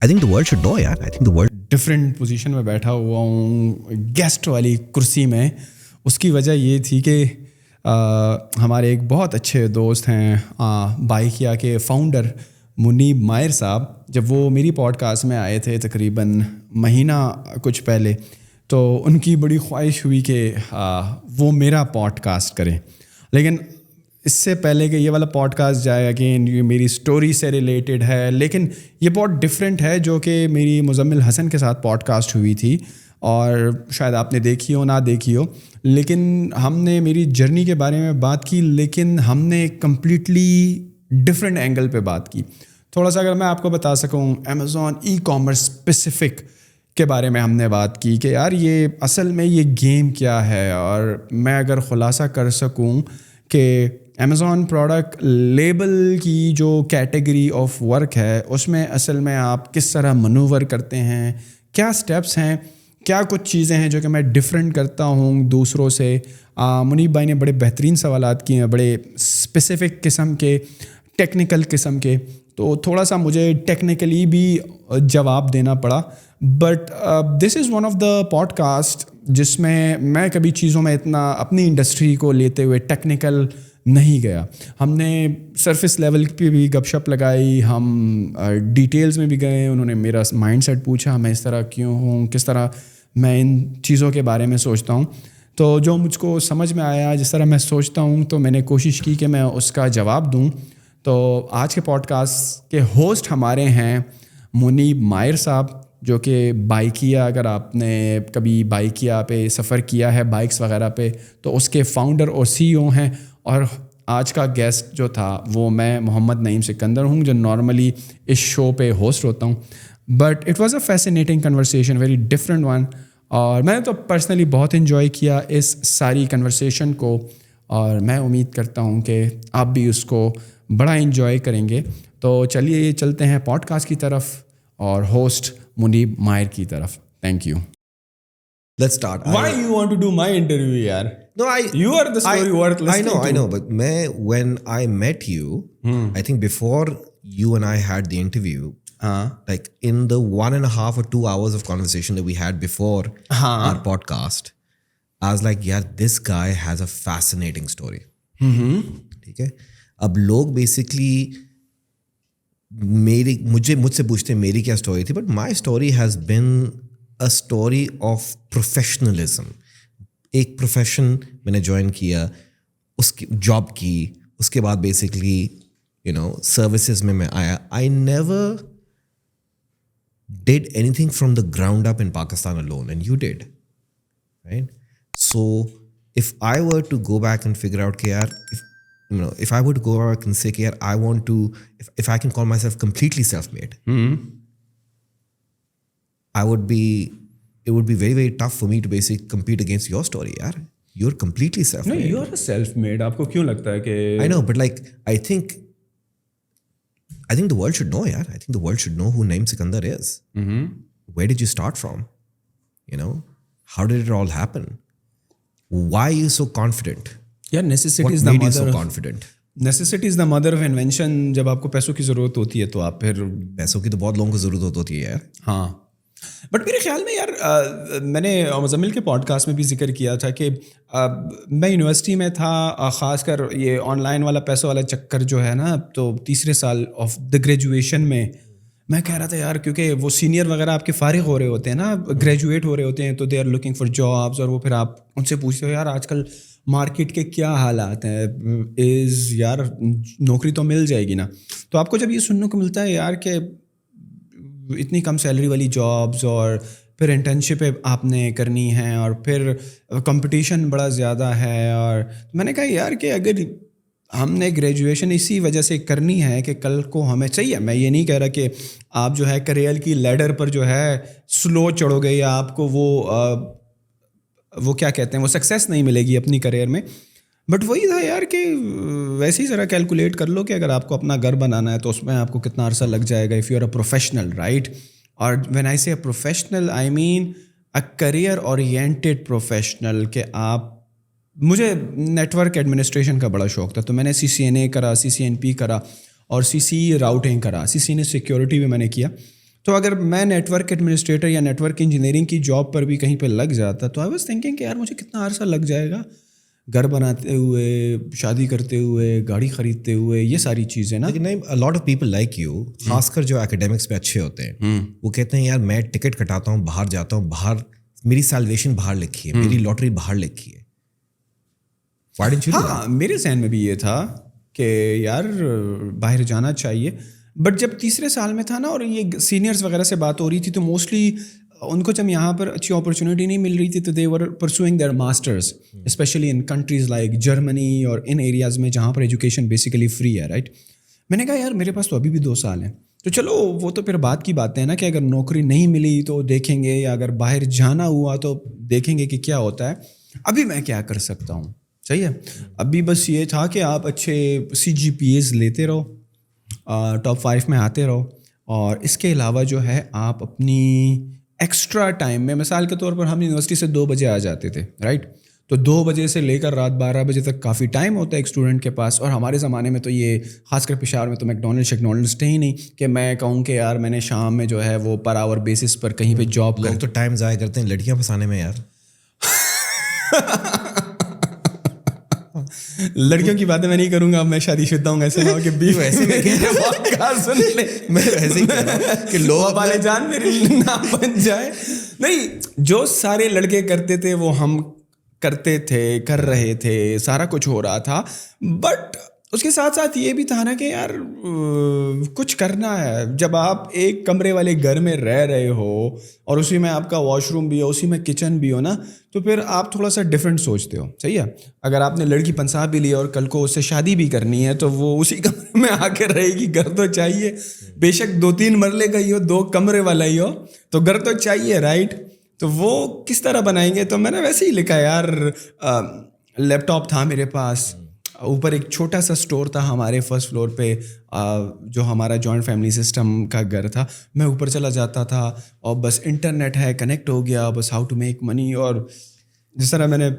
I think the world should know, yaar. I think the world. Different position میں بیٹھا ہوا ہوں guest والی کرسی میں. اس کی وجہ یہ تھی کہ ہمارے ایک بہت اچھے دوست ہیں بائیکیا کے فاؤنڈر منیب ماہر صاحب. جب وہ میری پوڈ کاسٹ میں آئے تھے تقریباً مہینہ کچھ پہلے, تو ان کی بڑی خواہش ہوئی کہ وہ میرا پوڈ کاسٹ کریں. لیکن اس سے پہلے کہ یہ والا پوڈ کاسٹ جائے, اگین یہ میری اسٹوری سے ریلیٹڈ ہے, لیکن یہ بہت ڈفرینٹ ہے جو کہ میری مزمل حسن کے ساتھ پوڈ کاسٹ ہوئی تھی, اور شاید آپ نے دیکھی ہو نہ دیکھی ہو. لیکن ہم نے میری جرنی کے بارے میں بات کی, لیکن ہم نے کمپلیٹلی ڈفرینٹ اینگل پہ بات کی. تھوڑا سا اگر میں آپ کو بتا سکوں, امیزون ای کامرس اسپیسیفک کے بارے میں ہم نے بات کی کہ یار یہ اصل میں یہ گیم کیا ہے. اور میں اگر خلاصہ کر سکوں کہ امیزون پروڈکٹ لیبل کی جو کیٹیگری آف ورک ہے, اس میں اصل میں آپ کس طرح منوور کرتے ہیں, کیا اسٹیپس ہیں, کیا کچھ چیزیں ہیں جو کہ میں ڈفرینٹ کرتا ہوں دوسروں سے. منیب بھائی نے بڑے بہترین سوالات کیے ہیں, بڑے اسپیسیفک قسم کے, ٹیکنیکل قسم کے, تو تھوڑا سا مجھے ٹیکنیکلی بھی جواب دینا پڑا. But this is one of the podcast جس میں کبھی چیزوں میں اتنا اپنی انڈسٹری کو لیتے ہوئے ٹیکنیکل نہیں گیا. ہم نے سرفس لیول پہ بھی گپ شپ لگائی, ہم ڈیٹیلز میں بھی گئے, انہوں نے میرا مائنڈ سیٹ پوچھا, میں اس طرح کیوں ہوں, کس طرح میں ان چیزوں کے بارے میں سوچتا ہوں. تو جو مجھ کو سمجھ میں آیا, جس طرح میں سوچتا ہوں, تو میں نے کوشش کی کہ میں اس کا جواب دوں. تو آج کے پوڈ کاسٹ کے ہوسٹ ہمارے ہیں منیب ماہر صاحب, جو کہ بائیکیا, اگر آپ نے کبھی بائیکیا پہ سفر کیا ہے بائکس وغیرہ پہ, تو اس کے فاؤنڈر اور سی او ہیں. اور آج کا گیسٹ جو تھا وہ میں محمد نعیم سکندر ہوں, جو نارملی اس شو پہ ہوسٹ ہوتا ہوں. But it was a fascinating conversation, very different one, اور میں نے تو پرسنلی بہت انجوائے کیا اس ساری کنورسیشن کو, اور میں امید کرتا ہوں کہ آپ بھی اس کو بڑا انجوائے کریں گے. تو چلیے چلتے ہیں پوڈ کاسٹ کی طرف اور ہوسٹ منیب ماہر کی طرف. Thank you. Let's start. Why you want to do my interview, yaar? No, You are the story worth listening to. I know, but when I met you, I think before you and I had the interview, like in the 1.5 or 2 hours of conversation that we had before our podcast, I was like, yeah, this guy has a fascinating story. ٹھیک ہے. اب لوگ basically مجھ سے پوچھتے ہیں میری کیا اسٹوری تھی, but my story has been a story of professionalism. ایک پروفیشن میں نے جوائن کیا, اس کی جاب کی, اس کے بعد بیسکلی سروسز میں آیا. I never did any thing from the ground up in Pakistan alone, and you did, right? So if I were to go back and figure out کہ یار if I were to go back and say کہ I want to, if I can call myself completely self-made, it would be very, very tough for me to basically compete against your story, yaar. You're completely self-made. No, you are a self-made. آپ کو کیوں لگتا ہے کہ I know, but like I think the world should know, yaar. I think the world should know who Naeem Sikandar is. Where did you start from? How did it all happen? Why are you so confident? Yeah, necessity is the mother. What made you so confident? Necessity is the mother of invention. جب آپ کو پیسوں کی ضرورت ہوتی ہے تو آپ پھر پیسوں کی تو بہت لوگوں کو ضرورت ہوتی ہے یار. ہاں, بٹ میرے خیال میں یار میں نے مزمل کے پوڈ کاسٹ میں بھی ذکر کیا تھا کہ میں یونیورسٹی میں تھا, خاص کر یہ آن لائن والا پیسوں والا چکر جو ہے نا, تو تیسرے سال آف دا گریجویشن میں کہہ رہا تھا یار, کیونکہ وہ سینئر وغیرہ آپ کے فارغ ہو رہے ہوتے ہیں نا, گریجویٹ ہو رہے ہوتے ہیں, تو they are looking for jobs, اور وہ پھر آپ ان سے پوچھتے ہو یار آج کل مارکیٹ کے کیا حالات ہیں, یار نوکری تو مل جائے گی نا. تو آپ کو جب یہ سننے کو ملتا ہے یار کہ اتنی کم سیلری والی جابس, اور پھر انٹرنشپ آپ نے کرنی ہے, اور پھر کمپٹیشن بڑا زیادہ ہے, اور میں نے کہا یار کہ اگر ہم نے گریجویشن اسی وجہ سے کرنی ہے کہ کل کو ہمیں چاہیے, میں یہ نہیں کہہ رہا کہ آپ جو ہے کریئر کی لیڈر پر جو ہے سلو چڑھو گے یا آپ کو وہ کیا کہتے ہیں وہ سکسیس نہیں ملے گی اپنی کریئر میں, بٹ وہی تھا یار کہ ویسے ہی ذرا کیلکولیٹ کر لو کہ اگر آپ کو اپنا گھر بنانا ہے تو اس میں آپ کو کتنا عرصہ لگ جائے گا, if you are a professional, right. اور when I say a professional I mean a career oriented professional, کہ آپ, مجھے نیٹ ورک ایڈمنسٹریشن کا بڑا شوق تھا, تو میں نے CCNA کرا, CCNP کرا, اور CC راؤٹنگ کرا. CCNA سیکیورٹی بھی میں نے کیا. تو اگر میں نیٹ ورک ایڈمنسٹریٹر یا نیٹ ورک انجینئرنگ کی جاب پر بھی کہیں پہ لگ جاتا تو آئی واز تھنکنگ کہ یار مجھے کتنا عرصہ لگ جائے گا گھر بناتے ہوئے, شادی کرتے ہوئے, گاڑی خریدتے ہوئے, یہ ساری چیزیں نا. لیکن نہیں, لاٹ آف پیپل لائک یو, خاص کر جو اکیڈمکس پہ اچھے ہوتے ہیں, وہ کہتے ہیں یار میں ٹکٹ کٹاتا ہوں, باہر جاتا ہوں, باہر میری سیلویشن باہر لکھی ہے, میری لاٹری باہر لکھی ہے. ہاں, میرے ذہن میں بھی یہ تھا کہ یار باہر جانا چاہیے, بٹ جب تیسرے سال میں تھا نا اور یہ سینئرز وغیرہ سے بات ہو رہی تھی تو موسٹلی ان کو جب یہاں پر اچھی اپرچونیٹی نہیں مل رہی تھی تو they were pursuing their masters especially in countries like Germany اور ان ایریاز میں جہاں پر ایجوکیشن بیسیکلی فری ہے, رائٹ. میں نے کہا یار میرے پاس تو ابھی بھی 2 سال ہیں, تو چلو وہ تو پھر بات کی باتیں ہیں نا کہ اگر نوکری نہیں ملی تو دیکھیں گے, یا اگر باہر جانا ہوا تو دیکھیں گے کہ کیا ہوتا ہے. ابھی میں کیا کر سکتا ہوں, صحیح ہے. ابھی بس یہ تھا کہ آپ اچھے CGPAs لیتے رہو, ٹاپ 5 میں آتے رہو, اور اس کے علاوہ جو ہے آپ اپنی ایکسٹرا ٹائم میں, مثال کے طور پر ہم یونیورسٹی سے 2 بجے آ جاتے تھے, رائٹ. تو 2 بجے سے لے کر رات 12 بجے تک کافی ٹائم ہوتا ہے ایک اسٹوڈنٹ کے پاس. اور ہمارے زمانے میں تو یہ خاص کر پشاور میں تو میکڈونلڈس تھے ہی نہیں کہ میں کہوں کہ یار میں نے شام میں جو ہے وہ پر آور بیسس پر کہیں پہ جاب لوگ تو ٹائم ضائع کرتے ہیں لڑکیاں پھنسانے میں یار. لڑکیوں کی باتیں میں نہیں کروں گا, اب میں شادی شدہ ہوں, ایسے نہ ہو کہ بیف ایسے میں ایسے ہی کہ لوگ والے جان میری نہ بن جائے. نہیں, جو سارے لڑکے کرتے تھے وہ ہم کرتے تھے, کر رہے تھے, سارا کچھ ہو رہا تھا, بٹ اس کے ساتھ ساتھ یہ بھی تھا نا کہ یار کچھ کرنا ہے. جب آپ ایک کمرے والے گھر میں رہ رہے ہو اور اسی میں آپ کا واش روم بھی ہو, اسی میں کچن بھی ہو نا, تو پھر آپ تھوڑا سا ڈفرینٹ سوچتے ہو, صحیح ہے. اگر آپ نے لڑکی پنسا بھی لی اور کل کو اس سے شادی بھی کرنی ہے تو وہ اسی کمرے میں آ کے رہے گی. گھر تو چاہیے, بے شک 2-3 مرلے کا ہی ہو, 2 کمرے والا ہی ہو, تو گھر تو چاہیے, رائٹ. تو وہ کس طرح بنائیں گے. تو میں نے ویسے ہی لکھا یار, لیپ ٹاپ تھا میرے پاس, اوپر ایک چھوٹا سا اسٹور تھا ہمارے فرسٹ فلور پہ, جو ہمارا جوائنٹ فیملی سسٹم کا گھر تھا. میں اوپر چلا جاتا تھا اور بس انٹرنیٹ ہے, کنیکٹ ہو گیا, بس ہاؤ ٹو میک منی. اور جس طرح میں نے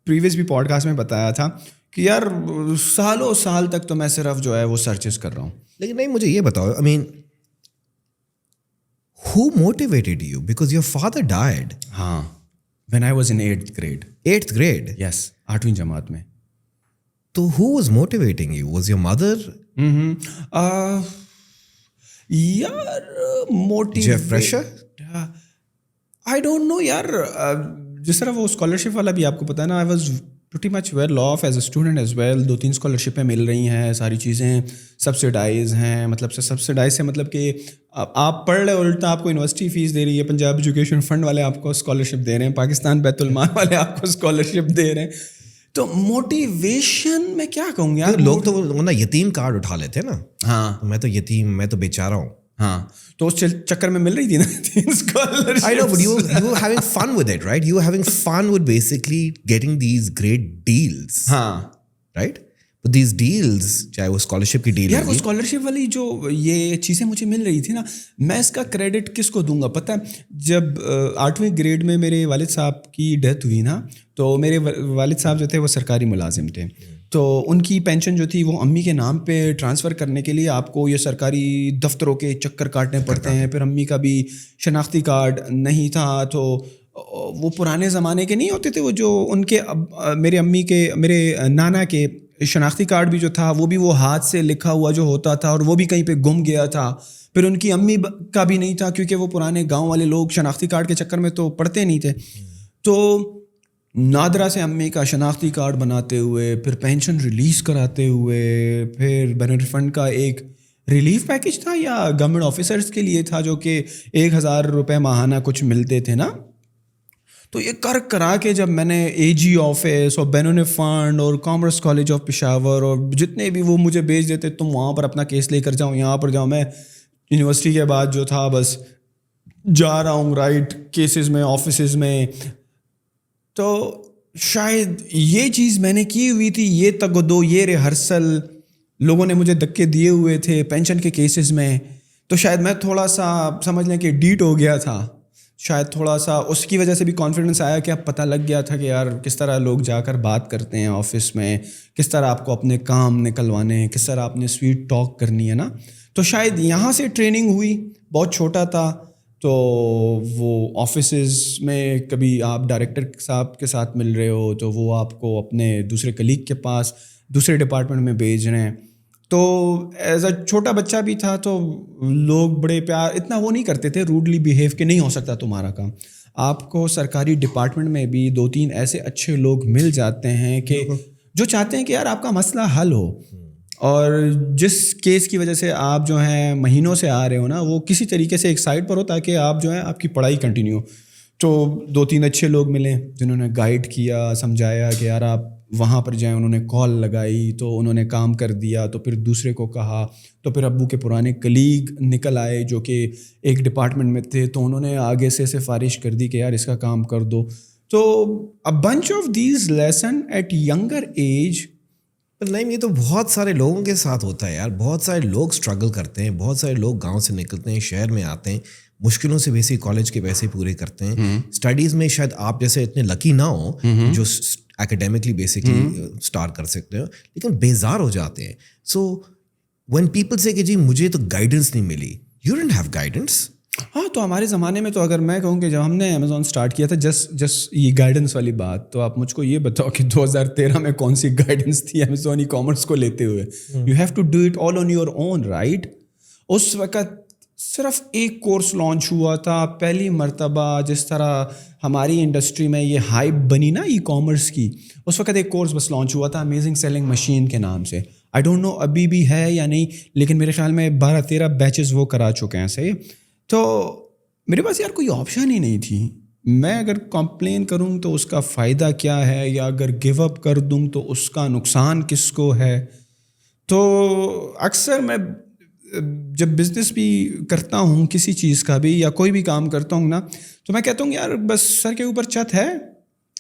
پریویس بھی پوڈ کاسٹ میں بتایا تھا کہ یار سالوں سال تک تو میں صرف جو ہے وہ سرچز کر رہا ہوں. لیکن نہیں, مجھے یہ بتاؤ, I mean, who motivated you? Because your father died. ہاں, when I was in 8th grade. 8th grade? Yes, 8ویں جماعت میں. تو who was motivating you? Was your mother? یار motive Jeff Fresher? I don't know یار. جس طرح وہ scholarship والا بھی آپ کو پتا ہے نا, I was pretty much well off as a student as well. 2-3 اسکالرشپیں مل رہی ہیں, ساری چیزیں سبسڈائز ہیں. مطلب سبسڈائز سے مطلب کہ آپ پڑھ رہے, الٹا آپ کو یونیورسٹی فیس دے رہی ہے, پنجاب ایجوکیشن فنڈ والے آپ کو اسکالرشپ دے رہے ہیں, پاکستان بیت المال والے آپ کو اسکالرشپ دے رہے ہیں. تو موٹیویشن میں کیا کہوں گا, لوگ تو نا یتیم کارڈ اٹھا لیتے ہیں نا. ہاں, میں تو یتیم, میں تو بیچارہ ہوں. ہاں, تو اس چکر میں مل رہی تھی نا 3 scholarship. I know, but you were having fun with it, right? You were having fun with basically getting these great deals. ہاں, right? But these deals, چاہے وہ اسکالرشپ کی ڈیل, یار وہ اسکالرشپ والی جو یہ چیزیں مجھے مل رہی تھی نا, میں اس کا کریڈٹ کس کو دوں گا پتہ ہے. جب 8ویں گریڈ میں میرے والد صاحب کی ڈیتھ ہوئی نا, تو میرے والد صاحب جو تھے وہ سرکاری ملازم تھے. تو ان کی پینشن جو تھی وہ امی کے نام پہ ٹرانسفر کرنے کے لیے آپ کو یہ سرکاری دفتروں کے چکر کاٹنے پڑتے ہیں. پھر امی کا بھی شناختی کارڈ نہیں تھا, تو وہ پرانے زمانے کے نہیں ہوتے تھے وہ جو ان کے میرے امی کے, میرے نانا کے شناختی کارڈ بھی جو تھا وہ بھی وہ ہاتھ سے لکھا ہوا جو ہوتا تھا, اور وہ بھی کہیں پہ گم گیا تھا. پھر ان کی امی کا بھی نہیں تھا, کیونکہ وہ پرانے گاؤں والے لوگ شناختی کارڈ کے چکر میں تو پڑھتے نہیں تھے. تو نادرا سے امی کا شناختی کارڈ بناتے ہوئے, پھر پینشن ریلیز کراتے ہوئے, پھر بینیفٹ فنڈ کا ایک ریلیف پیکج تھا یا گورنمنٹ آفیسرس کے لیے تھا جو کہ 1000 روپے ماہانہ کچھ ملتے تھے نا. تو یہ کر کرا کے جب میں نے AG آفس اور بینیفٹ فنڈ اور کامرس کالج آف پشاور اور جتنے بھی وہ مجھے بھیج دیتے, تم وہاں پر اپنا کیس لے کر جاؤ, یہاں پر جاؤ, میں یونیورسٹی کے بعد جو تھا بس جا رہا ہوں رائٹ کیسز میں, آفیسز میں. تو شاید یہ چیز میں نے کی ہوئی تھی, یہ تگ و دو, یہ ریہرسل لوگوں نے مجھے دھکے دیے ہوئے تھے پینشن کے کیسز میں. تو شاید میں تھوڑا سا سمجھ لیں کہ ڈیٹ ہو گیا تھا, شاید تھوڑا سا اس کی وجہ سے بھی کانفیڈنس آیا کہ اب پتہ لگ گیا تھا کہ یار کس طرح لوگ جا کر بات کرتے ہیں آفس میں, کس طرح آپ کو اپنے کام نکلوانے ہیں, کس طرح آپ نے سویٹ ٹاک کرنی ہے نا. تو شاید یہاں سے ٹریننگ ہوئی. بہت چھوٹا تھا تو وہ آفیسز میں کبھی آپ ڈائریکٹر صاحب کے ساتھ مل رہے ہو تو وہ آپ کو اپنے دوسرے کلیگ کے پاس دوسرے ڈپارٹمنٹ میں بھیج رہے ہیں. تو ایز اے چھوٹا بچہ بھی تھا تو لوگ بڑے پیار اتنا وہ نہیں کرتے تھے, روڈلی بیہیو کہ نہیں ہو سکتا تمہارا کام. آپ کو سرکاری ڈپارٹمنٹ میں بھی 2-3 ایسے اچھے لوگ مل جاتے ہیں کہ جو چاہتے ہیں کہ یار آپ کا مسئلہ حل ہو, اور جس کیس کی وجہ سے آپ جو ہیں مہینوں سے آ رہے ہو نا, وہ کسی طریقے سے ایک سائڈ پر ہو تاکہ آپ جو ہے آپ کی پڑھائی کنٹینیو. تو 2-3 اچھے لوگ ملے جنہوں نے گائیڈ کیا, سمجھایا کہ یار آپ وہاں پر جائیں. انہوں نے کال لگائی تو انہوں نے کام کر دیا, تو پھر دوسرے کو کہا, تو پھر ابو کے پرانے کلیگ نکل آئے جو کہ ایک ڈپارٹمنٹ میں تھے, تو انہوں نے آگے سے سفارش کر دی کہ یار اس کا کام کر دو. تو a bunch of these lesson at younger age. نہیں, یہ تو بہت سارے لوگوں کے ساتھ ہوتا ہے یار. بہت سارے لوگ اسٹرگل کرتے ہیں, بہت سارے لوگ گاؤں سے نکلتے ہیں, شہر میں آتے ہیں, مشکلوں سے بیسک کالج کے پیسے پورے کرتے ہیں. اسٹڈیز میں شاید آپ جیسے اتنے لکی نہ ہوں جو اکیڈیمکلی بیسکلی اسٹار کر سکتے ہو, لیکن بیزار ہو جاتے ہیں. سو وین پیپل سے کہ جی مجھے تو گائیڈنس نہیں ملی, یو ڈونٹ ہیو گائیڈنس. ہاں, تو ہمارے زمانے میں تو اگر میں کہوں کہ جب ہم نے امیزون اسٹارٹ کیا تھا جس یہ گائیڈنس والی بات, تو آپ مجھ کو یہ بتاؤ کہ 2013 میں کون سی گائیڈنس تھی امیزون ای کامرس کو لیتے ہوئے. You have to do it all on your own, right. اس وقت صرف ایک کورس لانچ ہوا تھا پہلی مرتبہ. جس طرح ہماری انڈسٹری میں یہ ہائپ بنی نا ای کامرس کی, اس وقت ایک کورس بس لانچ ہوا تھا امیزنگ سیلنگ مشین کے نام سے. آئی ڈونٹ نو ابھی بھی ہے یا نہیں, لیکن میرے خیال میں 12-13 بیچز وہ کرا چکے ہیں. صحیح. تو میرے پاس یار کوئی آپشن ہی نہیں تھی. میں اگر کمپلین کروں تو اس کا فائدہ کیا ہے, یا اگر گیو اپ کر دوں تو اس کا نقصان کس کو ہے. تو اکثر میں جب بزنس بھی کرتا ہوں کسی چیز کا بھی یا کوئی بھی کام کرتا ہوں نا, تو میں کہتا ہوں یار بس سر کے اوپر چھت ہے,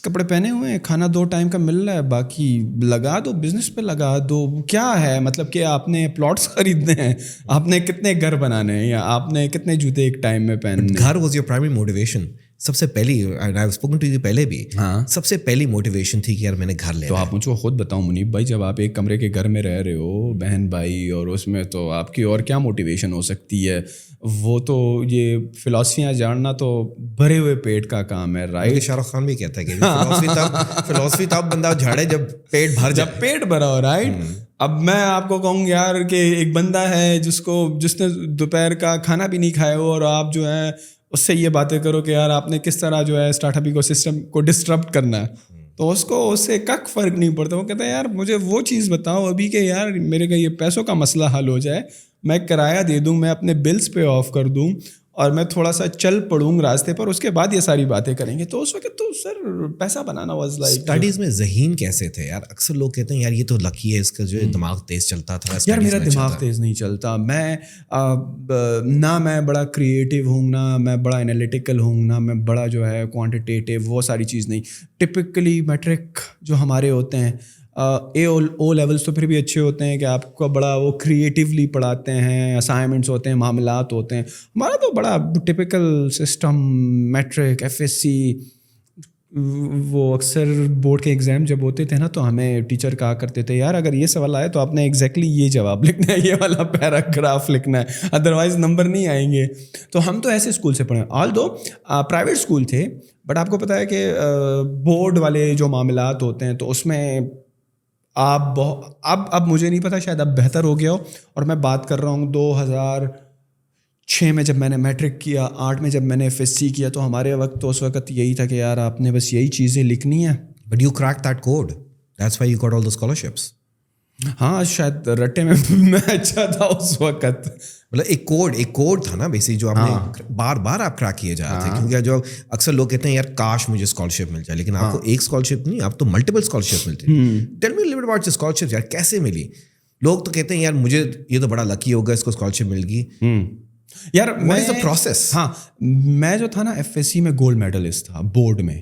کپڑے پہنے ہوئے ہیں, کھانا 2 ٹائم کا مل رہا ہے, باقی لگا دو بزنس پہ لگا دو. کیا ہے مطلب کہ آپ نے پلاٹس خریدنے ہیں, آپ نے کتنے گھر بنانے ہیں, یا آپ نے کتنے جوتے ایک ٹائم میں پہننے ہیں. گھر واز یور پرائمری موٹیویشن. سب سے پہلی, and I have spoken to you پہلے بھی, سب سے پہلی موٹیویشن تھی کہ یار میں نے گھر لینا. تو آپ مجھ کو خود بتاؤں منیب بھائی, جب آپ ایک کمرے کے گھر میں رہ رہے ہو بہن بھائی, اور اس میں تو آپ کی اور کیا موٹیویشن ہو سکتی ہے. وہ تو یہ فلاسفیاں جاننا تو بھرے ہوئے پیٹ کا کام ہے, رائٹ. شاہ رخ خان بھی کہتا ہے کہ فلاسفی تب بندہ جھاڑے جب پیٹ پیٹ بھرا ہو, رائٹ. اب میں آپ کو کہوں یار کہ ایک بندہ ہے جس نے دوپہر کا کھانا بھی نہیں کھایا ہو, اور آپ جو ہے اس سے یہ باتیں کرو کہ یار آپ نے کس طرح جو ہے اسٹارٹ اپ ایکو سسٹم کو ڈسٹرپٹ کرنا ہے, تو اس کو اس سے کک فرق نہیں پڑتا. وہ کہتا ہے یار مجھے وہ چیز بتاؤ ابھی کہ یار میرے کا یہ پیسوں کا مسئلہ حل ہو جائے, میں کرایہ دے دوں, میں اپنے بلز پے آف کر دوں, اور میں تھوڑا سا چل پڑوں راستے پر, اس کے بعد یہ ساری باتیں کریں گے. تو اس وقت تو سر پیسہ بنانا واز لائک. اسٹڈیز میں ذہین کیسے تھے یار؟ اکثر لوگ کہتے ہیں یار یہ تو لکی ہے, اس کا جو دماغ تیز چلتا تھا. یار میرا دماغ تیز نہیں چلتا. میں نہ میں بڑا کریٹیو ہوں, نہ میں بڑا انالیٹیکل ہوں, نہ میں بڑا جو ہے کوانٹیٹیو, وہ ساری چیز نہیں. ٹپکلی میٹرک جو ہمارے ہوتے ہیں, او لیولس تو پھر بھی اچھے ہوتے ہیں کہ آپ کو بڑا وہ کریٹیولی پڑھاتے ہیں, اسائنمنٹس ہوتے ہیں, معاملات ہوتے ہیں. ہمارا تو بڑا typical system, matric, F S C. وہ اکثر بورڈ کے ایگزام جب ہوتے تھے نا, تو ہمیں ٹیچر کہا کرتے تھے یار اگر یہ سوال آئے تو آپ نے ایگزیکٹلی یہ جواب لکھنا ہے, یہ والا پیراگراف لکھنا ہے, ادروائز نمبر نہیں آئیں گے. تو ہم تو ایسے اسکول سے پڑھے, آل دو پرائیویٹ اسکول تھے, بٹ آپ کو پتہ ہے کہ بورڈ والے جو معاملات ہوتے ہیں تو اس میں آپ اب مجھے نہیں پتا, شاید اب بہتر ہو گیا ہو. اور میں بات کر رہا ہوں 2006 میں جب میں نے میٹرک کیا, 8 میں جب میں نے ایف ایس سی کیا, تو ہمارے وقت تو اس وقت یہی تھا کہ یار آپ نے بس یہی چیزیں لکھنی ہیں. But you crack that code, that's why you got all the scholarships. ہاں شاید رٹے میں اچھا تھا اس وقت. مطلب ایک کوڈ تھا نا بیسک, جو آپ نے بار بار آپ کریک کیے جا رہے تھے. کیونکہ جو اکثر لوگ کہتے ہیں یار کاش مجھے اسکالرشپ مل جائے, لیکن آپ کو ایک اسکالرشپ نہیں, آپ تو ملٹیپل اسکالرشپ ملتی. Tell me little bit about scholarship یار, کیسے ملی؟ لوگ تو کہتے ہیں یار مجھے یہ تو بڑا لکی ہوگا اس کو اسکالرشپ مل گئی. یار واٹ از دا پروسیس؟ ہاں, میں جو تھا نا ایف ایس سی میں گولڈ میڈلسٹ تھا بورڈ میں.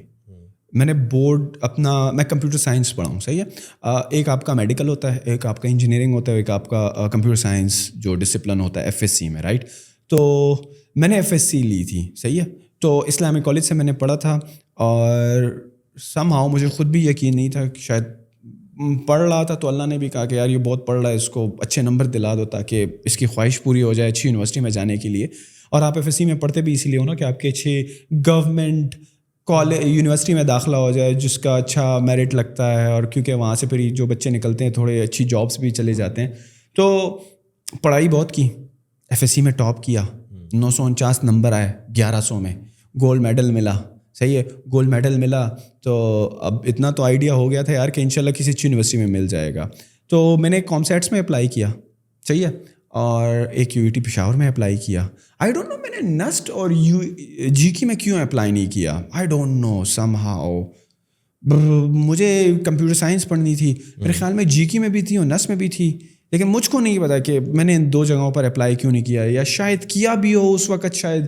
میں نے بورڈ اپنا, میں کمپیوٹر سائنس پڑھا ہوں, صحیح ہے. ایک آپ کا میڈیکل ہوتا ہے, ایک آپ کا انجینئرنگ ہوتا ہے, ایک آپ کا کمپیوٹر سائنس جو ڈسپلن ہوتا ہے ایف ایس سی میں, رائٹ. تو میں نے ایف ایس سی لی تھی, صحیح ہے. تو اسلامک کالج سے میں نے پڑھا تھا, اور سم ہاؤ مجھے خود بھی یقین نہیں تھا کہ شاید پڑھ رہا تھا تو اللہ نے بھی کہا کہ یار یہ بہت پڑھ رہا ہے, اس کو اچھے نمبر دلا دو تاکہ اس کی خواہش پوری ہو جائے اچھی یونیورسٹی میں جانے کے لیے. اور آپ ایف ایس سی میں پڑھتے بھی اسی لیے ہو نا کہ آپ کے اچھے گورنمنٹ کالج یونیورسٹی میں داخلہ ہو جائے جس کا اچھا میرٹ لگتا ہے, اور کیونکہ وہاں سے پھر جو بچے نکلتے ہیں تھوڑے اچھی جابس بھی چلے جاتے ہیں. تو پڑھائی بہت کی, ایف ایس سی میں ٹاپ کیا, 949 نمبر آئے 1100 میں, گولڈ میڈل ملا. صحیح ہے, گولڈ میڈل ملا تو اب اتنا تو آئیڈیا ہو گیا تھا یار کہ انشاءاللہ کسی اچھی یونیورسٹی میں مل جائے گا. تو میں نے کامسیٹس میں اپلائی کیا, صحیح ہے, اور ایک یو ای ٹی پشاور میں اپلائی کیا. آئی ڈونٹ نو میں نے نسٹ اور جی کی میں کیوں اپلائی نہیں کیا, I don't know somehow. مجھے کمپیوٹر سائنس پڑھنی تھی, میرے خیال میں جی کی میں بھی تھی اور نسٹ میں بھی تھی, لیکن مجھ کو نہیں پتا کہ میں نے ان 2 جگہوں پر اپلائی کیوں نہیں کیا, یا شاید کیا بھی ہو اس وقت, شاید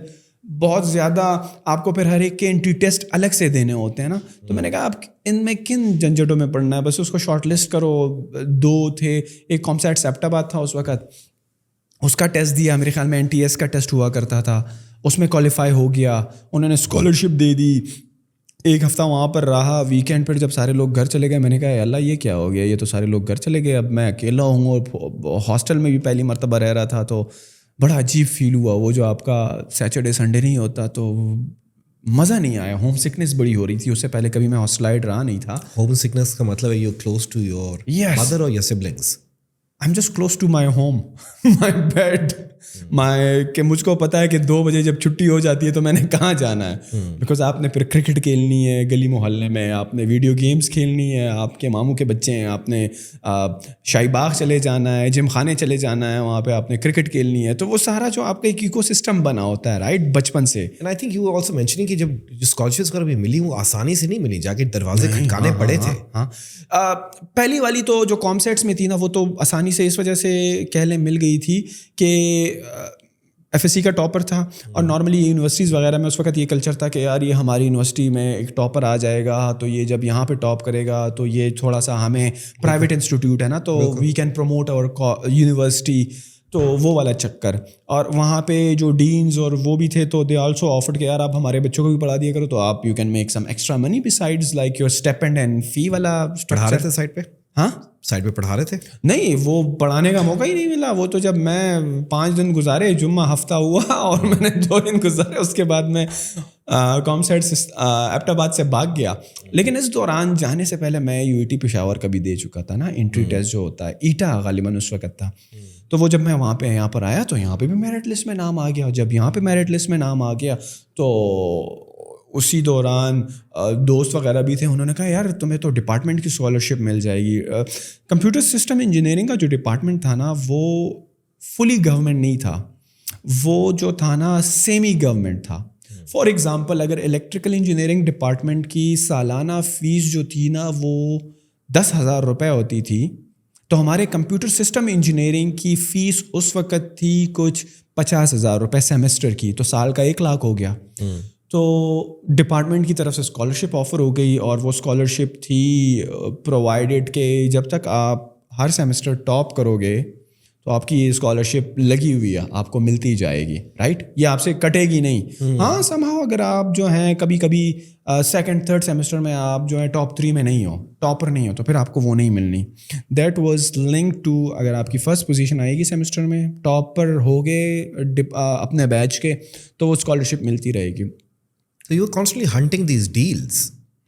بہت زیادہ آپ کو پھر ہر ایک کے انٹری ٹیسٹ الگ سے دینے ہوتے ہیں نا. تو میں نے کہا آپ ان میں کن جھنجھٹوں میں پڑھنا ہے, بس اس کو شارٹ لسٹ کرو. 2 تھے, ایک کامسیٹ سیپٹ آباد تھا اس وقت, اس کا ٹیسٹ دیا, میرے خیال میں این ٹی ایس کا ٹیسٹ ہوا کرتا تھا, اس میں کوالیفائی ہو گیا, انہوں نے اسکالرشپ دے دی. 1 ہفتہ وہاں پر رہا, ویکینڈ پر جب سارے لوگ گھر چلے گئے میں نے کہا اللہ یہ کیا ہو گیا, یہ تو سارے لوگ گھر چلے گئے, اب میں اکیلا ہوں, اور ہاسٹل میں بھی پہلی مرتبہ رہ رہا تھا. تو بڑا عجیب فیل ہوا, وہ جو آپ کا سیچرڈے سنڈے نہیں ہوتا تو مزہ نہیں آیا. ہوم سکنس بڑی ہو رہی تھی, اس سے پہلے کبھی میں ہاسٹلائڈ رہا نہیں تھا. ہوم سکنس کا مطلب ہے you close to your mother اور your siblings. I am just close to my home, my bed, کہ مجھ کو پتا ہے کہ 2 بجے جب چھٹی ہو جاتی ہے تو میں نے کہاں جانا ہے, بیکاز آپ نے پھر کرکٹ کھیلنی ہے گلی محلے میں, آپ نے ویڈیو گیمس کھیلنی ہے, آپ کے ماموں کے بچے ہیں, آپ نے شاہی باغ چلے جانا ہے, جم خانے چلے جانا ہے, وہاں پہ آپ نے کرکٹ کھیلنی ہے. تو وہ سارا جو آپ کا ایک ایکو سسٹم بنا ہوتا ہے رائٹ بچپن سے. And I think you also mentioning کہ جب اسکالرشپس وغیرہ بھی ملی وہ آسانی سے نہیں ملی, جا کے دروازے کھٹکانے پڑے تھے. ہاں, پہلی والی تو جو کامسیٹس میں تھی نا وہ تو آسانی سے اس وجہ سے کہہ لیں مل گئی تھی کہ ایف ایس سی کا ٹاپر تھا, اور نارملی یونیورسٹیز وغیرہ میں اس وقت یہ کلچر تھا کہ یار یہ ہماری یونیورسٹی میں ایک ٹاپر آ جائے گا تو یہ جب یہاں پہ ٹاپ کرے گا تو یہ تھوڑا سا ہمیں پرائیویٹ انسٹیٹیوٹ ہے نا تو وی کین پروموٹ اور یونیورسٹی, تو وہ والا چکر. اور وہاں پہ جو ڈینز اور وہ بھی تھے تو دے آلسو آفرڈ کہ یار آپ ہمارے بچوں کو بھی پڑھا دیا کرو تو آپ you can make some extra money besides like your stipend and فی والا. پڑھا رہے تھے سائڈ پہ؟ ہاں سائڈ پہ پڑھا رہے تھے؟ نہیں, وہ پڑھانے کا موقع ہی نہیں ملا. وہ تو جب میں 5 دن گزارے, جمعہ ہفتہ ہوا اور میں نے 2 دن گزارے, اس کے بعد میں کامسیٹس ایبٹ آباد سے بھاگ گیا. لیکن اس دوران جانے سے پہلے میں یو ای ٹی پشاور کا بھی دے چکا تھا نا, انٹری ٹیسٹ جو ہوتا ہے, ایٹا غالباً اس وقت تھا. تو وہ جب میں وہاں پہ یہاں پر آیا تو یہاں پہ بھی میرٹ لسٹ میں نام آ گیا. جب یہاں پہ میرٹ لسٹ میں نام آ گیا تو اسی دوران دوست وغیرہ بھی تھے, انہوں نے کہا یار تمہیں تو ڈپارٹمنٹ کی اسکالرشپ مل جائے گی. کمپیوٹر سسٹم انجینئرنگ کا جو ڈپارٹمنٹ تھا نا وہ فلی گورنمنٹ نہیں تھا, وہ جو تھا نا سیمی گورنمنٹ تھا. فار ایگزامپل اگر الیکٹریکل انجینئرنگ ڈپارٹمنٹ کی سالانہ فیس جو تھی نا وہ 10,000 روپے ہوتی تھی, تو ہمارے کمپیوٹر سسٹم انجینئرنگ کی فیس اس وقت تھی کچھ 50,000 روپے سیمسٹر کی, تو سال کا 1 لاکھ ہو گیا. تو ڈپارٹمنٹ کی طرف سے اسکالرشپ آفر ہو گئی, اور وہ اسکالرشپ تھی پرووائڈیڈ کہ جب تک آپ ہر سیمسٹر ٹاپ کرو گے تو آپ کی یہ اسکالرشپ لگی ہوئی ہے, آپ کو ملتی جائے گی, رائٹ, یہ آپ سے کٹے گی نہیں. ہاں سمہاؤ اگر آپ جو ہیں کبھی کبھی 2nd 3rd سیمسٹر میں آپ جو ہے ٹاپ 3 میں نہیں ہو, ٹاپر نہیں ہو, تو پھر آپ کو وہ نہیں ملنی. دیٹ واز لنک ٹو اگر آپ کی فرسٹ پوزیشن آئے گی سیمسٹر میں, ٹاپر ہو گئے اپنے بیچ کے, تو وہ اسکالرشپ ملتی رہے گی. So you were constantly hunting these deals.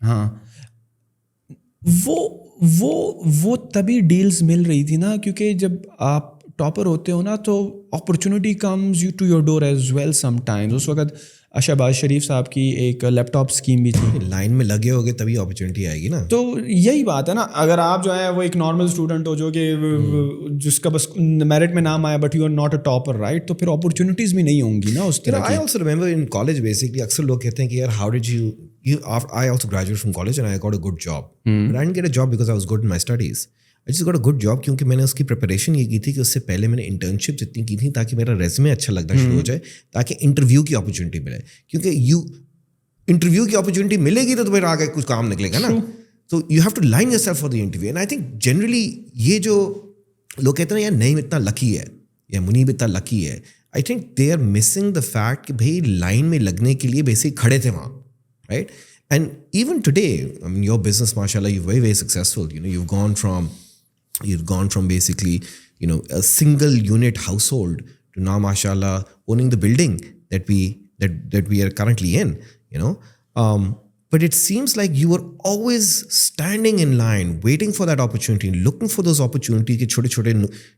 ہاں, وہ تبھی ڈیلز مل رہی تھی نا کیونکہ جب آپ ٹاپر ہوتے ہو نا تو opportunity comes you to your door as well sometimes. اس وقت شہباز شریف صاحب کی ایک لیپ ٹاپ اسکیم بھی تھی. لائن میں لگے ہوگے تبھی اپرچونیٹی آئے گی نا. تو یہی بات ہے نا, اگر آپ جو ہے وہ ایک نارمل اسٹوڈنٹ ہو جو کہ جس کا بس میرٹ میں نام آیا but you are not a topper, right, تو پھر اپرچونیٹیز بھی نہیں ہوں گی نا اس طرح کی. I also remember in college basically اکثر لوگ کہتے ہیں کہ یار how did you I also graduated from college and I got a good job. But I didn't get a job because I was good in my studies. I just got a good job کیونکہ میں نے اس کی preparation یہ کی تھی کہ اس سے پہلے میں نے انٹرنشپ اتنی کی تھی تاکہ میرا ریزیومے اچھا لگنا شروع ہو جائے, تاکہ انٹرویو کی اپرچونیٹی ملے. کیونکہ انٹرویو کی اپرچونیٹی ملے گی تو پھر آگے کچھ کام نکلے گا نا. تو you have to line yourself for the interview. And I think generally یہ جو لوگ کہتے ہیں یار نعیم اتنا لکی ہے یا منیب اتنا لکی ہے, I think they are missing the fact کہ بھائی لائن میں لگنے کے لیے بیسک کھڑے تھے وہاں, right. And even today, I mean, your business, mashallah, you're very, very successful. You know, you've gone from basically, you know, a single unit household to now, mashallah, owning the building that we are currently in, you know. But it seems like you were always standing in line, waiting for that opportunity, looking for those opportunities ke chote-chote,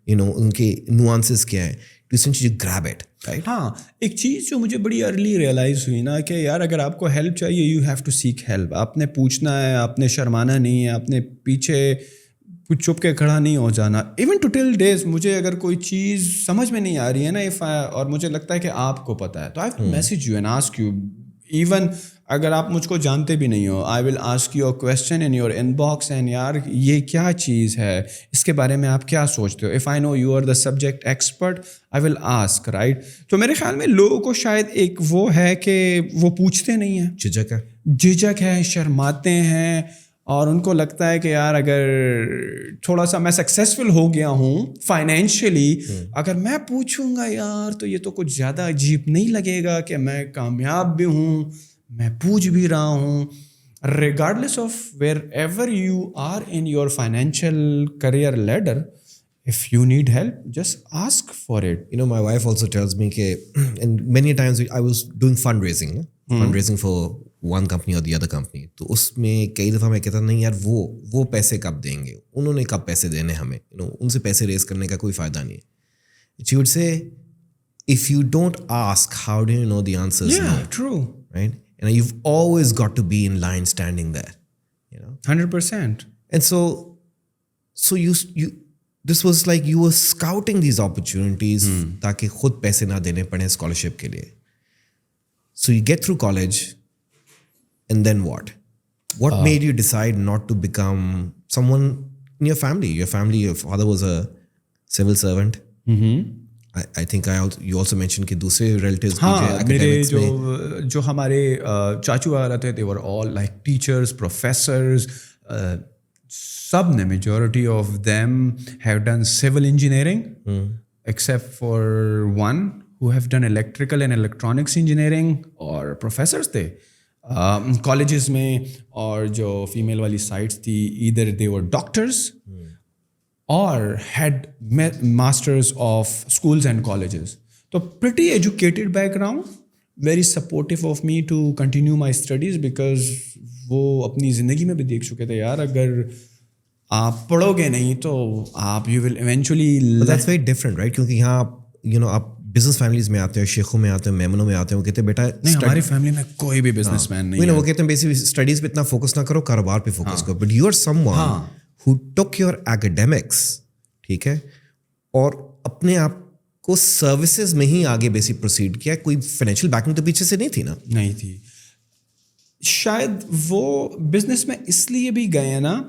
you know, unke nuances kya hai, to essentially grab it, right? ہاں ایک چیز جو مجھے بڑی early realise ہوئی نا کہ یار اگر آپ کو ہیلپ چاہیے you have to seek help. آپ نے پوچھنا ہے, آپ نے شرمانا نہیں ہے, آپ نے پیچھے کچھ چھپ کے کھڑا نہیں ہو جانا. ایون ٹو ٹل ڈیز مجھے اگر کوئی چیز سمجھ میں نہیں آ رہی ہے نا اور مجھے لگتا ہے کہ آپ کو پتہ ہے تو I will message you and ask you. Even اگر آپ مجھ کو جانتے بھی نہیں ہو, I will ask you a question in your inbox and یار یہ کیا چیز ہے, اس کے بارے میں آپ کیا سوچتے ہو. If I know you are the subject expert I will ask, right. تو میرے خیال میں لوگوں کو شاید ایک وہ ہے کہ وہ پوچھتے نہیں ہیں, جھجک ہے, شرماتے ہیں, اور ان کو لگتا ہے کہ یار اگر تھوڑا سا میں سکسیزفل ہو گیا ہوں فائنینشلی, اگر میں پوچھوں گا یار تو یہ تو کچھ زیادہ عجیب نہیں لگے گا کہ میں کامیاب بھی ہوں, میں پوچھ بھی رہا ہوں. Regardless of wherever you are in your financial career ladder, if you need help just ask for it. You know, my wife also tells me and many times I was doing fundraising for one company or the other company, تو اس میں کئی دفعہ میں کہتا نہیں یار وہ پیسے کب دیں گے, انہوں نے کب پیسے دینے ہمیں, you know, ان سے پیسے ریز کرنے کا کوئی فائدہ نہیں ہے. She would say, if you don't ask, how do you know the answers? Yeah, true. Right? And you've always got to be in line standing there, you know. 100%. And so you this was like you were scouting these opportunities تاکہ خود پیسے نہ دینے پڑیں scholarship کے لیے. So you get through college, and then what? What made you decide not to become someone in your family? Your father was a civil servant. I think you also mentioned کہ دوسرے relatives میرے جو ہمارے چاچو وغیرہ تھے they were all like teachers, professors. سب نے majority of them have done civil engineering except for one who have done electrical and electronics engineering, اور پروفیسرس تھے کالجز میں. اور جو فیمیل والی سائٹس تھی ایدر دے ور ڈاکٹرس اور headmasters of schools and colleges. تو pretty educated background, very supportive of me to continue my studies, because وہ اپنی زندگی میں بھی دیکھ چکے تھے یار اگر آپ پڑھو گے نہیں تو آپ you will eventually. That's very different right, کیونکہ یہاں آپ یو نو آپ بزنس فیملیز میں آتے ہو, شیخوں میں آتے ہو, میمنوں میں آتے ہو, کہتے ہیں بیٹا نہیں ہماری فیملی میں کوئی بھی بزنس مین نہیں ہے. وہ کہتے ہیں بیسکلی اسٹڈیز پہ اتنا فوکس نہ کرو, کاروبار پہ فوکس کرو. But you are someone who took your academics, ٹھیک ہے, اور اپنے آپ کو سروسز میں ہی آگے بیسک پروسیڈ کیا. کوئی فائنینشیل بیکنگ تو پیچھے سے نہیں تھی نا؟ نہیں تھی. شاید وہ بزنس میں اس لیے بھی گئے نا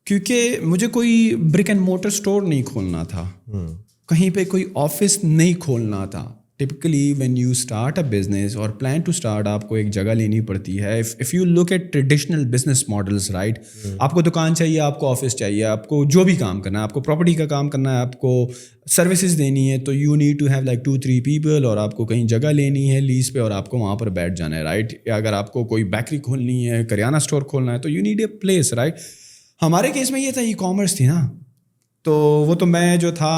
کیونکہ مجھے کوئی برک اینڈ موٹر اسٹور نہیں کھولنا تھا, کہیں پہ کوئی آفس نہیں کھولنا تھا. Typically when you start a business اور پلان ٹو اسٹارٹ, آپ کو ایک جگہ لینی پڑتی ہے. If you look at traditional business models, right, آپ کو دکان چاہیے, آپ کو آفس چاہیے, آپ کو جو بھی کام کرنا ہے, آپ کو پراپرٹی کا کام کرنا ہے, آپ کو سروسز دینی ہے, تو you need to have like 2-3 people, اور آپ کو کہیں جگہ لینی ہے لیز پہ اور آپ کو وہاں پر بیٹھ جانا ہے, رائٹ. یا اگر آپ کو کوئی بیکری کھولنی ہے, کریانہ اسٹور کھولنا ہے, تو you need a place, right. ہمارے کیس میں یہ تھا ای کامرس تھی نا, تو وہ تو میں جو تھا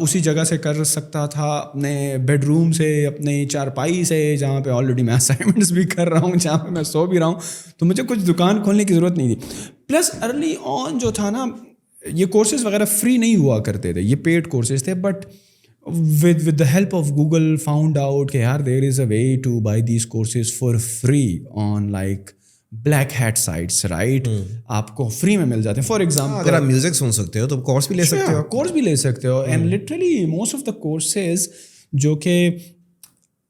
اسی جگہ سے کر سکتا تھا, اپنے بیڈ روم سے, اپنے چارپائی سے, جہاں پہ آلریڈی میں اسائنمنٹس بھی کر رہا ہوں, جہاں پہ میں سو بھی رہا ہوں. تو مجھے کچھ دکان کھولنے کی ضرورت نہیں تھی. پلس ارلی آن جو تھا نا, یہ کورسز وغیرہ فری نہیں ہوا کرتے تھے, یہ پیڈ کورسز تھے. But with the help of Google found out کہ یار there is a way to buy these courses for free on like black hat sites, right. آپ کو فری میں مل جاتے ہیں. فار ایگزامپل اگر آپ میوزک سن سکتے ہو تو کورس بھی لے سکتے ہو, کورس بھی لے سکتے ہو. And literally most of the courses جو کہ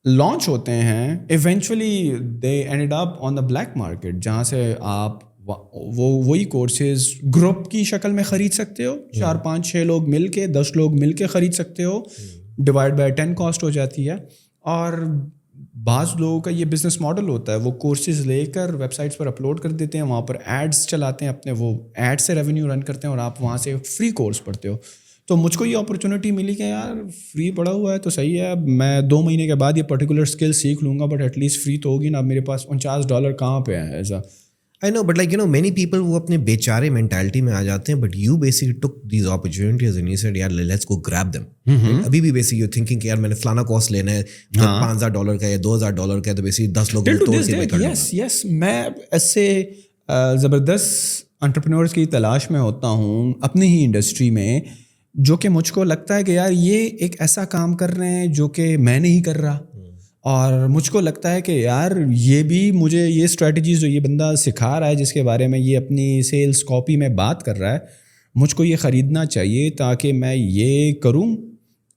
لانچ ہوتے ہیں eventually they end up on the black market, جہاں سے آپ وہی کورسز گروپ کی شکل میں خرید سکتے ہو. 4-5-6 لوگ مل کے, 10 لوگ مل کے خرید سکتے ہو. ڈیوائڈ بائی 10 کاسٹ ہو جاتی ہے. اور بعض لوگوں کا یہ بزنس ماڈل ہوتا ہے, وہ کورسز لے کر ویب سائٹس پر اپلوڈ کر دیتے ہیں, وہاں پر ایڈس چلاتے ہیں اپنے, وہ ایڈ سے ریونیو رن کرتے ہیں, اور آپ وہاں سے فری کورس پڑھتے ہو. تو مجھ کو یہ اپرچونیٹی ملی کہ یار فری پڑا ہوا ہے تو صحیح ہے, میں 2 مہینے کے بعد یہ پرٹیکولر اسکل سیکھ لوں گا, بٹ ایٹ لیسٹ فری تو ہوگی نا. اب میرے پاس $49 کہاں پہ ہے ایسا, I know, but like, you know, many people وہ اپنے بیچارے مینٹالٹی میں آ جاتے ہیں, but you basically took these opportunities and you said, یار let's go grab them. ابھی بھی basically you're thinking کہ یار میں نے فلانا کورس لینا ہے, $5,000 کا یا $2,000 کا ہے, تو basically 10 لوگوں کو توڑ کے میں کر لوں گا. یس, میں ایسے زبردست انٹرپرینورس کی تلاش میں ہوتا ہوں اپنی ہی انڈسٹری میں, جو کہ مجھ کو لگتا ہے کہ یار یہ ایک ایسا کام کر رہے ہیں جو کہ میں نہیں کر رہا, اور مجھ کو لگتا ہے کہ یار یہ بھی مجھے یہ اسٹریٹجیز جو یہ بندہ سکھا رہا ہے, جس کے بارے میں یہ اپنی سیلس کاپی میں بات کر رہا ہے, مجھ کو یہ خریدنا چاہیے تاکہ میں یہ کروں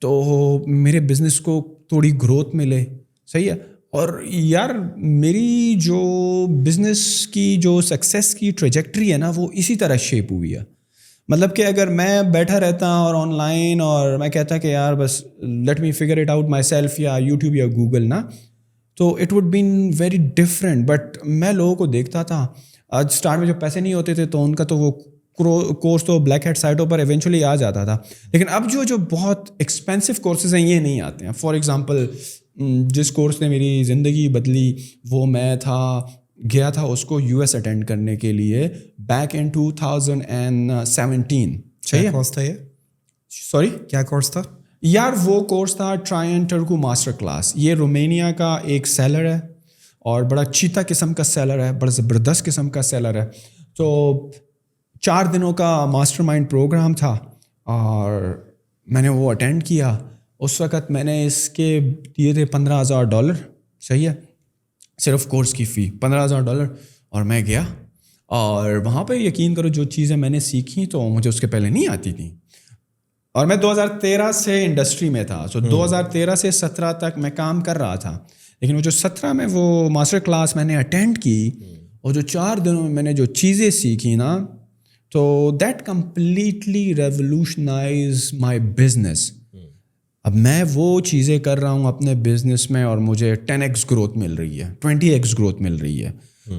تو میرے بزنس کو تھوڑی گروتھ ملے. صحیح ہے. اور یار میری جو بزنس کی جو سکسیس کی ٹریجیکٹری ہے نا, وہ اسی طرح شیپ ہوئی ہے. مطلب کہ اگر میں بیٹھا رہتا اور آن لائن اور میں کہتا کہ یار بس let me figure it out my self یا یوٹیوب یا گوگل نا, تو it would been very different. But میں لوگوں کو دیکھتا تھا, آج اسٹارٹ میں جب پیسے نہیں ہوتے تھے تو ان کا تو وہ کورس تو بلیک ہیٹ سائٹوں پر ایونچولی آ جاتا تھا, لیکن اب جو بہت ایکسپینسو کورسز ہیں یہ نہیں آتے ہیں. فار ایگزامپل جس کورس نے میری زندگی بدلی وہ میں گیا تھا اس کو US اٹینڈ کرنے کے لیے بیک ان 2017. کیا کورس تھا یہ؟ سوری, کیا کورس تھا یار؟ وہ کورس تھا ٹرائن ٹرکو ماسٹر کلاس. یہ رومینیا کا ایک سیلر ہے اور بڑا چیتا قسم کا سیلر ہے, بڑا زبردست قسم کا سیلر ہے. تو 4 دنوں کا ماسٹر مائنڈ پروگرام تھا اور میں نے وہ اٹینڈ کیا. اس وقت میں نے اس کے دیے تھے $15,000. صحیح ہے, صرف کورس کی فی $15,000. اور میں گیا اور وہاں پہ یقین کرو جو چیزیں میں نے سیکھی تو مجھے اس کے پہلے نہیں آتی تھیں. اور میں 2013 سے انڈسٹری میں تھا, سو 2013 سے 17 تک میں کام کر رہا تھا. لیکن وہ جو 17 میں وہ ماسٹر کلاس میں نے اٹینڈ کی اور جو 4 دنوں میں نے جو چیزیں سیکھی نا, تو that completely revolutionise my business. اب میں وہ چیزیں کر رہا ہوں اپنے بزنس میں اور مجھے 10x گروتھ مل رہی ہے, 20x گروتھ مل رہی ہے.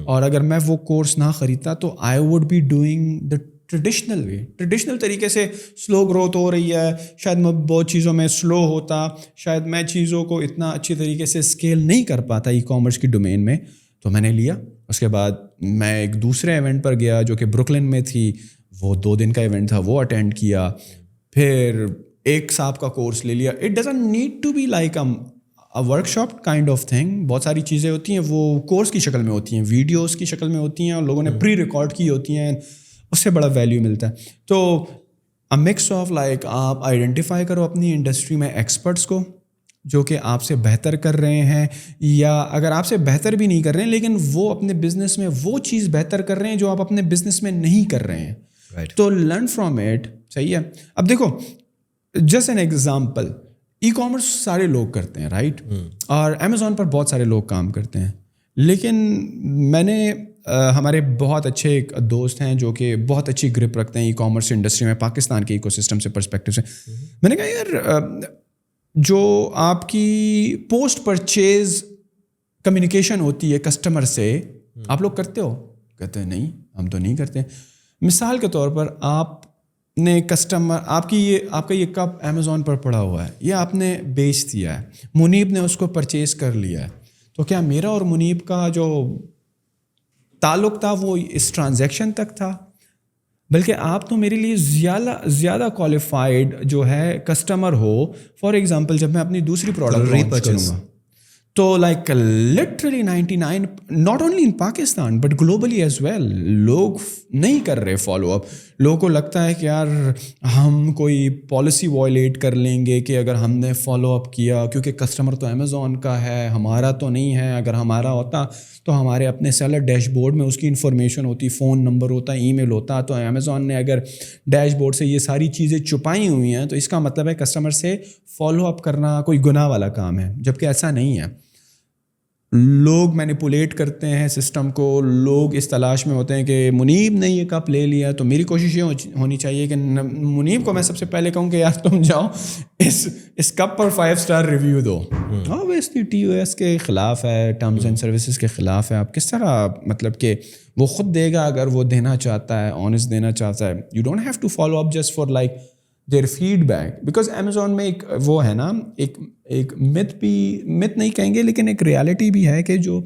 اور اگر میں وہ کورس نہ خریدتا تو I would be doing the traditional way, traditional طریقے سے سلو گروتھ ہو رہی ہے. شاید میں بہت چیزوں میں سلو ہوتا, شاید میں چیزوں کو اتنا اچھی طریقے سے اسکیل نہیں کر پاتا ای کامرس کی ڈومین میں. تو میں نے لیا. اس کے بعد میں ایک دوسرے ایونٹ پر گیا جو کہ بروکلن میں تھی, وہ 2 دن کا ایونٹ تھا, وہ اٹینڈ کیا. پھر 1 صاحب کا کورس لے لیا. It doesn't need to be like a workshop kind of thing. بہت ساری چیزیں ہوتی ہیں وہ کورس کی شکل میں ہوتی ہیں, ویڈیوز کی شکل میں ہوتی ہیں, اور لوگوں نے پری ریکارڈ کی ہوتی ہیں, اس سے بڑا ویلیو ملتا ہے. تو اے مکس آف لائک آپ آئیڈینٹیفائی کرو اپنی انڈسٹری میں ایکسپرٹس کو جو کہ آپ سے بہتر کر رہے ہیں, یا اگر آپ سے بہتر بھی نہیں کر رہے ہیں لیکن وہ اپنے بزنس میں وہ چیز بہتر کر رہے ہیں جو آپ اپنے بزنس میں نہیں کر رہے ہیں. تو لرن فرام اٹ. صحیح ہے. اب دیکھو just an example, e commerce سارے لوگ کرتے ہیں رائٹ, اور امیزون پر بہت سارے لوگ کام کرتے ہیں. لیکن میں نے ہمارے بہت اچھے ایک دوست ہیں جو کہ بہت اچھی گرپ رکھتے ہیں ای کامرس انڈسٹری میں پاکستان کے ایکو سسٹم سے پرسپیکٹو سے. میں نے کہا یار جو آپ کی پوسٹ پرچیز کمیونیکیشن ہوتی ہے کسٹمر سے, آپ لوگ کرتے ہو؟ کہتے ہیں نہیں ہم تو نہیں کرتے. مثال کے طور پر آپ نے کسٹمر آپ کا یہ کپ امیزون پر پڑا ہوا ہے, یہ آپ نے بیچ دیا ہے, منیب نے اس کو پرچیز کر لیا ہے, تو کیا میرا اور منیب کا جو تعلق تھا وہ اس ٹرانزیکشن تک تھا؟ بلکہ آپ تو میرے لیے زیادہ کوالیفائڈ جو ہے کسٹمر ہو. فار ایگزامپل جب میں اپنی دوسری پروڈکٹ لانچ کروں گا تو like literally 99 not only in Pakistan but globally as well لوگ نہیں کر رہے فالو اپ. لوگوں کو لگتا ہے کہ یار ہم کوئی پالیسی وائلیٹ کر لیں گے کہ اگر ہم نے فالو اپ کیا, کیونکہ کسٹمر تو امیزون کا ہے, ہمارا تو نہیں ہے. اگر ہمارا ہوتا تو ہمارے اپنے سیلر ڈیش بورڈ میں اس کی انفارمیشن ہوتی, فون نمبر ہوتا, ای میل ہوتا. تو امیزون نے اگر ڈیش بورڈ سے یہ ساری چیزیں چھپائی ہوئی ہیں تو اس کا مطلب ہے کسٹمر سے فالو اپ کرنا کوئی گناہ والا کام ہے, جبکہ ایسا نہیں ہے. لوگ مینیپولیٹ کرتے ہیں سسٹم کو, لوگ اس تلاش میں ہوتے ہیں کہ منیب نے یہ کپ لے لیا. تو میری کوشش یہ ہونی چاہیے کہ منیب کو میں سب سے پہلے کہوں کہ یار تم جاؤ اس کپ پر 5 اسٹار ریویو دو. اوبویسلی TOS کے خلاف ہے, ٹرمز اینڈ سروسز کے خلاف ہے. آپ کس طرح مطلب کہ وہ خود دے گا اگر وہ دینا چاہتا ہے, آنیسٹ دینا چاہتا ہے. You don't have to follow up just for like their feedback, because Amazon میں ایک وہ ہے نا, ایک مت نہیں کہیں گے لیکن ایک ریالٹی بھی ہے کہ جو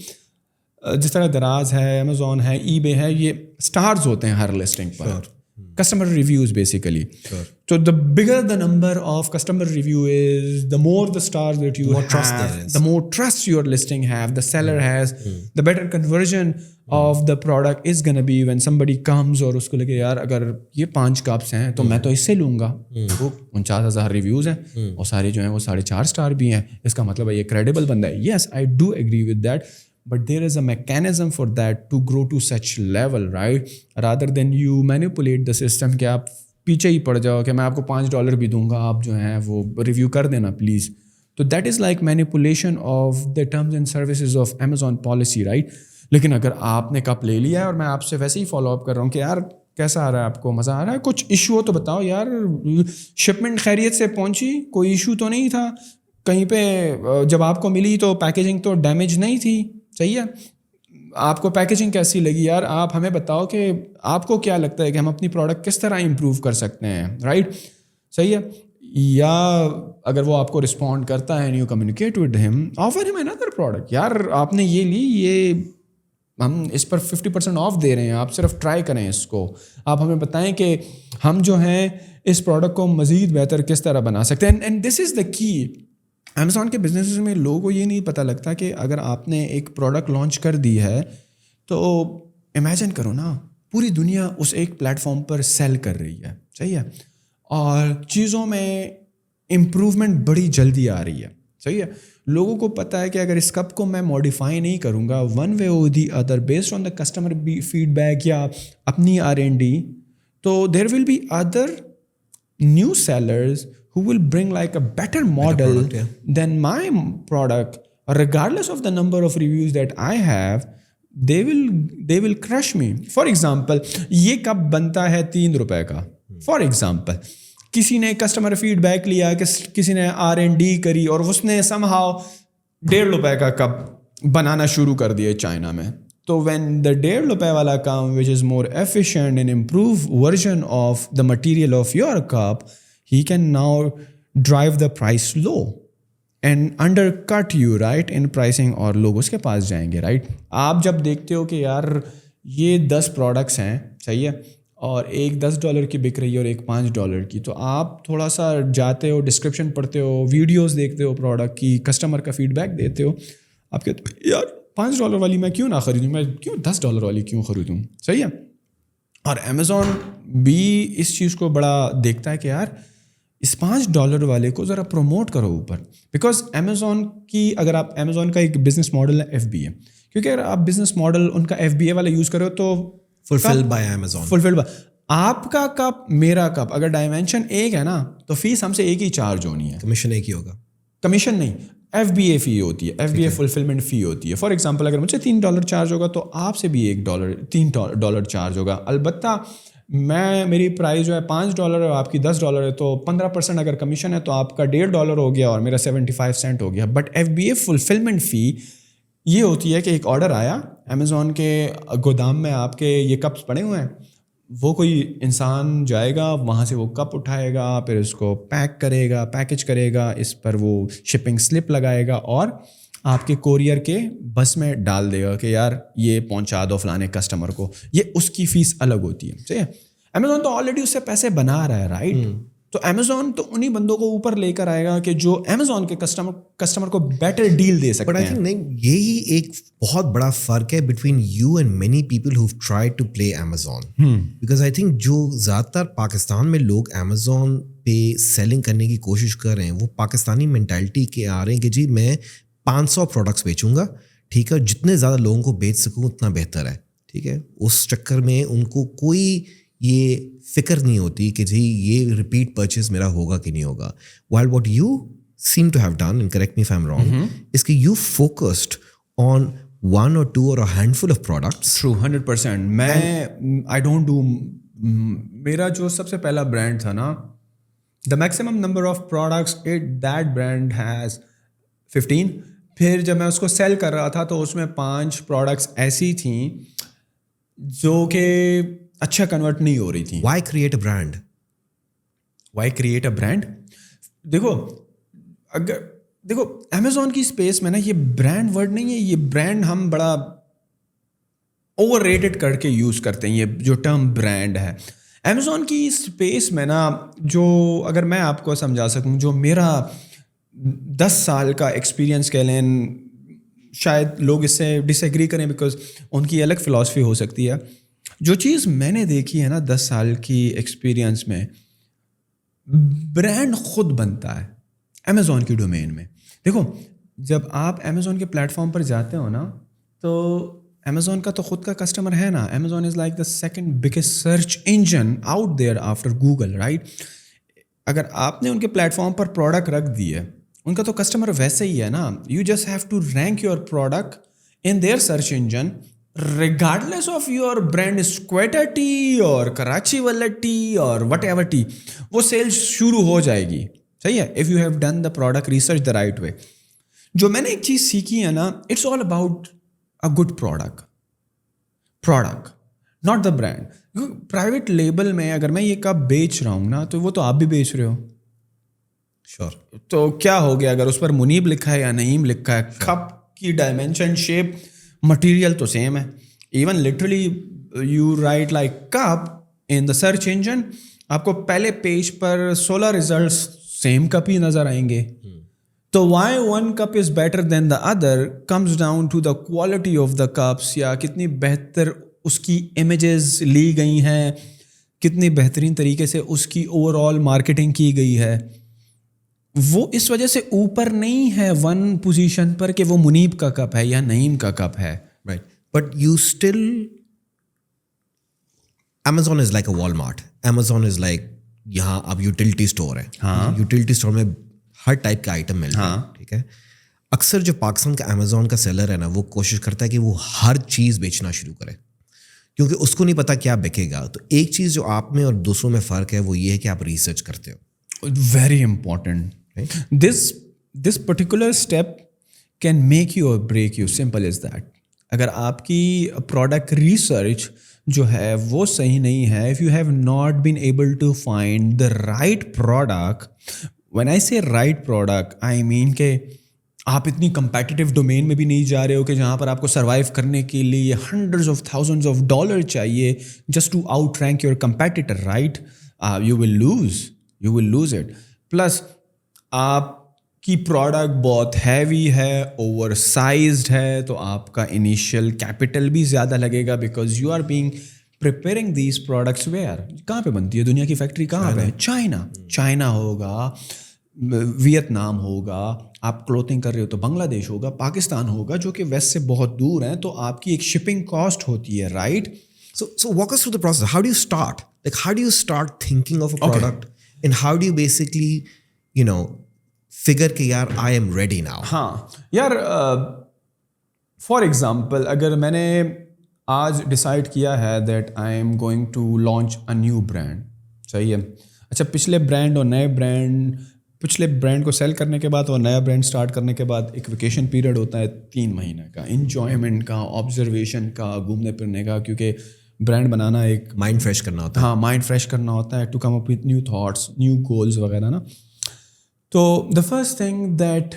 جس طرح دراز ہے, امیزون ہے, ای بے ہے, یہ اسٹارز ہوتے ہیں ہر لسٹنگ پر, customer reviews basically. So the bigger the number of customer review is, the more the stars that you have, the more trust your listing have, the seller has, the better conversion of the product is gonna be when somebody comes اور اس کو لگے یار اگر یہ 5 cups ہیں تو میں تو اس سے لوں گا. وہ 49,000 ریویوز ہیں اور سارے جو ہیں وہ 4.5 اسٹار بھی ہیں, اس کا مطلب ہے یہ کریڈیبل بندہ ہے. Yes, I do agree with that. But there is a mechanism for that to grow to such level, right? Rather than you manipulate the system کہ آپ پیچھے ہی پڑ جاؤ کہ میں آپ کو $5 بھی دوں گا, آپ جو ہیں وہ ریویو کر دینا پلیز. تو that is like manipulation of the terms and services of Amazon policy, right. لیکن اگر آپ نے کپ لے لیا ہے اور میں آپ سے ویسے ہی فالو اپ کر رہا ہوں کہ یار کیسا آ رہا ہے, آپ کو مزہ آ رہا ہے, کچھ ایشو ہو تو بتاؤ یار, شپمنٹ خیریت سے پہنچی, کوئی ایشو تو نہیں تھا کہیں پہ, جب آپ کو ملی تو پیکیجنگ تو ڈیمیج نہیں تھی, صحیح ہے, آپ کو پیکیجنگ کیسی لگی یار, آپ ہمیں بتاؤ کہ آپ کو کیا لگتا ہے کہ ہم اپنی پروڈکٹ کس طرح امپروو کر سکتے ہیں, رائٹ, صحیح ہے. یا اگر وہ آپ کو رسپونڈ کرتا ہے اینڈ یو کمیونیکیٹ ود ہم, آفر ہم انادر پروڈکٹ, یار آپ نے یہ لی, یہ ہم اس پر 50% آف دے رہے ہیں, آپ صرف ٹرائی کریں اس کو, آپ ہمیں بتائیں کہ ہم جو ہیں اس پروڈکٹ کو مزید بہتر کس طرح بنا سکتے ہیں. اینڈ دس از دا کی. امیزون کے بزنس میں لوگوں کو یہ نہیں پتہ لگتا کہ اگر آپ نے ایک پروڈکٹ لانچ کر دی ہے تو امیجن کرو نا, پوری دنیا اس ایک پلیٹ فارم پر سیل کر رہی ہے, صحیح ہے, اور چیزوں میں امپروومنٹ بڑی جلدی آ رہی ہے, صحیح ہے. لوگوں کو پتہ ہے کہ اگر اس کپ کو میں ماڈیفائی نہیں کروں گا ون وے اور the other based on the customer feedback یا اپنی R&D, تو there will be other new sellers who will bring like a better model than my product, regardless of the number of reviews that I have. They will crush me. For example, یہ cup بنتا ہے $3 کا, for example, کسی نے customer feed back لیا, کسی نے R&D کری اور اس نے somehow $1.5 کا کپ بنانا شروع کر دیا چائنا میں. تو when the $1.5 والا come which is more efficient and improved version of the material of your cup, he can now drive the price low and undercut you, right, in pricing, اور لوگ اس کے پاس جائیں گے, right. آپ جب دیکھتے ہو کہ یار یہ 10 پروڈکٹس ہیں, صحیح ہے, اور ایک $10 کی بک رہی ہے اور ایک $5 کی, تو آپ تھوڑا سا جاتے ہو, ڈسکرپشن پڑھتے ہو, ویڈیوز دیکھتے ہو پروڈکٹ کی, کسٹمر کا فیڈ بیک دیتے ہو, آپ کہتے ہو یار $5 والی میں کیوں نہ خریدوں, میں کیوں $10 والی کیوں خریدوں, صحیح ہے. اور امیزون بھی اس چیز کو بڑا دیکھتا ہے کہ یار اس $5 والے کو ذرا پروموٹ کرو اوپر, بیکاز امیزون کی, اگر آپ امیزون کا ایک بزنس ماڈل ہے FBA, کیونکہ اگر آپ بزنس ماڈل ان کا FBA والا یوز کرو تو fulfilled by Amazon, fulfilled by آپ کا کپ میرا کپ, اگر ڈائمینشن ایک ہے نا تو فیس ہم سے ایک ہی چارج ہونی ہے, کمیشن ایک ہی ہوگا, کمیشن نہیں, FBA فی ہوتی ہے, FBA فلفلمنٹ فی ہوتی ہے. فار ایگزامپل اگر مجھے $3 چارج ہوگا تو آپ سے بھی $3 چارج ہوگا. البتہ میری پرائز جو ہے $5 ہے, آپ کی $10 ہے, تو 15% اگر کمیشن ہے تو آپ کا $1.5 ہو گیا اور میرا 75 سینٹ ہو گیا. بٹ FBA فلفلمنٹ فی یہ ہوتی ہے کہ ایک آرڈر آیا امیزون کے گودام میں, آپ کے یہ کپس پڑے ہوئے ہیں, وہ کوئی انسان جائے گا وہاں سے وہ کپ اٹھائے گا, پھر اس کو پیک کرے گا, پیکج کرے گا, اس پر وہ شپنگ سلپ لگائے گا اور آپ کے کوریئر کے بس میں ڈال دے گا کہ یار یہ پہنچا دو فلانے کسٹمر کو. یہ اس کی فیس الگ ہوتی ہے, ٹھیک ہے. امیزون تو آلریڈی اس سے پیسے بنا رہا ہے, رائٹ. تو امیزون تو انہیں بندوں کو اوپر لے کر آئے گا کہ جو امیزون کے کسٹمر کو بیٹر ڈیل دے سکتے ہیں. نہیں, یہی ایک بہت بڑا فرق ہے between you and many people who try to play Amazon, because I think جو زیادہ تر پاکستان میں لوگ امیزون پہ سیلنگ کرنے کی کوشش کر رہے ہیں وہ پاکستانی مینٹالٹی کے آ رہے ہیں کہ جی میں 500 پروڈکٹس بیچوں گا, ٹھیک ہے, جتنے زیادہ لوگوں کو بیچ سکوں اتنا بہتر ہے, ٹھیک ہے. اس چکر میں ان کو کوئی یہ فکر نہیں ہوتی کہ جی یہ ریپیٹ پرچیز میرا ہوگا کہ نہیں ہوگا. While what you seem to have done, and correct me if I am wrong, اس کہ you focused on 1 or 2 or a handful of products. True, 100%. میں I don't do, میرا جو سب سے پہلا برانڈ تھا نا, the maximum number of products that brand has 15. پھر جب میں اس کو سیل کر رہا تھا تو اس میں 5 پروڈکٹس ایسی تھیں جو کہ اچھا کنورٹ نہیں ہو رہی تھیں. Why create a brand? Why create a brand? دیکھو امیزون کی اسپیس میں نا یہ برانڈ ورڈ نہیں ہے, یہ برانڈ ہم بڑا اوور ریٹڈ کر کے یوز کرتے ہیں یہ جو ٹرم برانڈ ہے. امیزون کی اسپیس میں نا جو اگر میں آپ کو سمجھا سکوں جو میرا 10 سال کا ایکسپیرینس کہہ لیں, شاید لوگ اس سے ڈس ایگری کریں بیکاز ان کی الگ فلاسفی ہو سکتی ہے. جو چیز میں نے دیکھی ہے نا 10 سال کی ایکسپیرینس میں, برانڈ خود بنتا ہے امیزون کی ڈومین میں. دیکھو جب آپ امیزون کے پلیٹ فارم پر جاتے ہو نا تو امیزون کا تو خود کا کسٹمر ہے نا. Amazon is like the second biggest search engine out there after Google, right. اگر آپ نے ان کے پلیٹ فارم پر پروڈکٹ رکھ دی ہے, ان کا تو کسٹمر ویسے ہی ہے نا. You just have to rank your product in their search engine regardless of your brand is Quetta tea or Karachi wala tea or whatever tea, وہ سیلز شروع ہو جائے گی. صحیح ہے, if you have done the product research the right way. جو میں نے ایک چیز سیکھی ہے نا, it's all about a good product not the brand. Private label میں اگر میں یہ کپ بیچ رہا ہوں نا تو وہ تو آپ بھی بیچ رہے ہو. شور. تو کیا ہو گیا اگر اس پر منیب لکھا ہے یا نعیم لکھا ہے, کپ کی ڈائمینشن شیپ مٹیریل تو سیم ہے. Even literally you write like cup in the search engine, آپ کو پہلے پیج پر 16 ریزلٹس سیم کپ ہی نظر آئیں گے. تو why one cup is better than the other comes down to the quality of the cups, یا کتنی بہتر اس کی امیجز لی گئی ہیں, کتنی بہترین طریقے سے اس کی اوور آل مارکیٹنگ کی گئی ہے. وہ اس وجہ سے اوپر نہیں ہے ون پوزیشن پر کہ وہ منیب کا کپ ہے یا نعیم کا کپ ہے. Right, but you still Amazon is like a Walmart. Amazon is like یہاں اب یوٹیلٹی اسٹور ہے. ہاں, یوٹیلٹی اسٹور میں ہر ٹائپ کا آئٹم ملتا ہے. ٹھیک ہے, اکثر جو پاکستان کا Amazon کا سیلر ہے نا, وہ کوشش کرتا ہے کہ وہ ہر چیز بیچنا شروع کرے, کیونکہ اس کو نہیں پتا کیا بکے گا. تو ایک چیز جو آپ میں اور دوسروں میں فرق ہے وہ یہ ہے کہ آپ ریسرچ کرتے ہو. Very important. This particular step can make you or break you. Simple as that. اگر آپ کی پروڈکٹ ریسرچ جو ہے وہ صحیح نہیں ہے, if you have not been able to find the right product, when I say right product, I mean کہ آپ اتنی کمپیٹیٹیو ڈومین میں بھی نہیں جا رہے ہو کہ جہاں پر آپ کو سروائیو کرنے کے لیے hundreds of thousands of dollar چاہیے just to outrank your competitor, right. You will lose it. Plus آپ کی پروڈکٹ بہت ہیوی ہے, اوور سائزڈ ہے, تو آپ کا انیشیل کیپٹل بھی زیادہ لگے گا because you are being preparing these products. Where کہاں پہ بنتی ہے دنیا کی فیکٹری کہاں پہ ہے؟ چائنا ہوگا, ویتنام ہوگا, آپ کلوتھنگ کر رہے ہو تو بنگلہ دیش ہوگا, پاکستان ہوگا, جو کہ ویسٹ سے بہت دور ہیں, تو آپ کی ایک شپنگ کاسٹ ہوتی ہے, right. So walk us through the process. How do you start? Like, how do you start thinking of a product? And how do you basically, figure کہ یار I am ready now? ہاں یار, for example اگر میں نے آج decide کیا ہے that I am going to launch a new brand, صحیح ہے. اچھا, پچھلے برانڈ کو سیل کرنے کے بعد اور نیا برانڈ اسٹارٹ کرنے کے بعد ایک ویکیشن پیریڈ ہوتا ہے 3 مہینے کا, انجوائمنٹ کا, آبزرویشن کا, گھومنے پھرنے کا, کیونکہ برانڈ بنانا ایک مائنڈ فریش کرنا ہوتا ہے. ہاں, مائنڈ فریش کرنا ہوتا ہے, to come up with new thoughts, new goals وغیرہ نا. تو the first thing that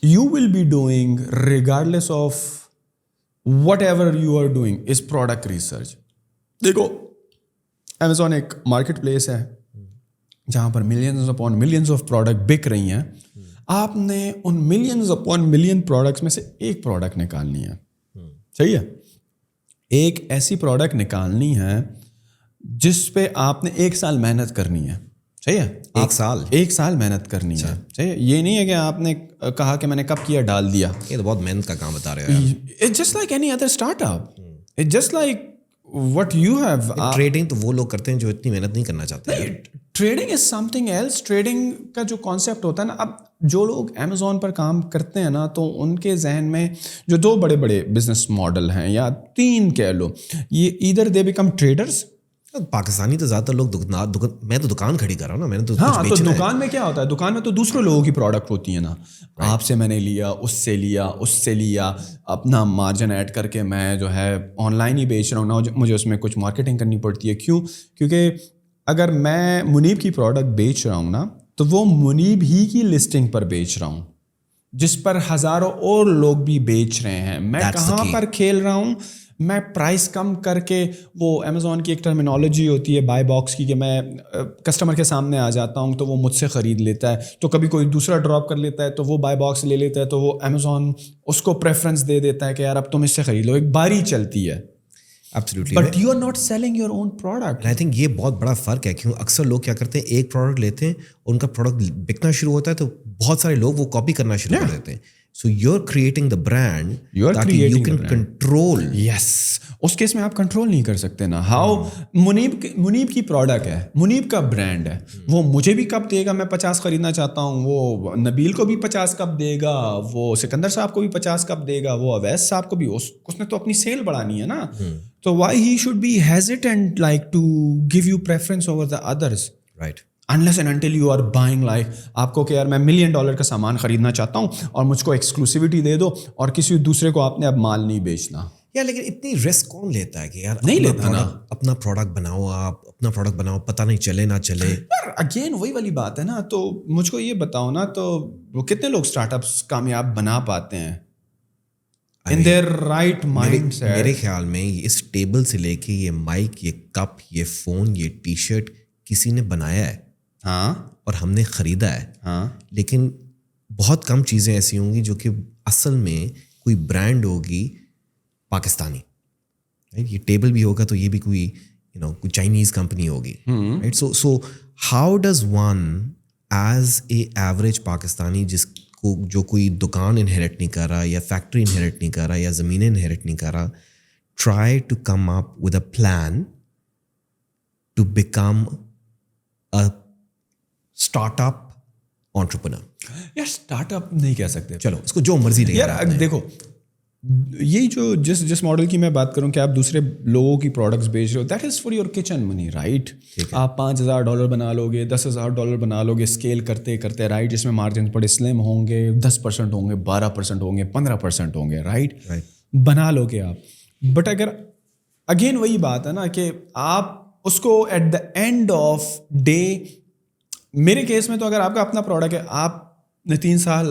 you will be doing regardless of whatever you are doing is product research. دیکھو Amazon ایک مارکیٹ پلیس ہے جہاں پر millions upon millions of product بک رہی ہیں. آپ نے ان millions upon million products میں سے ایک پروڈکٹ نکالنی ہے, صحیح ہے. ایک ایسی پروڈکٹ نکالنی ہے جس پہ آپ نے 1 سال محنت کرنی ہے, صحیح ہے. 1 سال محنت کرنی ہے, صحیح ہے. یہ نہیں ہے کہ آپ نے کہا کہ میں نے کب کیا ڈال دیا. یہ تو بہت محنت کا کام بتا رہے ہیں. It's just like any other startup. It's just like what you have. Trading تو وہ لوگ کرتے ہیں جو اتنی محنت نہیں کرنا چاہتے. ٹریڈنگ از سم تھنگ ایلس. ٹریڈنگ کا جو کانسیپٹ ہوتا ہے نا, اب جو لوگ امیزون پر کام کرتے ہیں نا, تو ان کے ذہن میں جو 2 بڑے بڑے بزنس ماڈل ہیں یا 3 کہہ لو, یہ either they become traders. Pakistani تو زیادہ لوگ میں تو دکان کھڑی کر رہا ہوں نا, میں نے تو ہاں, تو دکان میں کیا ہوتا ہے, دکان میں تو دوسرے لوگوں کی پروڈکٹ ہوتی ہے نا. آپ سے میں نے لیا, اس سے لیا, اپنا مارجن ایڈ کر کے میں جو ہے آن لائن ہی بیچ رہا ہوں نا. مجھے اس میں کچھ مارکیٹنگ کرنی پڑتی ہے. کیوں؟ کیونکہ اگر میں منیب کی پروڈکٹ بیچ رہا ہوں نا, تو وہ منیب ہی کی لسٹنگ پر بیچ رہا ہوں جس پر ہزاروں اور لوگ بھی بیچ رہے ہیں. میں کہاں پر کھیل رہا ہوں, میں پرائس کم کر کے, وہ امیزون کی ایک ٹرمینالوجی ہوتی ہے بائی باکس کی, کہ میں کسٹمر کے سامنے آ جاتا ہوں تو وہ مجھ سے خرید لیتا ہے, تو کبھی کوئی دوسرا ڈراپ کر لیتا ہے تو وہ بائی باکس لے لیتا ہے, تو وہ امیزون اس کو پریفرنس دے دیتا ہے کہ یار اب تم اس سے خرید لو, ایک باری چلتی ہے. Absolutely. But you are not selling your own product. And I think یہ بہت بڑا فرق ہے, کیوں اکثر لوگ کیا کرتے ہیں, ایک پروڈکٹ لیتے ہیں, ان کا پروڈکٹ بکنا شروع ہوتا ہے تو بہت سارے لوگ وہ کاپی کرنا شروع کر دیتے ہیں. So you're creating the brand تاکہ you can control. Yes. اس کیس میں آپ کنٹرول نہیں کر سکتے نا. ہاؤ منیب کی پروڈکٹ ہے, منیب کا برانڈ ہے, وہ مجھے بھی کپ دے گا, میں 50 خریدنا چاہتا ہوں, وہ نبیل کو بھی 50 کپ دے گا, وہ سکندر صاحب کو بھی 50 کپ دے گا, وہ اویس صاحب کو بھی, اس نے تو اپنی سیل بڑھانی ہے نا. تو why he should be hesitant like to give you preference over the others? Right. Unless and until you are buying like آپ کو کہ یار میں $1 million کا سامان خریدنا چاہتا ہوں اور مجھ کو ایکسکلوسیوٹی دے دو اور کسی دوسرے کو آپ نے اب مال نہیں بیچنا. یا لیکن اتنی رسک کون لیتا ہے کہ یار نہیں لیتا نا, اپنا پروڈکٹ بناؤ, آپ اپنا پروڈکٹ بناؤ, پتہ نہیں چلے نہ چلے. یار اگین وہی والی بات ہے نا. تو مجھ کو یہ بتاؤ نا, تو وہ کتنے لوگ اسٹارٹ اپس کامیاب بنا پاتے ہیں in their right mindset. میرے خیال میں اس ٹیبل سے لے کے یہ مائک, یہ کپ, یہ فون, یہ ٹی شرٹ کسی نے بنایا ہے, ہاں, اور ہم نے خریدا ہے, ہاں, لیکن بہت کم چیزیں ایسی ہوں گی جو کہ اصل میں کوئی برانڈ ہوگی پاکستانی. یہ ٹیبل بھی ہوگا تو یہ بھی کوئی کوئی چائنیز کمپنی ہوگی. So how does one as a average Pakistani جو کوئی دکان انہیریٹ نہیں کر رہا, یا فیکٹری انہیریٹ نہیں کر رہا, یا زمینیں انہیریٹ نہیں کر رہا, try to come up with a plan to become a start up entrepreneur. یار اسٹارٹ اپ نہیں کہہ سکتے, چلو اس کو جو مرضی دے. یار دیکھو, یہی جو جس ماڈل کی میں بات کروں کہ آپ دوسرے لوگوں کی پروڈکٹس بیچ رہے ہو, that is for your kitchen money, right. آپ $5,000 بنا لو گے, $10,000 بنا لو گے, اسکیل کرتے کرتے, رائٹ, جس میں مارجن بڑے سلم ہوں گے, 10% ہوں گے, 12% ہوں گے, 15% ہوں گے, رائٹ, بنا لو گے آپ. بٹ اگر اگین وہی بات ہے نا کہ آپ اس کو at the end of day, میرے کیس میں تو اگر آپ کا اپنا پروڈکٹ ہے, آپ نے 3 سال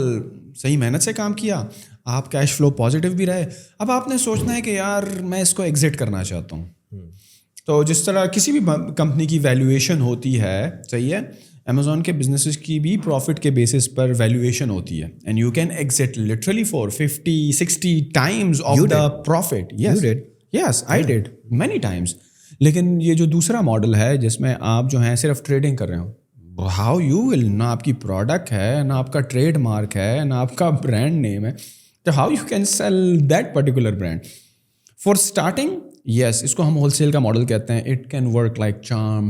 صحیح محنت سے کام کیا, آپ کیش فلو پازیٹیو بھی رہے, اب آپ نے سوچنا ہے کہ یار میں اس کو ایگزٹ کرنا چاہتا ہوں. تو جس طرح کسی بھی کمپنی کی ویلیویشن ہوتی ہے, صحیح ہے, امیزون کے بزنسز کی بھی پروفٹ کے بیسس پر ویلیویشن ہوتی ہے, and you can exit literally for 50-60 times of the profit. Yes I did many times. لیکن یہ جو دوسرا ماڈل ہے جس میں آپ جو ہیں صرف ٹریڈنگ کر رہے ہو, ہاؤ یو ول, نہ آپ کی پروڈکٹ ہے, نہ آپ کا ٹریڈ مارک ہے, نہ آپ کا برانڈ نیم ہے, تو how you can sell that particular brand. For starting, yes, اس کو ہم ہول سیل کا ماڈل کہتے ہیں. It can work like charm,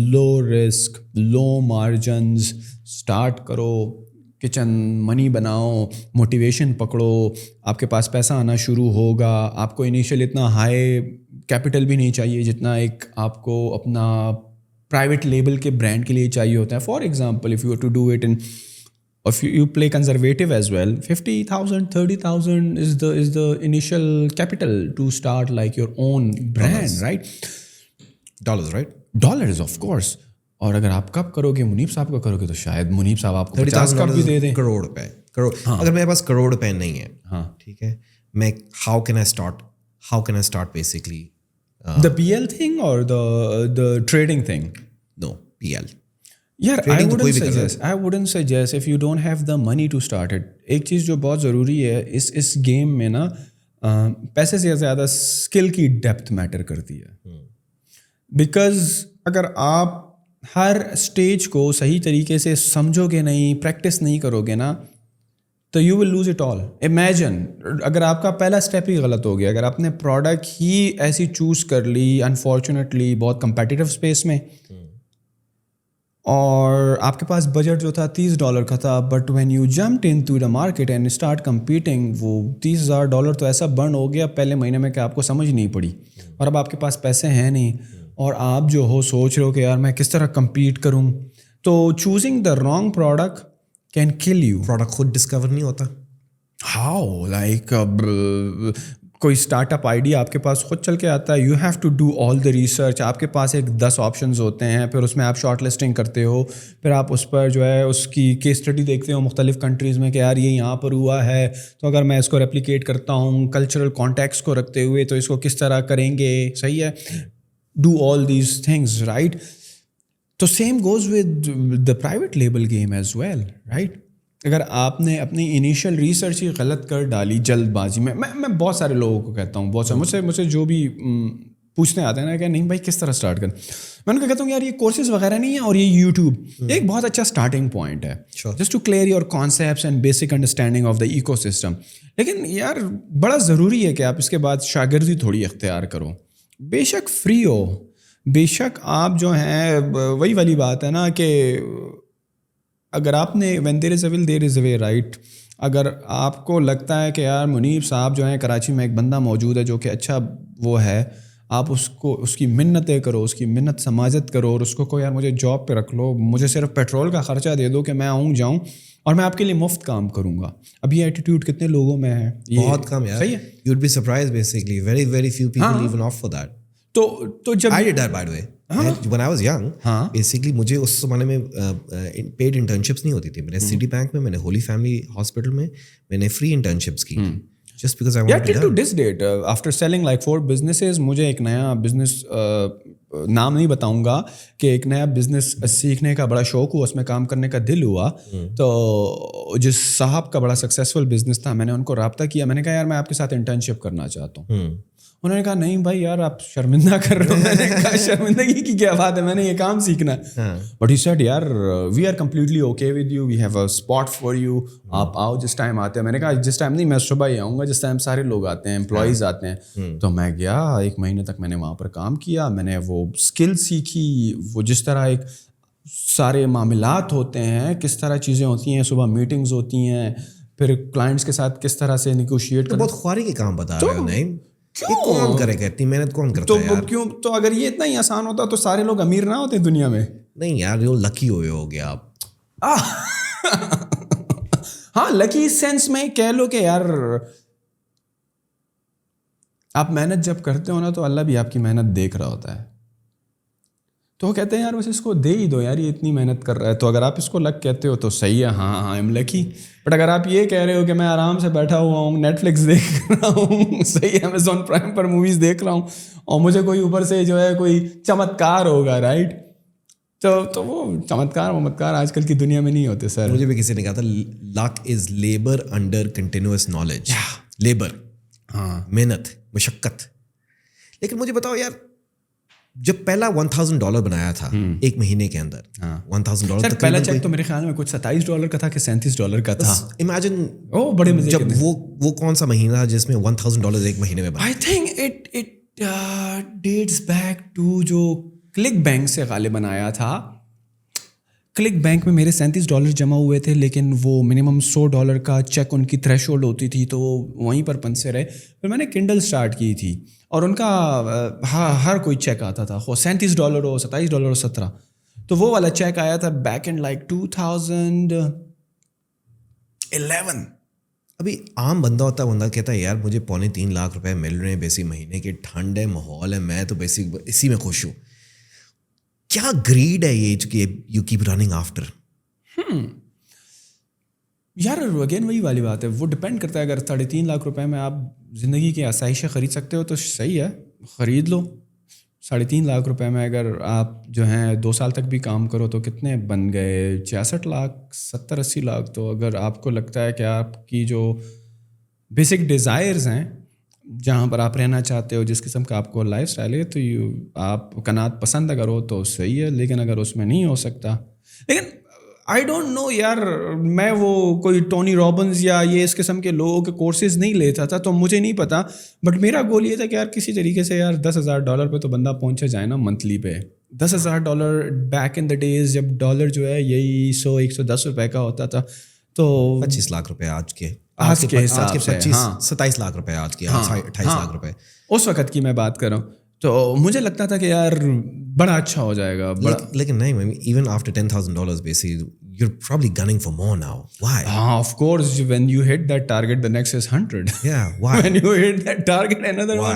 low risk, low margins, start کرو, کچن منی بناؤ, موٹیویشن پکڑو, آپ کے پاس پیسہ آنا شروع ہوگا. آپ کو انیشیل اتنا ہائی کیپٹل بھی نہیں چاہیے جتنا ایک آپ کو اپنا پرائیویٹ لیبل کے برانڈ کے لیے چاہیے ہوتا ہے. For example, if you to do it in, if you play conservative as well, 50,000, 30,000 is the initial capital to start like your own brand, right? Dollars, right? Dollars, of course. اور اگر آپ کب کرو گے, منیب صاحب کا کرو گے, تو شاید منیب صاحب آپ کو 50 کپ بھی دے دیں. کروڑ روپے. اگر میرے پاس کروڑ روپے نہیں ہے, ہاں ٹھیک ہے, میں how can I start basically? The PL thing or the trading thing? No, PL. یار I wouldn't suggest if you don't have the money to start it. ایک چیز جو بہت ضروری ہے اس گیم میں نا, پیسے سے زیادہ اسکل کی ڈیپتھ میٹر کرتی ہے. بیکاز اگر آپ ہر اسٹیج کو صحیح طریقے سے سمجھو گے نہیں, پریکٹس نہیں کرو گے نا, تو you will lose it all. Imagine اگر آپ کا پہلا اسٹیپ ہی غلط ہو گیا, اگر آپ نے پروڈکٹ ہی ایسی چوز کر لی انفارچونیٹلی بہت کمپیٹیٹیو اسپیس میں, اور آپ کے پاس بجٹ جو تھا $30 کا تھا, but when you jumped into the market and start competing, وہ $30,000 تو ایسا برن ہو گیا پہلے مہینے میں کہ آپ کو سمجھ نہیں پڑی, اور اب آپ کے پاس پیسے ہیں نہیں, اور آپ جو ہو سوچ رہے ہو کہ یار میں کس طرح کمپیٹ کروں. تو choosing the wrong product can kill you. Product خود ڈسکور نہیں ہوتا. ہاؤ, لائک کوئی اسٹارٹ اپ آئیڈیا آپ کے پاس خود چل کے آتا ہے, you have to do all the research. آپ کے پاس ایک 10 آپشنز ہوتے ہیں, پھر اس میں آپ شارٹ لسٹنگ کرتے ہو, پھر آپ اس پر جو ہے اس کی کیس اسٹڈی دیکھتے ہو مختلف کنٹریز میں کہ یار یہ یہاں پر ہوا ہے, تو اگر میں اس کو ریپلیکیٹ کرتا ہوں کلچرل کانٹیکس کو رکھتے ہوئے تو اس کو کس طرح کریں گے. صحیح ہے, do all these things right. تو same goes with the private label game as well right. اگر آپ نے اپنی انیشیل ریسرچ ہی غلط کر ڈالی جلد بازی میں بہت سارے لوگوں کو کہتا ہوں, بہت سارے مجھ سے جو بھی پوچھنے آتے ہیں نا کہ نہیں بھائی کس طرح اسٹارٹ کریں, میں ان کو کہتا ہوں یار یہ کورسز وغیرہ نہیں ہے, اور یہ یوٹیوب ایک بہت اچھا اسٹارٹنگ پوائنٹ ہے just to clear your concepts and basic understanding of the ecosystem. لیکن یار بڑا ضروری ہے کہ آپ اس کے بعد شاگردی تھوڑی اختیار کرو. بے شک فری ہو, بے شک آپ جو ہیں وہی والی بات ہے نا کہ اگر آپ نے when there is a will there is a way right, اگر آپ کو لگتا ہے کہ یار منیب صاحب جو ہیں کراچی میں ایک بندہ موجود ہے جو کہ اچھا وہ ہے, آپ اس کو اس کی منتیں کرو, اس کی منت سماجت کرو, اور اس کو یار مجھے جاب پہ رکھ لو, مجھے صرف پیٹرول کا خرچہ دے دو کہ میں آؤں جاؤں اور میں آپ کے لیے مفت کام کروں گا. اب یہ ایٹیٹیوڈ کتنے لوگوں میں ہے, بہت کم یار. صحیح ہے, you would be surprised basically, very very few people even opt for that. تو جب I did that by the way. When I was young, basically مجھے اس زمانے میں پیڈ انٹرنشپس نہیں ہوتی تھی. میں نے سٹی بینک میں, میں نے ہولی فیملی ہاسپٹل میں نے فری انٹرنشپس کی just because I wanted to learn. To this date, after selling like 4 businesses, مجھے ایک نیا بزنس نام نہیں بتاؤں گا کہ ایک نیا بزنس سیکھنے کا بڑا شوق ہوا, اس میں کام کرنے کا دل ہوا. تو جس صاحب کا بڑا سکسیزفل بزنس تھا, میں نے ان کو رابطہ کیا, میں نے کہا یار میں آپ کے ساتھ انٹرنشپ کرنا چاہتا ہوں. انہوں نے کہا نہیں بھائی یار آپ شرمندہ کر رہے ہو. میں نے کہا شرمندگی کی کیا بات ہے, میں نے یہ کام سیکھنا ہے. بٹ ہی سیڈ یار we are completely okay with you, we have a spot for you, آپ آؤ جس ٹائم آتے ہیں. میں نے کہا جس ٹائم نہیں, میں صبح ہی آؤں گا جس ٹائم سارے لوگ آتے ہیں, امپلائیز آتے ہیں. تو میں گیا, 1 مہینے تک میں نے وہاں پر کام کیا, میں نے وہ اسکل سیکھی, وہ جس طرح ایک سارے معاملات ہوتے ہیں, کس طرح چیزیں ہوتی ہیں, صبح میٹنگز ہوتی ہیں, پھر کلائنٹس کے ساتھ کس طرح سے نیگوشیٹ کرنا. بہت خواری کے کام بتا رہے ہو. نہیں کون کرے گا, اتنی محنت کون کرتا ہے یار. کیوں, تو اگر یہ اتنا ہی آسان ہوتا تو سارے لوگ امیر نہ ہوتے دنیا میں. نہیں یار, یہ لکی ہوئے ہو گیا آپ. ہاں لکی اس سینس میں کہہ لو کہ یار آپ محنت جب کرتے ہو نا تو اللہ بھی آپ کی محنت دیکھ رہا ہوتا ہے. تو وہ کہتے ہیں یار بس اس کو دے ہی دو یار, یہ اتنی محنت کر رہا ہے. تو اگر آپ اس کو لک کہتے ہو تو صحیح ہے, ہاں آئی ایم لکی. بٹ اگر آپ یہ کہہ رہے ہو کہ میں آرام سے بیٹھا ہوا ہوں, نیٹ فلکس دیکھ رہا ہوں, صحیح امیزون پرائم پر موویز دیکھ رہا ہوں, اور مجھے کوئی اوپر سے جو ہے کوئی چمتکار ہوگا رائٹ, تو وہ چمتکار آج کل کی دنیا میں نہیں ہوتے سر. مجھے بھی کسی نے کہا تھا luck is labour under continuous knowledge. Labour, ہاں محنت, مشقت. لیکن مجھے بتاؤ یار, جب پہلا $1,000 بنایا تھا 1 مہینے کے اندر, $1,000 پہلا چیک تو میرے خیال میں کچھ $27 کا تھا کہ $37 کا تھا. امیجن بڑے مزے جب وہ کون سا مہینہ تھا جس میں $1,000 1 مہینے میں بنا. I think it dates back to جو کلک بینک سے غالباً آیا تھا. کلک بینک میں میرے $37 جمع ہوئے تھے, لیکن وہ منیمم $100 کا چیک ان کی تھریش ہولڈ ہوتی تھی, تو وہیں پر پنسے رہے. پھر میں نے کنڈل اسٹارٹ کی تھی, اور ان کا ہر کوئی چیک آتا تھا, وہ $37 ہو, $27 ہو, 17. تو وہ والا چیک آیا تھا بیک اینڈ لائک 2011. ابھی عام بندہ ہوتا ہے, بندہ کہتا ہے یار مجھے $2.25 لاکھ مل رہے ہیں بیسک مہینے کے, ٹھنڈ ہے, ماحول ہے, میں تو بیسک اسی میں خوش ہوں. کیا گریڈ ہے یہ کہ یو کیپ رننگ آفٹر. یار اگین وہی والی بات ہے, وہ ڈپینڈ کرتا ہے. اگر $3.5 لاکھ میں آپ زندگی کی آسائشیں خرید سکتے ہو تو صحیح ہے, خرید لو. $3.5 لاکھ میں اگر آپ جو ہیں 2 سال تک بھی کام کرو تو کتنے بن گئے, 66 لاکھ, 70-80 لاکھ. تو اگر آپ کو لگتا ہے کہ آپ کی جو بیسک ڈیزائرز ہیں, جہاں پر آپ رہنا چاہتے ہو, جس قسم کا آپ کو لائف اسٹائل ہے, تو آپ قناعت پسند اگر ہو تو صحیح ہے. لیکن اگر اس میں نہیں ہو سکتا, لیکن آئی ڈونٹ نو یار, میں وہ کوئی ٹونی رابنز یا یہ اس قسم کے لوگوں کے کورسز نہیں لیتا تھا, تو مجھے نہیں پتا. بٹ میرا گول یہ تھا کہ یار کسی طریقے سے یار $10,000 پہ تو بندہ پہنچا جائے نا منتھلی پہ. $10,000 بیک ان دا ڈیز جب ڈالر جو ہے یہی $100-110 کا ہوتا تھا, تو $25 لاکھ آج کے حساب سے 27 لاکھ آج کے 28 لاکھ. اس وقت کی میں بات کر رہا ہوں. تو مجھے لگتا تھا کہ یار بڑا اچھا ہو جائے گا. لیکن نہیں, even after $10,000 basically you're probably gunning for more now. Why? Of course, when you hit that target, the next is 100. Yeah, why? When you hit that target, another Why?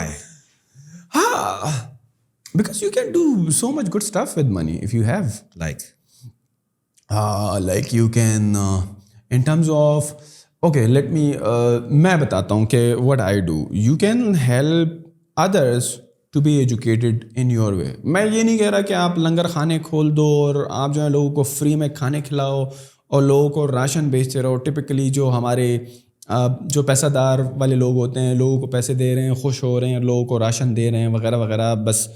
one. Because you can do so much good stuff with money if you have. Like You can, in terms of, okay, let me, میں بتاتا ہوں کہ what I do. You can help others to be educated in your way. میں یہ نہیں کہہ رہا کہ آپ لنگر خانے کھول دو اور آپ جو ہے لوگوں کو فری میں کھانے کھلاؤ اور لوگوں کو راشن بیچتے رہو. ٹپکلی جو ہمارے جو پیسہ دار والے لوگ ہوتے ہیں, لوگوں کو پیسے دے رہے ہیں, خوش ہو رہے ہیں, لوگوں کو راشن دے رہے ہیں وغیرہ وغیرہ, بس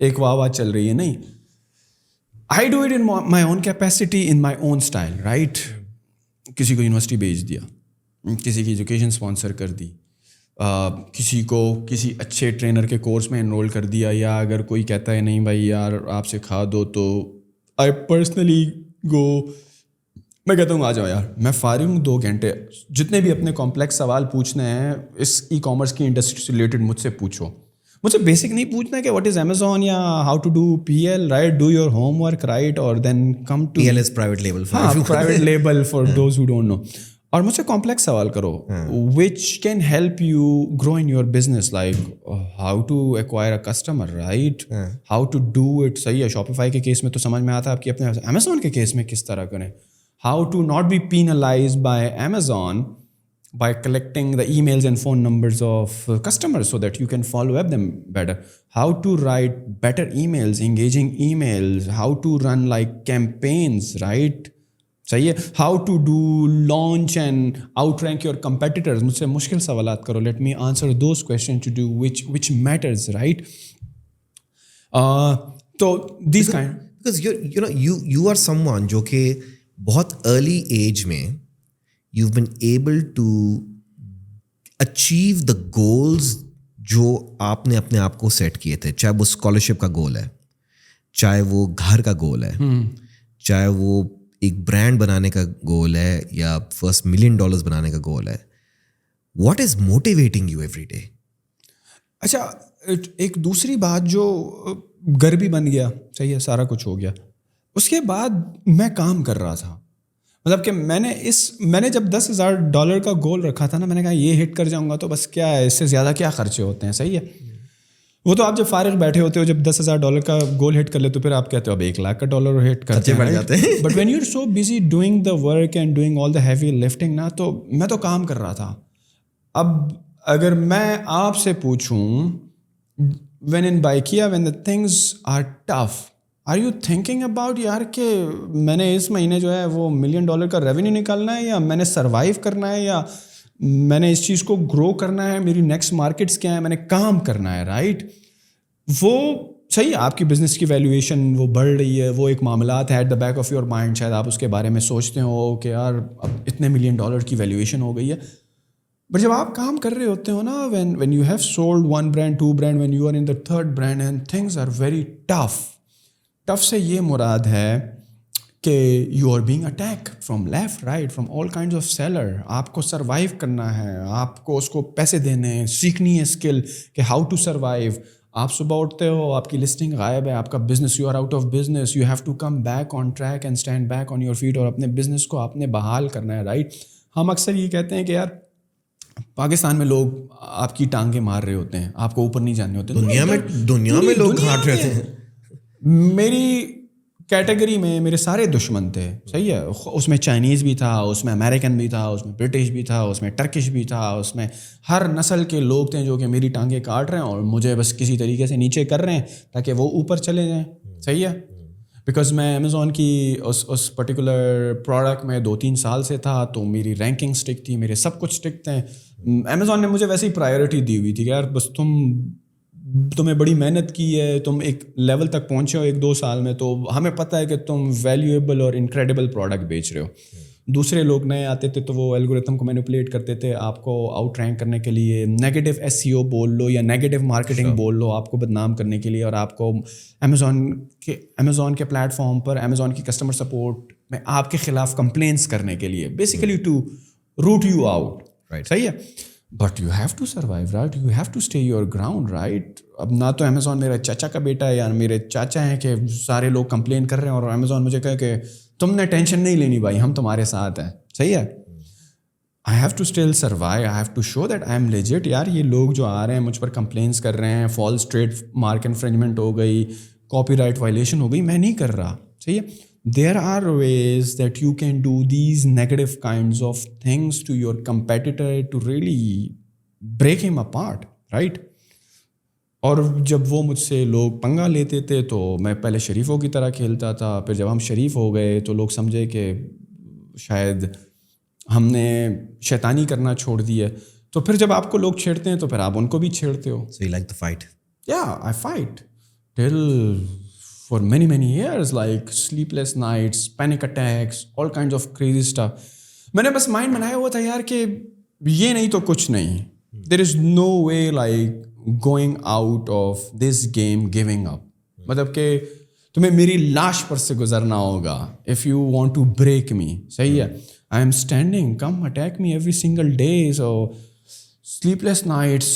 ایک واہ چل رہی ہے. نہیں, I do it in my own capacity, in my own style, right? کسی کو یونیورسٹی بھیج دیا, کسی کی ایجوکیشن اسپانسر کر دی, کسی کو کسی اچھے ٹرینر کے کورس میں انرول کر دیا, یا اگر کوئی کہتا ہے نہیں بھائی یار آپ سکھا دو تو I personally go, میں کہتا ہوں آ جاؤ یار, میں فارغ ہوں 2 گھنٹے, جتنے بھی اپنے کمپلیکس سوال پوچھنے ہیں اس ای کامرس کی انڈسٹری سے ریلیٹڈ مجھ سے پوچھو. مجھ سے بیسک نہیں پوچھنا کہ واٹ از امیزون یا how to do PL, right, do your homework, right, اور then come to PL is private label for everyone. Private label for those who don't know. اور مجھ سے کمپلیکس سوال کرو which can help you grow in your business, like how to acquire a customer, right, how to do it. صحیح ہے, Shopify کے case میں تو سمجھ میں آتا ہے آپ کی, اپنے امیزون کے کیس میں کس طرح کریں. How to not be penalized by Amazon by collecting the emails and phone numbers of customers so that you can follow up them better. How to write better emails, engaging emails, how to run like campaigns, right? صحیح ہے. How to do launch and outrank your competitors. مجھ سے مشکل سوالات کرو, let me answer those questions to do which matters, right? So these kind, because you are someone جو کہ بہت early age میں you've been able to achieve the goals جو آپ نے اپنے آپ کو سیٹ کیے تھے, چاہے وہ اسکالرشپ کا گول ہے, چاہے وہ گھر کا گول ہے, چاہے وہ ایک برانڈ بنانے کا گول ہے, یا $1 million بنانے کا گول ہے. What is motivating you every day? اچھا, ایک دوسری بات, جو گھر بھی بن گیا, صحیح ہے, سارا کچھ ہو گیا, اس کے بعد میں کام کر رہا تھا. مطلب کہ میں نے جب $10,000 کا گول رکھا تھا نا, میں نے کہا یہ ہٹ کر جاؤں گا تو بس کیا ہے, اس سے زیادہ کیا خرچے ہوتے ہیں. صحیح ہے, وہ تو آپ جب فارغ بیٹھے ہوتے ہو, جب $10,000 کا گول ہٹ کر لے تو پھر آپ کہتے ہو اب $100,000 ہٹ کرتے بڑھ جاتے ہیں. But when you are so busy doing the work and doing all the heavy lifting نا, تو میں تو کام کر رہا تھا. اب اگر میں آپ سے پوچھوں when in Bykea when the things are tough, are you thinking about یار کہ میں نے اس مہینے جو ہے وہ $1 million کا ریونیو نکالنا ہے, یا میں نے سروائیو کرنا ہے, یا میں نے اس چیز کو گرو کرنا ہے, میری نیکسٹ مارکیٹس کیا ہیں, میں نے کام کرنا ہے, رائٹ. وہ صحیح, آپ کی بزنس کی ویلیویشن وہ بڑھ رہی ہے, وہ ایک معاملات ہے at the back of your mind, شاید آپ اس کے بارے میں سوچتے ہو کہ یار اب اتنے $1 million کی ویلیویشن ہو گئی ہے. بٹ جب آپ کام کر رہے ہوتے ہو نا, when you have sold 1 brand, 2 brand, when you are in the 3rd brand and things are very tough. Tough سے یہ مراد ہے کہ you are being attack from left right from all kinds of seller. آپ کو survive کرنا ہے, آپ کو اس کو پیسے دینے ہیں, سیکھنی ہے اسکل کہ ہاؤ ٹو سروائیو. آپ صبح اٹھتے ہو, آپ کی لسٹنگ غائب ہے, آپ کا business, you are out of business, you have to come back on track and stand back on your feet, اور اپنے بزنس کو آپ نے بحال کرنا ہے, رائٹ. ہم اکثر یہ کہتے ہیں کہ یار پاکستان میں لوگ آپ کی ٹانگیں مار رہے ہوتے ہیں, آپ کو اوپر نہیں جانے ہوتے. دنیا میں لوگ گھاٹ رہتے ہیں. میری کیٹیگری میں میرے سارے دشمن تھے, صحیح ہے. اس میں چائنیز بھی تھا, اس میں امریکن بھی تھا, اس میں برٹش بھی تھا, اس میں ٹرکش بھی تھا, اس میں ہر نسل کے لوگ تھے جو کہ میری ٹانگیں کاٹ رہے ہیں اور مجھے بس کسی طریقے سے نیچے کر رہے ہیں تاکہ وہ اوپر چلے جائیں. صحیح ہے, بیکاز میں امیزون کی اس پرٹیکولر پروڈکٹ میں 2-3 سال سے تھا, تو میری رینکنگ اسٹک تھی, میرے سب کچھ اسٹک تھے. امیزون نے مجھے ویسے ہی پرائیورٹی دی ہوئی تھی کہ یار بس تمہیں بڑی محنت کی ہے, تم ایک لیول تک پہنچے ہو 1-2 سال میں, تو ہمیں پتہ ہے کہ تم ویلیویبل اور انکریڈیبل پروڈکٹ بیچ رہے ہو. دوسرے لوگ نئے آتے تھے تو وہ الگورتھم کو مینیپولیٹ کرتے تھے آپ کو آؤٹ رینک کرنے کے لیے, نیگیٹو SEO بول لو یا نیگیٹو مارکیٹنگ بول لو, آپ کو بدنام کرنے کے لیے, اور آپ کو امیزون کے پلیٹ فارم پر امیزون کی کسٹمر سپورٹ میں آپ کے خلاف کمپلینس کرنے کے لیے, basically to root you out. صحیح ہے, but you have to survive, right, you have to stay your ground, right. اب نہ تو امیزون میرے چاچا کا بیٹا ہے یا میرے چاچا ہیں کہ سارے لوگ کمپلین کر رہے ہیں اور امیزون مجھے کہے کہ تم نے ٹینشن نہیں لینی بھائی, ہم تمہارے ساتھ ہیں, صحیح ہے. I have to still survive, I have to show that I am legit. یار یہ لوگ جو آ رہے ہیں مجھ پر کمپلینس کر رہے ہیں, فالس ٹریڈ مارک انفرنجمنٹ ہو گئی, کاپی رائٹ وائلیشن ہو گئی, میں نہیں کر رہا, صحیح ہے. There are ways that you can do these negative kinds of things to your competitor to really break him apart, right? اور جب وہ مجھ سے لوگ پنگا لیتے تھے تو میں پہلے شریفوں کی طرح کھیلتا تھا, پھر جب ہم شریف ہو گئے تو لوگ سمجھے کہ شاید ہم نے شیطانی کرنا چھوڑ دی ہے, تو پھر جب آپ کو لوگ چھیڑتے ہیں تو پھر آپ ان کو بھی چھیڑتے ہو. So you like the fight? Yeah, I fight till for many years, like sleepless nights, panic attacks, all kinds of crazy stuff. میں نے بس مائنڈ بنایا ہوا تھا یار کہ یہ نہیں تو کچھ نہیں. There is no way like going out of this game giving up. مطلب کہ تمہیں میری لاش پر سے گزرنا ہوگا if you want to break me. صحیح ہے. I am standing, come attack me every single day. So sleepless nights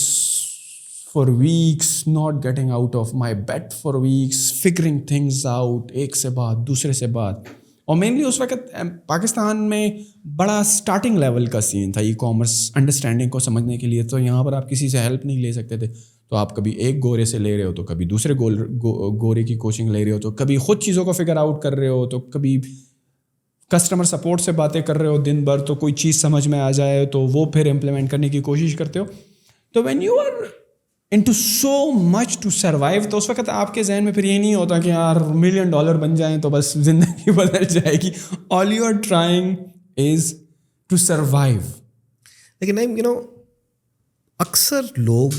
for weeks, not getting out of my bed for weeks, figuring things out, ایک سے بات دوسرے سے بات. اور mainly اس وقت پاکستان میں بڑا اسٹارٹنگ لیول کا سین تھا ای کامرس انڈرسٹینڈنگ کو سمجھنے کے لیے. تو یہاں پر آپ کسی سے ہیلپ نہیں لے سکتے تھے, تو آپ کبھی ایک گورے سے لے رہے ہو, تو کبھی دوسرے گورے کی کوچنگ لے رہے ہو, تو کبھی خود چیزوں کو فگر آؤٹ کر رہے ہو, تو کبھی کسٹمر سپورٹ سے باتیں کر رہے ہو دن بھر, تو کوئی چیز سمجھ میں آ جائے تو وہ پھر امپلیمنٹ کرنے کی کوشش کرتے ہو. تو when you are into so much to survive, تو اس وقت آپ کے ذہن میں پھر یہ نہیں ہوتا کہ یار $1 ملین بن جائیں تو بس زندگی بدل جائے گی. All you are trying is to survive. لیکن اکثر لوگ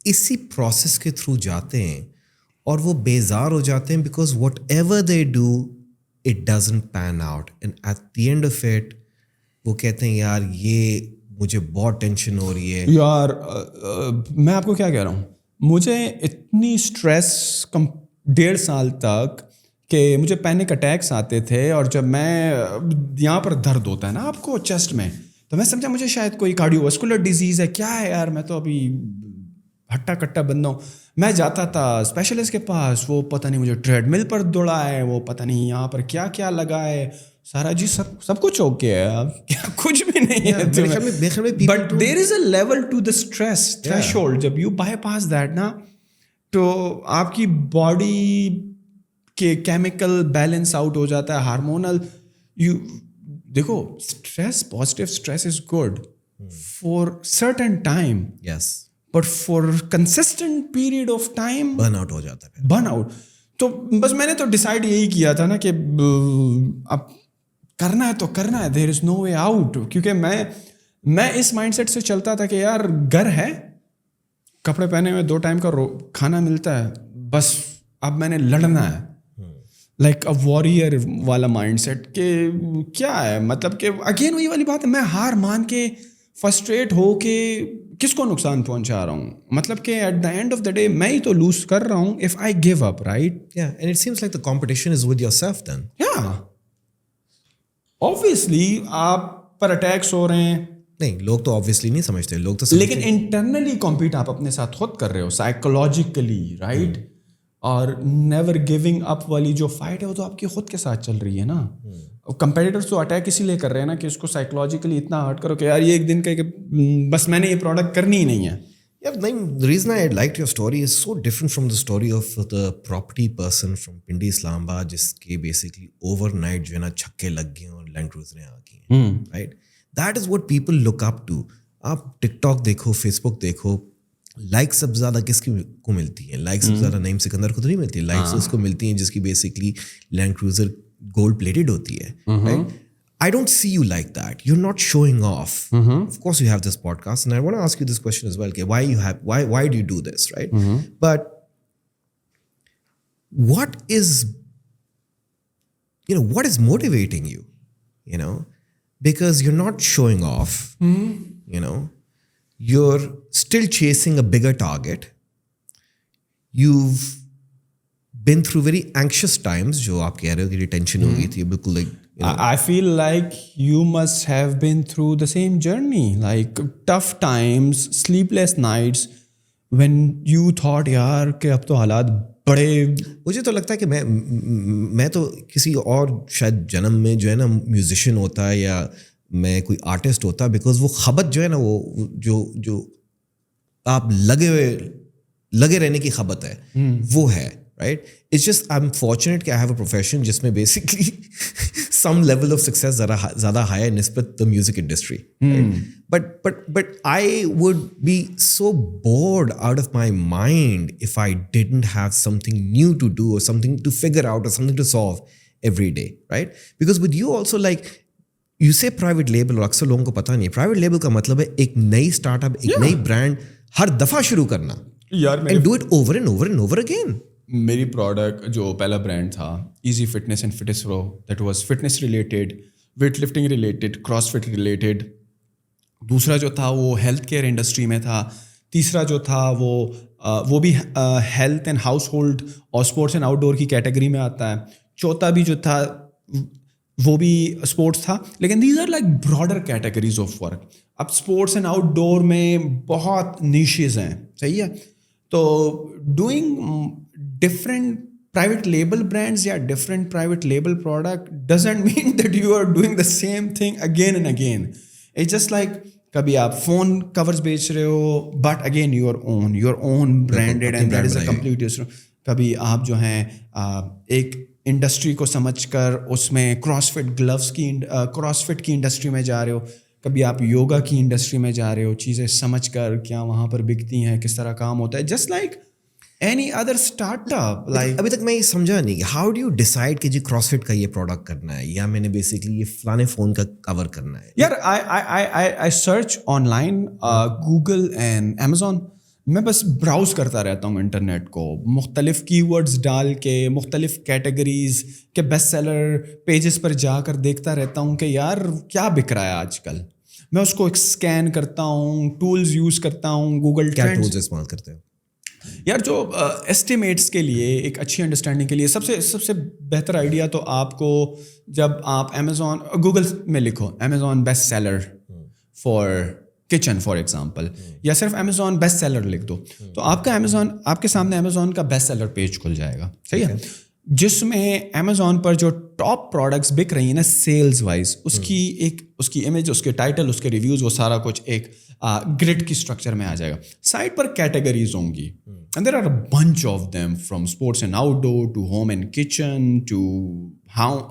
اسی پروسیس کے تھرو جاتے ہیں اور وہ بیزار ہو جاتے ہیں because whatever they do it doesn't pan out, and at the end of it وہ کہتے ہیں یار یہ مجھے بہت ٹینشن ہو رہی ہے. یار میں آپ کو کیا کہہ رہا ہوں, مجھے اتنی اسٹریس 1.5 سال تک کہ مجھے پینک اٹیکس آتے تھے, اور جب میں یہاں پر درد ہوتا ہے نا آپ کو چیسٹ میں, تو میں سمجھا مجھے شاید کوئی کارڈیو واسکولر ڈیزیز ہے. کیا ہے یار, میں تو ابھی ہٹا کٹا بندہ ہوں. میں جاتا تھا اسپیشلسٹ کے پاس, وہ پتہ نہیں مجھے ٹریڈ مل پر دوڑا ہے, وہ پتہ نہیں یہاں پر کیا کیا لگا ہے, سارا جی سب کچھ اوکے ہے, کیا کچھ بھی نہیں ہے. But there is a level to the stress threshold. جب when you bypass that, تو آپ کی باڈی کے کیمیکل بیلنس آؤٹ ہو جاتا ہے, ہارمونل. دیکھو stress, positive stress is good for certain time, yes, but for consistent period of time burnout ہو جاتا ہے. Burnout. تو بس میں نے تو ڈیسائڈ یہی کیا تھا نا کہ اب کرنا ہے تو کرنا ہے, دیر از نو وے آؤٹ. کیونکہ میں اس مائنڈ سیٹ سے چلتا تھا کہ یار گھر ہے, کپڑے پہنے ہوئے 2 ٹائم کا کھانا ملتا ہے, بس اب میں نے لڑنا ہے. لائک اے واریئر والا مائنڈ سیٹ کہ کیا ہے, مطلب کہ اگین وہی والی بات ہے, میں ہار مان کے فرسٹریٹ ہو کے کس کو نقصان پہنچا رہا ہوں. مطلب کہ at the end of the day میں ہی تو لوز کر رہا ہوں if I give up, right? Yeah, and it seems like the competition is with yourself then. Yeah. Obviously آپ پر اٹیکس ہو رہے ہیں. نہیں, لوگ تو obviously نہیں سمجھتے, لوگ تو لیکن انٹرنلی کمپیٹ آپ اپنے ساتھ خود کر رہے ہو سائیکولوجیکلی, رائٹ؟ اور نیور گیونگ اپ والی جو فائٹ ہے وہ تو آپ کی خود کے ساتھ چل رہی ہے نا. کمپیٹیٹرس تو اٹیک اسی لیے کر رہے ہیں نا کہ اس کو سائیکولوجیکلی اتنا ہرٹ کرو کہ یار یہ ایک دن کہ بس میں نے یہ پروڈکٹ کرنی ہی نہیں ہے. Yeah, the reason I liked your story is so different from the story of the property person from Pindi, Islamabad, جس کے basically overnight جو ہے نا چھکے لگ گئے اور لینڈ کروزریں آ گئی ہیں, right? That is what people look up to. آپ ٹک ٹاک دیکھو, فیس بک دیکھو, لائکس سب سے زیادہ کس کو ملتی ہیں؟ لائکس سب سے زیادہ نعیم سکندر کو تو نہیں ملتی, لائکس اس کو ملتی ہیں جس کی basically Land Cruiser gold plated ہوتی ہے, right? I don't see you like that. You're not showing off. Of course you have this podcast, and I want to ask you this question as well. Okay, why do you do this, right? But what is motivating you? Because you're not showing off. You're still chasing a bigger target. You've been through very anxious times, جو آپ کہہ رہے ہو کہ tension ہو گئی تھی بالکل. I feel like you must have been through the same journey, like tough times, sleepless nights, when you thought yaar کہ اب تو حالات بڑے. مجھے تو لگتا ہے کہ میں تو کسی اور شاید جنم میں جو ہے نا میوزیشین ہوتا ہے یا میں کوئی آرٹسٹ ہوتا, بیکاز وہ خبت جو ہے نا وہ جو آپ لگے رہنے کی خبت ہے وہ ہے, right. It's just I am fortunate کہ آئی ہیو اے پروفیشن جس میں basically some level of success زیادہ ہائی ہے نسبت the music industry. But I would be so bored out of my mind if I didn't have something new to do or something to figure out or something to solve every day, right? Because with you also, like you say private label, اور اکثر لوگوں کو پتہ نہیں ہے private label کا مطلب ہے ایک نئی اسٹارٹ اپ, ایک نئی برانڈ ہر دفعہ شروع کرنا and do it over and over and over again. میری پروڈکٹ جو پہلا برانڈ تھا Easy Fitness and Fitness Pro, that was fitness related, weight lifting related, CrossFit related. دوسرا جو تھا وہ ہیلتھ کیئر انڈسٹری میں تھا. تیسرا جو تھا وہ بھی ہیلتھ اینڈ ہاؤس ہولڈ اور اسپورٹس اینڈ آؤٹ ڈور کی کیٹیگری میں آتا ہے. چوتھا بھی جو تھا وہ بھی اسپورٹس تھا. لیکن these are like broader categories of work. اب اسپورٹس اینڈ آؤٹ ڈور میں بہت نیشز ہیں, صحیح ہے. تو doing different private label brands یا different private label product doesn't mean that you are doing the same thing again and again. It's just like کبھی آپ فون کورز بیچ رہے ہو but again your own branded and that is a complete different. کبھی آپ جو ہیں ایک انڈسٹری کو سمجھ کر اس میں کراس فٹ کی انڈسٹری میں جا رہے ہو. کبھی آپ یوگا کی انڈسٹری میں جا رہے ہو, چیزیں سمجھ کر کیا وہاں پر بکتی ہیں, کس طرح کام ہوتا ہے. Just like any other startup. Like ابھی تک میں یہ سمجھا نہیں, how do you decide کہ جی کراس فٹ کا یہ پروڈکٹ کرنا ہے یا میں نے بیسکلی یہ فلانے فون کا کور کرنا ہے. یار I search online Google and Amazon. میں بس براؤز کرتا رہتا ہوں انٹرنیٹ کو, مختلف کی ورڈز ڈال کے مختلف کیٹیگریز کے بیسٹ سیلر پیجز پر جا کر دیکھتا رہتا ہوں کہ یار کیا بک رہا ہے آج کل. میں اس کو اسکین کرتا ہوں, ٹولز یوز کرتا ہوں, گوگل کیا ٹولز استعمال کرتے ہو؟ یار جو ایسٹیمیٹس کے لیے ایک اچھی انڈرسٹینڈنگ کے لیے سب سے بہتر آئیڈیا تو آپ کو, جب آپ امیزون گوگل میں لکھو Amazon best seller for kitchen for example, یا صرف امیزون بیسٹ سیلر لکھ دو, تو آپ کا امیزون, آپ کے سامنے امیزون کا بیسٹ سیلر پیج کھل جائے گا, صحیح ہے, جس میں امیزون پر جو ٹاپ پروڈکٹس بک رہی ہیں نا سیلز وائز, اس کی امیج, اس کے ٹائٹل, اس کے ریویوز, وہ سارا کچھ ایک گریڈ کی اسٹرکچر میں آ جائے گا. سائٹ پر کیٹیگریز ہوں گی and there are a bunch of them, from sports and outdoor to home and kitchen to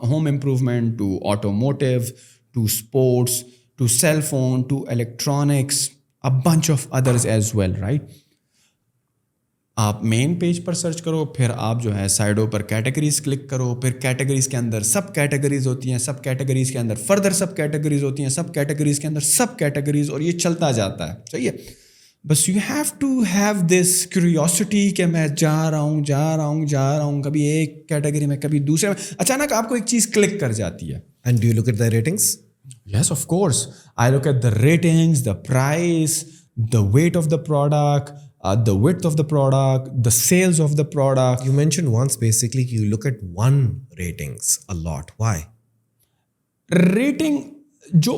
home improvement to automotive to sports to cell phone to electronics, a bunch of others as well, right? آپ مین page پر search کرو, پھر آپ جو ہے سائڈوں پر categories click کرو, پھر categories کے اندر سب categories ہوتی ہیں, سب کیٹیگریز کے اندر فردر سب کیٹیگریز ہوتی ہیں, سب کیٹیگریز کے اندر سب کیٹیگریز, اور یہ چلتا جاتا ہے, صحیح ہے. بس you have to have this curiosity کہ میں جا رہا ہوں کبھی ایک کیٹیگری میں کبھی دوسرے میں, اچانک آپ کو ایک چیز کلک کر جاتی ہے. And do you look at the ratings? Yes of course, I look at the ratings, the price, the weight of the product, the width of the product, the sales of the product. You mentioned once basically you look at one ratings a lot. Why? Rating, جو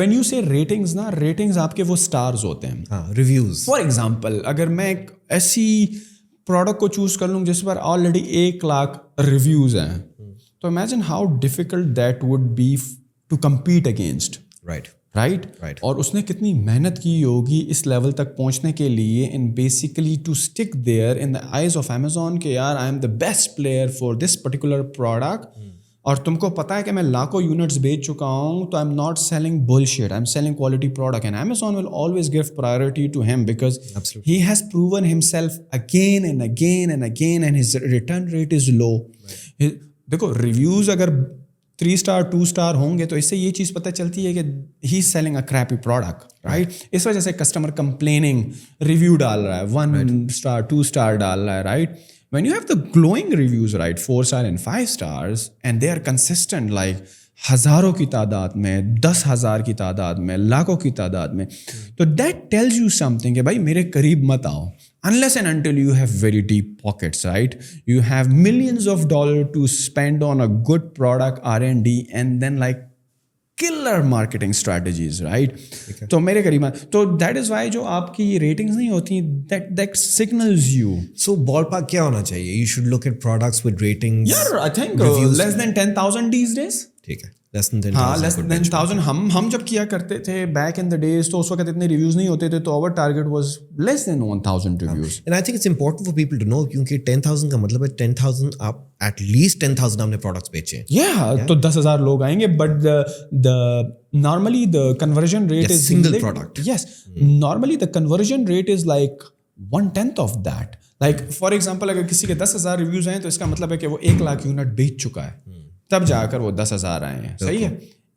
when you say ratings نا, ratings آپ کے وہ stars ہوتے ہیں. ہاں, reviews. For example, اگر میں ایک ایسی پروڈکٹ کو چوز کر لوں جس پر آلریڈی 100,000 ریویوز ہیں, تو imagine how difficult that would be to compete against. Right. اور اس نے کتنی محنت کی ہوگی اس لیول تک پہنچنے کے لیے, and basically to stick there in the eyes of Amazon کہ یار I am the best player for this particular product. اور تم کو پتا ہے کہ میں لاکھوں یونٹس بیچ چکا ہوں, تو I'm not selling bullshit, I'm selling quality product, and Amazon will always give priority to him because he has proven himself again and again and again, and his return rate is low. دیکھو reviews اگر 3 star 2 star ہوں گے تو اس سے یہ چیز پتہ چلتی ہے کہ he is selling a crappy product, right. اس وجہ سے کسٹمر کمپلیننگ ریویو ڈال رہا ہے, 1 star 2 star ڈال رہا ہے, right. When you have the glowing reviews, right, 4 star and 5 stars, and they are consistent, like ہزاروں کی تعداد میں, 10,000 کی تعداد میں, لاکھوں کی تعداد میں, تو that tells you something کہ بھائی میرے قریب مت آؤ. Unless and until you have very deep pockets, right? You have millions of dollars to spend on a good product, R&D, and then like killer marketing strategies, right? تو میرے قریب تو that is why جو آپ کی ratings نہیں ہوتی that signals you. So ballpark کیا ہونا چاہیے؟ You should look at products with ratings. Yeah, I think less than 10,000 these days. ٹھیک ہے, less than 10,000. ہاں, less than 10,000. ہم جب کیا کرتے تھے back in the days تو اس وقت اتنے ریویوز نہیں ہوتے تھے, تو our target was less than 1,000 reviews. And I think it's important for people to know کیونکہ 10,000 کا مطلب ہے 10,000 آپ at least 10,000 آپ نے products بیچے ہیں. Yeah, تو 10,000 لوگ آئیں گے, but the normally the conversion rate is single product. Yes, normally the conversion rate is like 1/10 of that. Like for example اگر کسی کے 10,000 ریویوز ہیں تو اس کا مطلب ہے کہ وہ 1,00,000 یونٹ بیچ چکا ہے, تب جا کر وہ 10,000 آئے ہیں. صحیح ہے,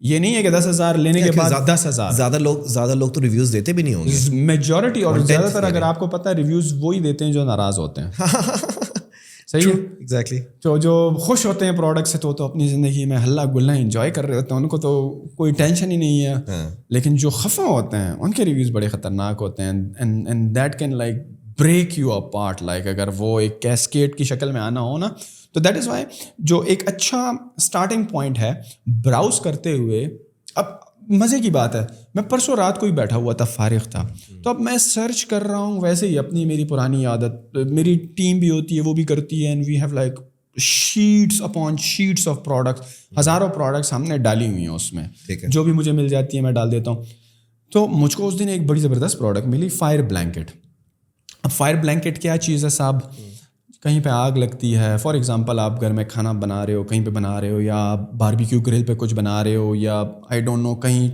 یہ نہیں ہے کہ 10,000 لینے کے بعد 10,000. زیادہ لوگ تو ریویوز دیتے بھی نہیں ہوں گے میجورٹی, اور زیادہ تر اگر آپ کو پتہ ہے ریویوز وہی دیتے ہیں جو ناراض ہوتے ہیں. صحیح ہے, ایگزیکٹلی. جو خوش ہوتے ہیں پروڈکٹ سے تو اپنی زندگی میں ہلا گلا انجوائے کر رہے ہوتے ہیں, ان کو تو کوئی ٹینشن ہی نہیں ہے. لیکن جو خفا ہوتے ہیں ان کے ریویوز بڑے خطرناک ہوتے ہیں, and that can like break you apart. Like اگر وہ ایک کیسکیڈ کی شکل میں آنا ہو نا, تو دیٹ از وائی جو ایک اچھا اسٹارٹنگ پوائنٹ ہے براؤز کرتے ہوئے. اب مزے کی بات ہے, میں پرسوں رات کو ہی بیٹھا ہوا تھا, فارغ تھا, تو اب میں سرچ کر رہا ہوں ویسے ہی اپنی میری پرانی عادت, میری ٹیم بھی ہوتی ہے وہ بھی کرتی ہے, and we have like sheets upon sheets of products, ہزاروں پروڈکٹس ہم نے ڈالی ہوئی ہیں اس میں, جو بھی مجھے مل جاتی ہے میں ڈال دیتا ہوں. تو مجھ کو اس دن ایک بڑی زبردست پروڈکٹ ملی, فائر بلینکٹ. اب فائر بلینکٹ کیا چیز ہے صاحب؟ کہیں پہ آگ لگتی ہے, فار ایگزامپل آپ گھر میں کھانا بنا رہے ہو, کہیں پہ بنا رہے ہو, یا باربیکیو گرل پہ کچھ بنا رہے ہو, یا آئی ڈونٹ نو کہیں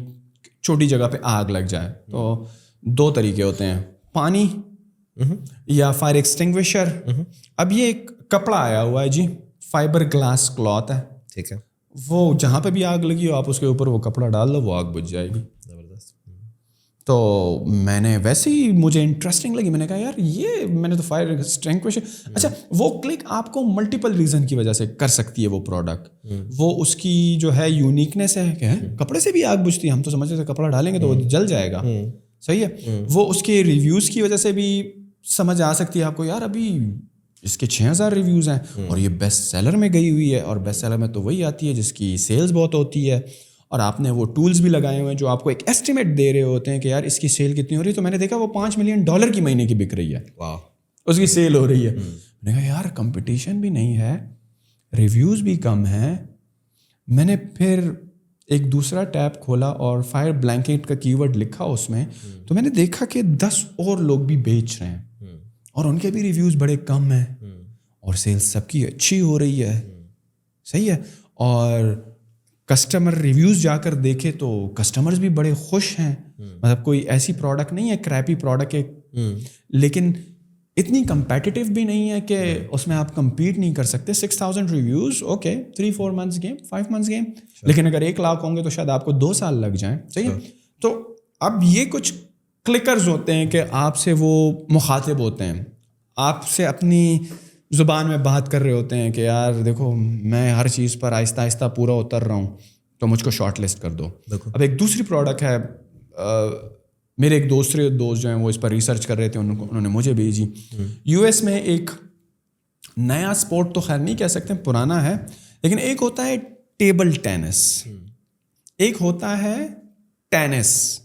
چھوٹی جگہ پہ آگ لگ جائے, تو 2 طریقے ہوتے ہیں, پانی یا فائر ایکسٹنگوشر. اب یہ ایک کپڑا آیا ہوا ہے جی, فائبر گلاس کلاتھ ہے, ٹھیک ہے, وہ جہاں پہ بھی آگ لگی ہو آپ اس کے اوپر وہ کپڑا ڈال دو, وہ آگ بجھ جائے گی. تو میں نے ویسے ہی مجھے انٹرسٹنگ لگی, میں نے کہا یار یہ میں نے تو فائر ایکسٹنگوشر. اچھا, وہ کلک آپ کو ملٹیپل ریزن کی وجہ سے کر سکتی ہے وہ پروڈکٹ. وہ اس کی جو ہے یونیکنیس ہے کہ کپڑے سے بھی آگ بجھتی ہے, ہم تو سمجھتے تھے کپڑا ڈالیں گے تو وہ جل جائے گا. صحیح ہے, وہ اس کے ریویوز کی وجہ سے بھی سمجھ آ سکتی ہے آپ کو, یار ابھی اس کے 6,000 ریویوز ہیں اور یہ بیسٹ سیلر میں گئی ہوئی ہے, اور بیسٹ سیلر میں تو وہی آتی ہے جس کی سیلز بہت ہوتی ہے, اور آپ نے وہ ٹولز بھی لگائے ہوئے ہیں جو آپ کو ایک ایسٹیمیٹ دے رہے ہوتے ہیں کہ یار اس کی سیل کتنی ہو رہی ہے. تو میں نے دیکھا وہ $5 ملین کی مہینے کی بک رہی ہے, اس کی سیل ہو رہی ہے. میں نے کہا یار کمپٹیشن بھی نہیں ہے, ریویوز بھی کم ہیں. میں نے پھر ایک دوسرا ٹیب کھولا اور فائر بلینکٹ کا کی ورڈ لکھا اس میں, تو میں نے دیکھا کہ 10 اور لوگ بھی بیچ رہے ہیں اور ان کے بھی ریویوز بڑے کم ہیں, اور سیلز سب کی اچھی ہو رہی ہے. صحیح ہے, اور کسٹمر ریویوز جا کر دیکھے تو کسٹمرز بھی بڑے خوش ہیں. مطلب کوئی ایسی پروڈکٹ نہیں ہے کریپی پروڈکٹ ہے, لیکن اتنی کمپیٹیٹیو بھی نہیں ہے کہ اس میں آپ کمپیٹ نہیں کر سکتے. 6,000 reviews, okay 3-4 months game, 5 months game, لیکن اگر 1,00,000 ہوں گے تو شاید آپ کو 2 سال لگ جائیں. صحیح ہے, تو اب یہ کچھ کلکرز ہوتے ہیں کہ آپ سے وہ مخاطب ہوتے ہیں, آپ سے اپنی زبان میں بات کر رہے ہوتے ہیں کہ یار دیکھو میں ہر چیز پر آہستہ آہستہ پورا اتر رہا ہوں, تو مجھ کو شارٹ لسٹ کر دو. اب ایک دوسری پروڈکٹ ہے, میرے ایک دوست جو ہیں وہ اس پر ریسرچ کر رہے تھے, انہوں نے مجھے بھیجی. US میں ایک نیا اسپورٹ تو خیر نہیں کہہ سکتے, پرانا ہے, لیکن ایک ہوتا ہے ٹیبل ٹینس, ایک ہوتا ہے ٹینس.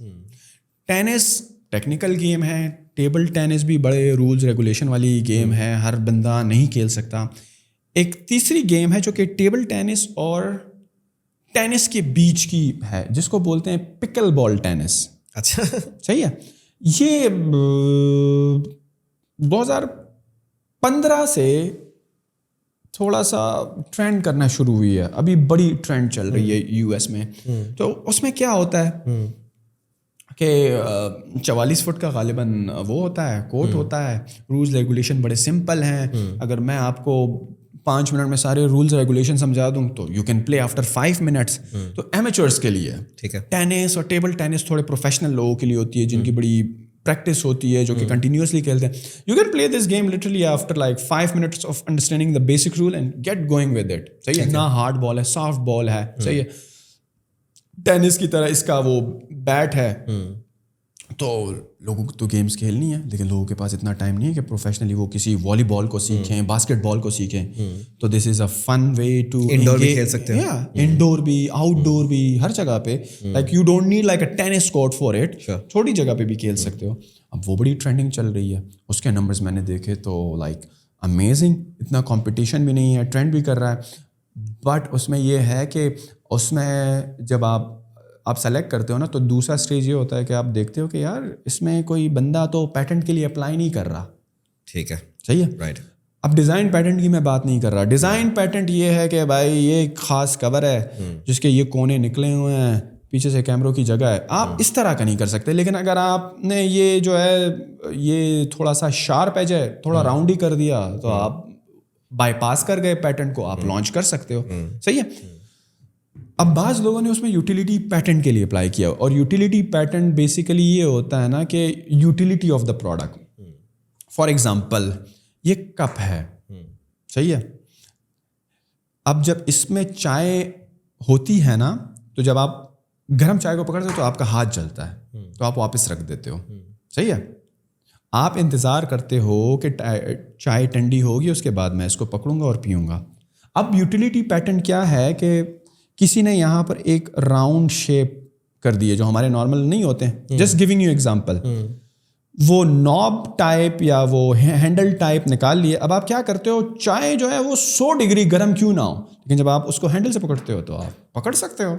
ٹینس ٹیکنیکل گیم ہے, ٹیبل ٹینس بھی بڑے رولز ریگولیشن والی گیم ہے, ہر بندہ نہیں کھیل سکتا. ایک تیسری گیم ہے جو کہ ٹیبل ٹینس اور ٹینس کے بیچ کی ہے, جس کو بولتے ہیں پکل بال ٹینس. اچھا, صحیح ہے, یہ 2015 سے تھوڑا سا ٹرینڈ کرنا شروع ہوئی ہے, ابھی بڑی ٹرینڈ چل رہی ہے US میں. تو اس میں کیا ہوتا ہے کہ 44 فٹ کا غالباً وہ ہوتا ہے, کورٹ ہوتا ہے, رولز ریگولیشن بڑے سمپل ہیں. اگر میں آپ کو 5 منٹ میں سارے رولز ریگولیشن سمجھا دوں تو you can play after 5 minutes. تو ایمیچورس کے لیے ٹھیک ہے. ٹینس اور ٹیبل ٹینس تھوڑے پروفیشنل لوگوں کے لیے ہوتی ہے, جن کی بڑی پریکٹس ہوتی ہے, جو کہ کنٹینیوسلی کھیلتے ہیں. You can play this game literally after like 5 minutes of understanding the basic rule and get going with it. صحیح ہے, نہ ہارڈ بال ہے, سافٹ بال ہے. صحیح ہے, ٹینس کی طرح اس کا وہ بیٹ ہے, تو لوگوں کو تو گیمس کھیلنی ہے, لیکن لوگوں کے پاس اتنا ٹائم نہیں ہے کہ پروفیشنلی وہ کسی والی بال کو سیکھیں, باسکٹ بال کو سیکھیں. تو دس از اے فن وے ٹو انڈور بھی کھیل سکتے ہیں, انڈور بھی آؤٹ ڈور بھی, ہر جگہ پہ. Like you don't need like a tennis court for it, چھوٹی جگہ پہ بھی کھیل سکتے ہو. اب وہ بڑی ٹرینڈنگ چل رہی ہے, اس کے نمبرز میں نے دیکھے تو لائک امیزنگ. اتنا کمپٹیشن بھی نہیں ہے, ٹرینڈ بھی کر رہا ہے. بٹ اس میں یہ ہے کہ اس میں جب آپ سلیکٹ کرتے ہو نا, تو دوسرا اسٹیج یہ ہوتا ہے کہ آپ دیکھتے ہو کہ یار اس میں کوئی بندہ تو پیٹنٹ کے لیے اپلائی نہیں کر رہا. ٹھیک ہے, صحیح ہے, رائٹ. اب ڈیزائن پیٹنٹ کی میں بات نہیں کر رہا. ڈیزائن پیٹنٹ یہ ہے کہ بھائی یہ ایک خاص کور ہے جس کے یہ کونے نکلے ہوئے ہیں, پیچھے سے کیمروں کی جگہ ہے, آپ اس طرح کا نہیں کر سکتے. لیکن اگر آپ نے یہ جو ہے یہ تھوڑا سا شارپ ایج ہے, تھوڑا راؤنڈ ہی کر دیا, تو آپ بائی پاس کر گئے پیٹنٹ کو, آپ لانچ کر سکتے ہو. صحیح ہے. اب بعض لوگوں نے اس میں یوٹیلیٹی پیٹنٹ کے لیے اپلائی کیا, اور یوٹیلیٹی پیٹنٹ بیسیکلی یہ ہوتا ہے نا کہ utility of the product. For example یہ کپ ہے, صحیح ہے. اب جب اس میں چائے ہوتی ہے نا, تو جب آپ گرم چائے کو پکڑتے ہو تو آپ کا ہاتھ جلتا ہے, تو آپ واپس رکھ دیتے ہو. صحیح ہے. آپ انتظار کرتے ہو کہ چائے ٹھنڈی ہوگی, اس کے بعد میں اس کو پکڑوں گا اور پیوں گا. اب یوٹیلیٹی پیٹنٹ کیا ہے کہ کسی نے یہاں پر ایک راؤنڈ شیپ کر دی ہے جو ہمارے نارمل نہیں ہوتے ہیں. جسٹ گیونگ یو ایگزامپل, وہ ناب ٹائپ یا وہ ہینڈل ٹائپ نکال لیے. اب آپ کیا کرتے ہو, چائے جو ہے وہ 100 ڈگری گرم کیوں نہ ہو, لیکن جب آپ اس کو ہینڈل سے پکڑتے ہو تو آپ پکڑ سکتے ہو.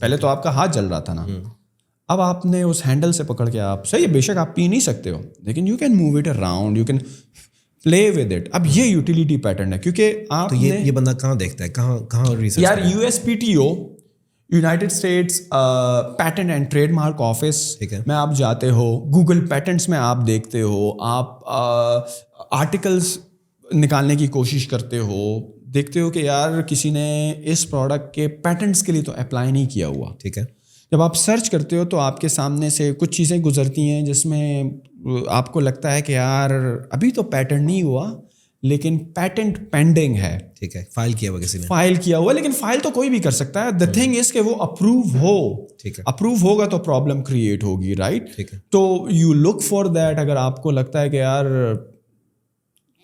پہلے تو آپ کا ہاتھ جل رہا تھا نا, اب آپ نے اس ہینڈل سے پکڑ کے آپ, صحیح ہے, بے شک آپ پی نہیں سکتے ہو, لیکن you can move it around, you can play with it. اب یہ یوٹیلیٹی پیٹرن ہے, کیونکہ آپ تو یہ بندہ کہاں دیکھتا ہے, کہاں ریسرچ. یار USPTO, United States patent and trademark office میں آپ جاتے ہو, گوگل پیٹنٹس میں آپ دیکھتے ہو, آپ آرٹیکلس نکالنے کی کوشش کرتے ہو, دیکھتے ہو کہ یار کسی نے اس پروڈکٹ کے پیٹنٹس کے لیے تو اپلائی نہیں کیا ہوا. ٹھیک ہے. جب آپ سرچ کرتے ہو تو آپ کے سامنے سے کچھ چیزیں گزرتی ہیں جس میں آپ کو لگتا ہے کہ یار ابھی تو پیٹنٹ نہیں ہوا, لیکن پیٹنٹ پینڈنگ ہے. ٹھیک ہے, فائل کیا ہوا کسی نے, فائل کیا ہوا, لیکن فائل تو کوئی بھی کر سکتا ہے. دا تھنگ از کہ وہ اپروو ہو. ٹھیک ہے, اپروو ہوگا تو پرابلم کریٹ ہوگی, رائٹ. ٹھیک ہے. تو یو لک فار دیٹ. اگر آپ کو لگتا ہے کہ یار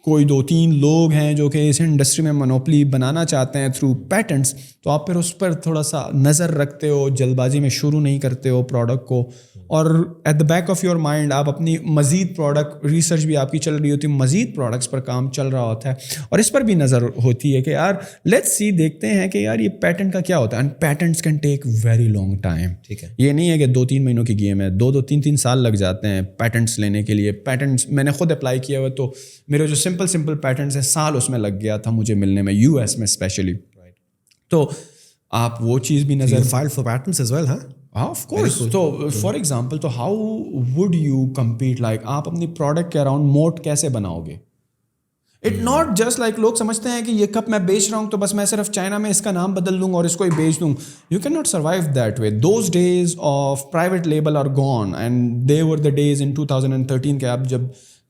کوئی 2-3 لوگ ہیں جو کہ اس انڈسٹری میں مونوپلی بنانا چاہتے ہیں تھرو پیٹنٹس, تو آپ پھر اس پر تھوڑا سا نظر رکھتے ہو, جلد بازی میں شروع نہیں کرتے ہو پروڈکٹ کو, اور at the back of your mind آپ اپنی مزید پروڈکٹ ریسرچ بھی آپ کی چل رہی ہوتی ہے, مزید پروڈکٹس پر کام چل رہا ہوتا ہے, اور اس پر بھی نظر ہوتی ہے کہ یار لیٹس سی, دیکھتے ہیں کہ یار یہ پیٹنٹ کا کیا ہوتا ہے. And patents can take very long time. ٹھیک ہے, یہ نہیں ہے کہ 2-3 مہینوں کی گیم ہے, 2-3 سال لگ جاتے ہیں پیٹنٹس لینے کے لیے. پیٹنٹس میں نے خود اپلائی کیا ہوا, تو میرے جو سمپل پیٹنٹس ہیں سال اس میں لگ گیا تھا مجھے ملنے میں, US میں اسپیشلی. تو آپ وہ چیز بھی نظر, file for patents as well. ہاں, آف کورس. تو فار ایگزامپل, تو how would you compete, like آپ اپنی پروڈکٹ کے اراؤنڈ موٹ کیسے بناؤ گے. اٹ ناٹ جسٹ لائک لوگ سمجھتے ہیں کہ یہ کپ میں بیچ رہا ہوں تو بس میں صرف چائنا میں اس کا نام بدل دوں اور اس کو ہی بیچ دوں. You can not survive that way. Those days of private label are gone, and they were the days in 2013 کہ آپ جب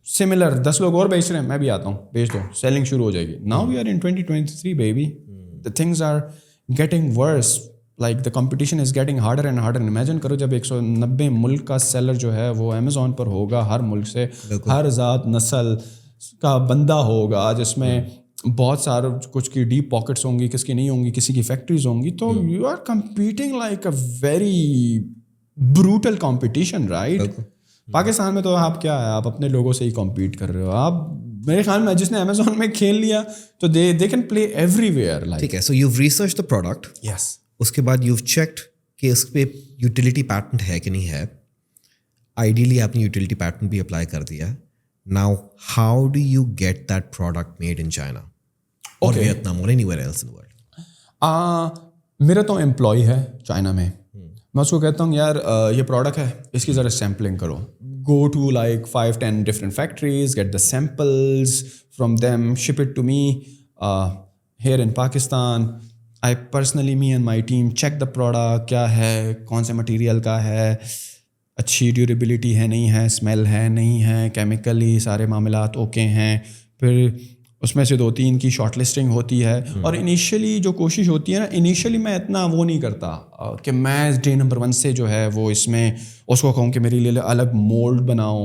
سملر 10 لوگ اور بیچ رہے ہیں, میں بھی آتا ہوں, بیچ دو, سیلنگ شروع ہو جائے گی. Now we are in 2023 baby. The things are getting worse, like the competition is getting harder and harder. Imagine کرو جب 190 ملک کا سیلر جو ہے وہ امیزون پر ہوگا, ہر ملک سے ہر ذات نسل کا بندہ ہوگا, جس میں بہت سارے کچھ کی ڈیپ پاکٹس ہوں گی, کس کی نہیں ہوں گی, کسی کی فیکٹریز ہوں گی. تو you are competing like a very brutal competition, right. Pakistan میں تو آپ کیا ہے, آپ اپنے لوگوں سے ہی کمپیٹ کر رہے ہو. آپ میرے خیال میں جس نے امیزون میں کھیل لیا تو they can play everywhere. ٹھیک ہے. So you research the product. Yes. اس کے بعد یو چیکڈ کہ اس پہ یوٹیلیٹی پیٹنٹ ہے کہ نہیں ہے. آئیڈیلی آپ نے یوٹیلیٹی پیٹنٹ بھی اپلائی کر دیا. Now how do you get that product made in China اور ویتنام اور anywhere else in world. میرا تو امپلائی ہے چائنا میں, میں اس کو کہتا ہوں یار یہ پروڈکٹ ہے, اس کی ذرا سیمپلنگ کرو. Go to like 5-10 different factories, get the samples from them, ship it to me here in Pakistan. I personally, me and my team check the product, کیا ہے, کون سے مٹیریل کا ہے, اچھی ڈیوریبلٹی ہے نہیں ہے, اسمیل ہے نہیں ہے, کیمیکلی سارے معاملات اوکے ہیں. پھر اس میں سے 2-3 کی شارٹ لسٹنگ ہوتی ہے. اور انیشیلی جو کوشش ہوتی ہے نا, انیشیلی میں اتنا وہ نہیں کرتا کہ میں ڈے نمبر 1 سے جو ہے وہ اس میں اس کو کہوں کہ میرے لیے الگ مولڈ بناؤ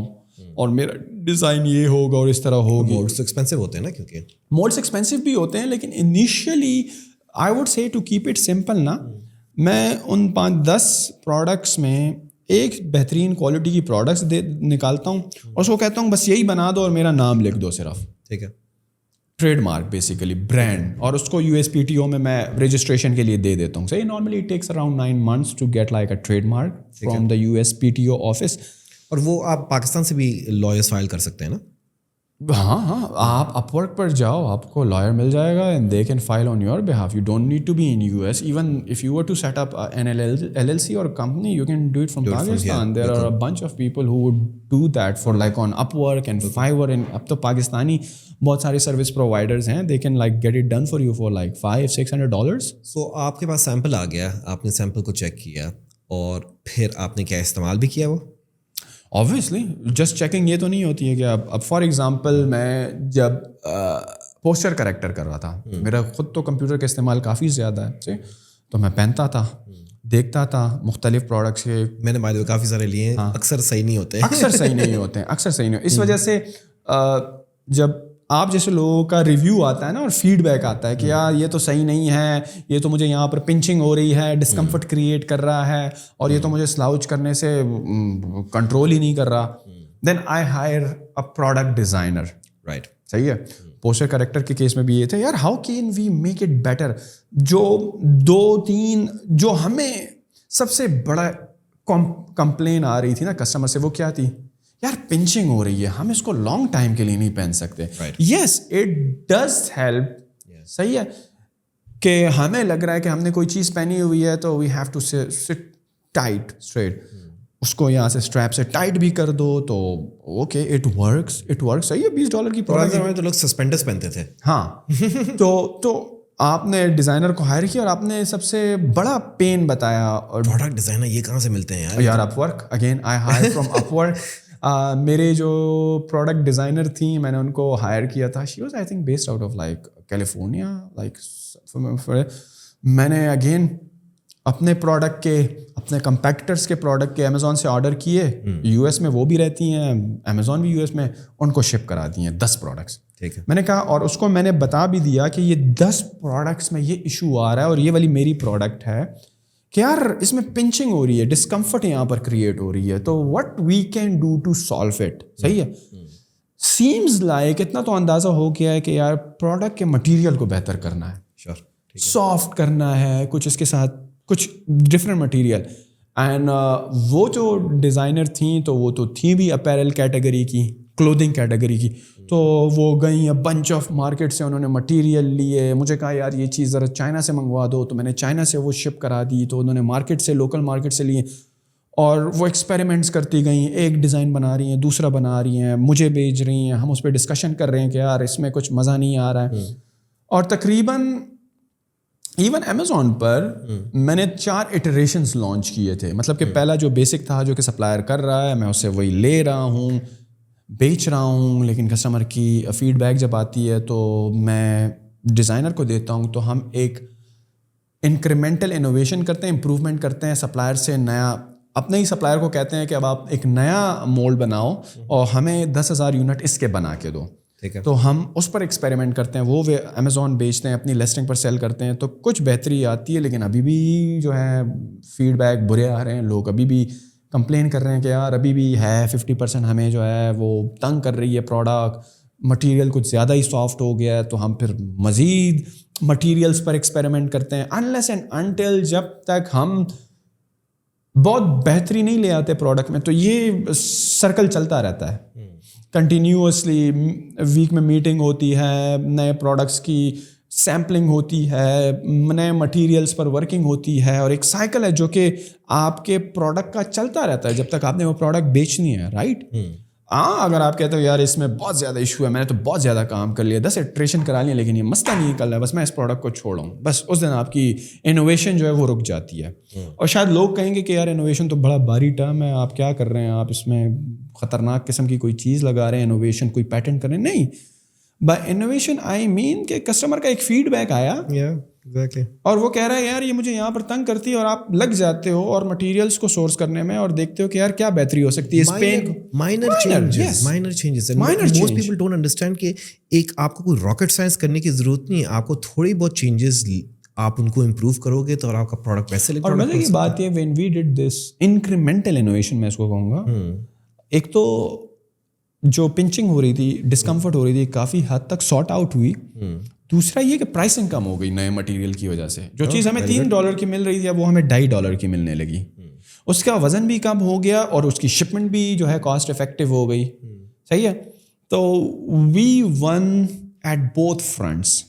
اور میرا ڈیزائن یہ ہوگا اور اس طرح ہوگی. مولڈس ایکسپینسو ہوتے ہیں نا, کیونکہ مولڈس ایکسپینسو بھی ہوتے ہیں, لیکن initially I would say to keep it simple نا, میں ان 5-10 پروڈکٹس میں ایک بہترین کوالٹی کی پروڈکٹس نکالتا ہوں اور اس کو کہتا ہوں بس یہی بنا دو اور میرا نام لکھ دو صرف. ٹھیک ہے, ٹریڈ مارک بیسیکلی برانڈ, اور اس کو USPTO میں رجسٹریشن کے لیے دے دیتا ہوں. صحیح, normally it takes around 9 months to get like a trademark from the USPTO office. اور وہ آپ پاکستان سے بھی لائرس فائل کر سکتے ہیں نا؟ ہاں, آپ اپ ورک پر جاؤ, آپ کو لائر مل جائے گا and they can file on your behalf. You don't need to be in US. Even if you were to set up an LLC اور company, you can do it from Pakistan. There are a bunch of people who would do that for like on Upwork and Fiverr. And اب تو پاکستانی بہت سارے service providers ہیں, they can like get it done for you for like $500-600. سو آپ کے پاس sample آ گیا, آپ نے سیمپل کو چیک کیا اور پھر آپ نے کیا استعمال بھی کیا؟ وہ آبویسلی جسٹ چیکنگ یہ تو نہیں ہوتی ہے کہ اب فار ایگزامپل میں جب پوسچر کریکٹر کر رہا تھا, میرا خود تو کمپیوٹر کا استعمال کافی زیادہ ہے, تو میں پہنتا تھا, دیکھتا تھا مختلف پروڈکٹس کے. میں نے کافی سارے لیے ہیں, اکثر صحیح نہیں ہوتے, اکثر صحیح نہیں. اس وجہ سے جب آپ جیسے لوگوں کا ریویو آتا ہے نا اور فیڈ بیک آتا ہے کہ یار یہ تو صحیح نہیں ہے, یہ تو مجھے یہاں پر پنچنگ ہو رہی ہے, ڈسکمفرٹ کریٹ کر رہا ہے, اور یہ تو مجھے سلاؤچ کرنے سے کنٹرول ہی نہیں کر رہا, then I hire a product designer. Right, صحیح ہے. پوسٹر کریکٹر کے کیس میں بھی یہ تھا, یار how can we make it better. جو 2-3 جو ہمیں سب سے بڑا کمپلین آ رہی تھی نا کسٹمر سے, وہ کیا تھی؟ یار پنچنگ ہو رہی ہے, ہم اس کو لانگ ٹائم کے لیے نہیں پہن سکتے. Yes it does help. صحیح ہے کہ ہمیں لگ رہا ہے کہ ہم نے کوئی چیز پہنی ہوئی ہے تو we have to sit tight straight, اس کو یہاں سے اسٹریپ سے ٹائٹ بھی کر دو تو اوکے اٹ ورکس. صحیح ہے. $20 کی پروڈکٹ میں تو لوگ سسپینڈرز پہنتے تھے. ہاں تو آپ نے ڈیزائنر کو ہائر کیا اور آپ نے سب سے بڑا پین بتایا. اور پروڈکٹ ڈیزائنر یہ کہاں سے ملتے ہیں یار؟ Upwork. Again I hire from Upwork. میرے جو پروڈکٹ ڈیزائنر تھیں, میں نے ان کو ہائر کیا تھا. She was I think based out of like California. Like میں نے اگین اپنے پروڈکٹ کے, اپنے کمپیٹیٹرس کے پروڈکٹ کے امیزون سے آرڈر کیے. US میں وہ بھی رہتی ہیں, امیزون بھی US میں, ان کو شپ کرا دی ہیں 10 پروڈکٹس. ٹھیک ہے. میں نے کہا, اور اس کو میں نے بتا بھی دیا کہ یہ 10 پروڈکٹس میں یہ ایشو آ رہا ہے اور یہ والی میری پروڈکٹ ہے کہ یار اس میں پنچنگ ہو رہی ہے, ڈسکمفرٹ یہاں پر کریٹ ہو رہی ہے, تو what we can do to solve it. صحیح ہے. سیمز لائک اتنا تو اندازہ ہو گیا ہے کہ یار پروڈکٹ کے مٹیریل کو بہتر کرنا ہے, سافٹ کرنا ہے, کچھ اس کے ساتھ کچھ ڈفرینٹ مٹیریل. اینڈ وہ جو ڈیزائنر تھیں تو وہ تو تھیں بھی اپیرل کیٹیگری کی, کلودنگ کیٹیگری کی, تو وہ گئیں بنچ آف مارکیٹ سے, انہوں نے مٹیریل لیے. مجھے کہا یار یہ چیز ذرا چائنا سے منگوا دو, تو میں نے چائنا سے وہ شپ کرا دی. تو انہوں نے مارکیٹ سے, لوکل مارکیٹ سے لیے, اور وہ ایکسپیریمنٹس کرتی گئیں. ایک ڈیزائن بنا رہی ہیں, دوسرا بنا رہی ہیں, مجھے بھیج رہی ہیں, ہم اس پہ ڈسکشن کر رہے ہیں کہ یار اس میں کچھ مزہ نہیں آ رہا ہے. اور تقریباً ایون امیزون پر میں نے 4 ایٹریشنز لانچ کیے تھے. مطلب کہ پہلا جو بیسک تھا, جو کہ سپلائر کر رہا ہے, میں اسے وہی لے رہا ہوں, بیچ رہا ہوں. لیکن کسٹمر کی فیڈ بیک جب آتی ہے تو میں ڈیزائنر کو دیتا ہوں, تو ہم ایک انکریمنٹل انوویشن کرتے ہیں, امپروومنٹ کرتے ہیں. سپلائر سے نیا, اپنے ہی سپلائر کو کہتے ہیں کہ اب آپ ایک نیا مولڈ بناؤ اور ہمیں 10,000 یونٹ اس کے بنا کے دو. تو ہم اس پر ایکسپیریمنٹ کرتے ہیں, وہ امیزون بیچتے ہیں, اپنی لسٹنگ پر سیل کرتے ہیں, تو کچھ بہتری آتی ہے. لیکن ابھی بھی جو ہے فیڈ بیک برے آ رہے ہیں. لوگ ابھی بھی کمپلین کر رہے ہیں کہ یار ابھی بھی ہے 50% ہمیں جو ہے وہ تنگ کر رہی ہے پروڈکٹ, مٹیریل کچھ زیادہ ہی سافٹ ہو گیا ہے. تو ہم پھر مزید مٹیریلس پر ایکسپیریمنٹ کرتے ہیں, انلیس اینڈ انٹل جب تک ہم بہت بہتری نہیں لے آتے پروڈکٹ میں. تو یہ سرکل چلتا رہتا ہے کنٹینیوسلی. ویک میں میٹنگ ہوتی ہے, نئے پروڈکٹس کی سیمپلنگ ہوتی ہے, نئے مٹیریلس پر ورکنگ ہوتی ہے, اور ایک سائیکل ہے جو کہ آپ کے پروڈکٹ کا چلتا رہتا ہے جب تک آپ نے وہ پروڈکٹ بیچنی ہے. رائٹ. ہاں, اگر آپ کہتے ہو یار اس میں بہت زیادہ ایشو ہے, میں نے تو بہت زیادہ کام کر لیا, 10 ایٹریشن کرا لیا, لیکن یہ مسئلہ نہیں نکل رہا ہے, بس میں اس پروڈکٹ کو چھوڑوں, بس اس دن آپ کی انوویشن جو ہے وہ رک جاتی ہے. اور شاید لوگ کہیں گے کہ یار انوویشن تو بڑا بھاری ٹرم ہے, آپ کیا کر رہے ہیں, آپ اس میں خطرناک قسم کی کوئی چیز لگا رہے ہیں, انوویشن کوئی پیٹنٹ کر رہے ہیں. نہیں, بائی انوویشن آئی مین کہ کسٹمر کا ایک فیڈ بیک آیا اور وہ کہہ رہا ہے یار یہ مجھے یہاں پر تنگ کرتی ہے, اور آپ لگ جاتے ہو اور مٹیریلس کو سورس کرنے میں اور دیکھتے ہو کہ یار کیا بہتری ہو سکتی ہے. minor changes. Most people don't understand کہ ایک آپ کو کوئی راکٹ سائنس کرنے کی ضرورت نہیں ہے, آپ کو تھوڑی بہت چینجز آپ ان کو امپروو کرو گے تو اور آپ کا پروڈکٹ ویسے لگے. اور مزے کی بات یہ when we did this incremental innovation میں اس کو کہوں گا, ایک تو جو پنچنگ ہو رہی تھی, ڈسکمفرٹ ہو رہی تھی, کافی حد تک سارٹ آؤٹ ہوئی. دوسرا یہ کہ پرائسنگ کم ہو گئی نئے مٹیریل کی وجہ سے. جو چیز ہمیں $3 کی مل رہی تھی اب وہ ہمیں $2.5 کی ملنے لگی. اس کا وزن بھی کم ہو گیا اور اس کی شپمنٹ بھی جو ہے کاسٹ افیکٹو ہو گئی. صحیح ہے. تو we won at both fronts,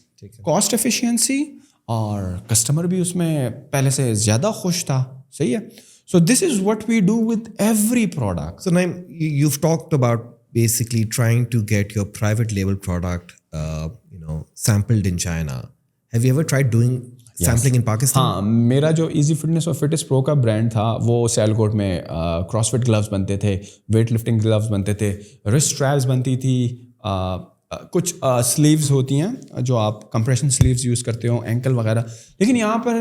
cost efficiency اور کسٹمر بھی اس میں پہلے سے زیادہ خوش تھا. صحیح ہے. So this is what we do with every product. So Naeem, you've talked about basically trying to get your private label product, sampled in China. Have you ever tried doing sampling in Pakistan? ہاں, میرا جو easy fitness اور فٹس پرو کا brand تھا وہ سیالکوٹ میں cross fit gloves بنتے تھے, ویٹ لفٹنگ گلوز بنتے تھے, رسٹ اسٹریپس بنتی تھی, کچھ سلیوز ہوتی ہیں جو آپ کمپریشن سلیوز یوز کرتے ہو, اینکل وغیرہ. لیکن یہاں پر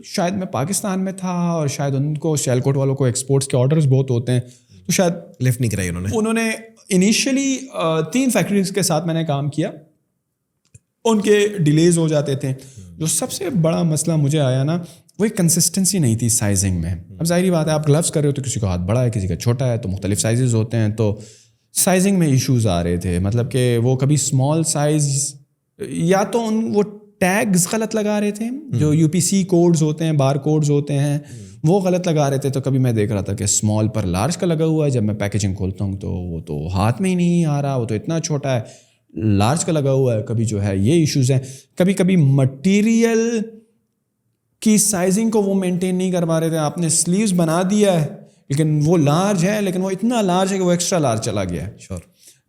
شاید میں پاکستان میں تھا اور شاید ان کو سیالکوٹ والوں کو ایکسپورٹس کے آرڈرز بہت ہوتے ہیں, تو شاید لفٹ نہیں کرائی انہوں نے. انیشلی 3 فیکٹریز کے ساتھ میں نے کام کیا, ان کے ڈیلیز ہو جاتے تھے. جو سب سے بڑا مسئلہ مجھے آیا نا وہ ایک کنسسٹنسی نہیں تھی سائزنگ میں. اب ظاہری بات ہے آپ گلوز کر رہے ہو تو کسی کا ہاتھ بڑا ہے کسی کا چھوٹا ہے, تو مختلف سائزز ہوتے ہیں, تو سائزنگ میں ایشوز آ رہے تھے. مطلب کہ وہ کبھی اسمال سائز یا تو وہ ٹیگز غلط لگا رہے تھے, جو UPC کوڈز ہوتے ہیں, بار کوڈز ہوتے ہیں, وہ غلط لگا رہے تھے. تو کبھی میں دیکھ رہا تھا کہ اسمال پر لارج کا لگا ہوا ہے, جب میں پیکیجنگ کھولتا ہوں تو وہ تو ہاتھ میں ہی نہیں آ رہا, وہ تو اتنا چھوٹا ہے. لارج کا لگا ہوا ہے. کبھی جو ہے یہ ایشوز ہیں. کبھی مٹیریل کی سائزنگ کو وہ مینٹین نہیں کر پا رہے تھے. آپ نے سلیوز بنا دیا ہے لیکن وہ لارج ہے, لیکن وہ اتنا لارج ہے کہ وہ ایکسٹرا لارج چلا گیا ہے. شور.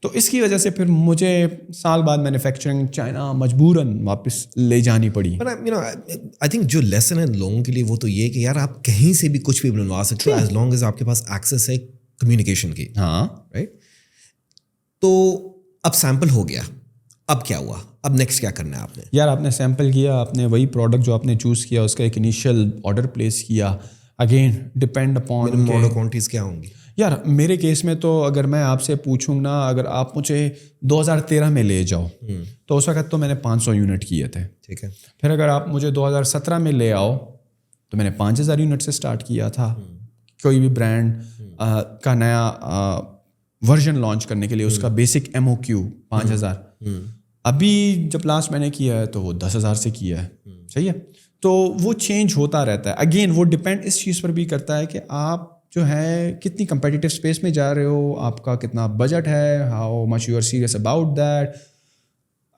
تو اس کی وجہ سے پھر مجھے سال بعد مینوفیکچرنگ چائنا مجبوراً واپس لے جانی پڑی. آئی تھنک جو لیسن ہے لوگوں کے لیے وہ تو یہ کہ یار آپ کہیں سے بھی کچھ بھی بنوا سکتے ہو ایز لانگ ایز آپ کے پاس ایکسیس ہے کمیونیکیشن کی. ہاں رائٹ. تو اب سیمپل ہو گیا, اب کیا ہوا, اب نیکسٹ کیا کرنا ہے آپ نے؟ یار آپ نے سیمپل کیا, آپ نے وہی پروڈکٹ جو آپ نے چوز کیا اس کا ایک انیشیل آرڈر پلیس کیا. اگین ڈپینڈ اپون کوانٹیز کیا ہوں گی. یار میرے کیس میں تو اگر میں آپ سے پوچھوں نا, اگر آپ مجھے 2013 میں لے جاؤ تو اس وقت تو میں نے 500 یونٹ کیے تھے. ٹھیک ہے. پھر اگر آپ مجھے 2017 میں لے آؤ تو میں نے 5000 یونٹ سے اسٹارٹ کیا تھا. کوئی بھی برانڈ کا نیا ورژن لانچ کرنے کے لیے اس کا بیسک MOQ 5000. ابھی جب لاسٹ میں نے کیا ہے تو وہ 10,000 سے کیا ہے. صحیح ہے. تو وہ چینج ہوتا رہتا ہے. اگین وہ ڈپینڈ اس چیز پر بھی کرتا ہے کہ آپ جو ہے کتنی کمپیٹیٹیو اسپیس میں جا رہے ہو, آپ کا کتنا بجٹ ہے, how much you are serious about that.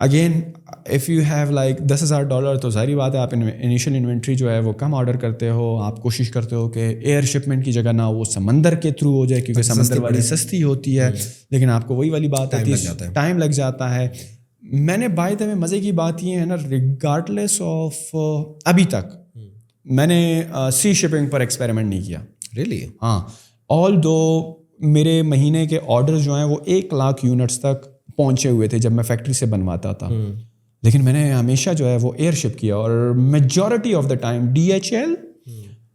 Again if you have like $10,000 تو ظاہری بات ہے آپ انیشیل انوینٹری جو ہے وہ کم آرڈر کرتے ہو. آپ کوشش کرتے ہو کہ ایئر شپمنٹ کی جگہ نہ وہ سمندر کے تھرو ہو جائے, کیونکہ سمندر والی سستی ہوتی ہے, لیکن آپ کو وہی والی بات ہے ٹائم لگ جاتا ہے. میں نے بائی دا وے مزے کی بات یہ ہے نا, ریگارڈلیس آف ابھی تک میں نے سی شپنگ پر ایکسپیریمنٹ نہیں کیا. ریئلی؟ ہاں. آل دو میرے مہینے کے آرڈر جو ہیں وہ 100,000 یونٹس تک پہنچے ہوئے تھے جب میں فیکٹری سے بنواتا تھا, لیکن میں نے ہمیشہ جو ہے وہ ایئر شپ کیا, اور majority of the time DHL,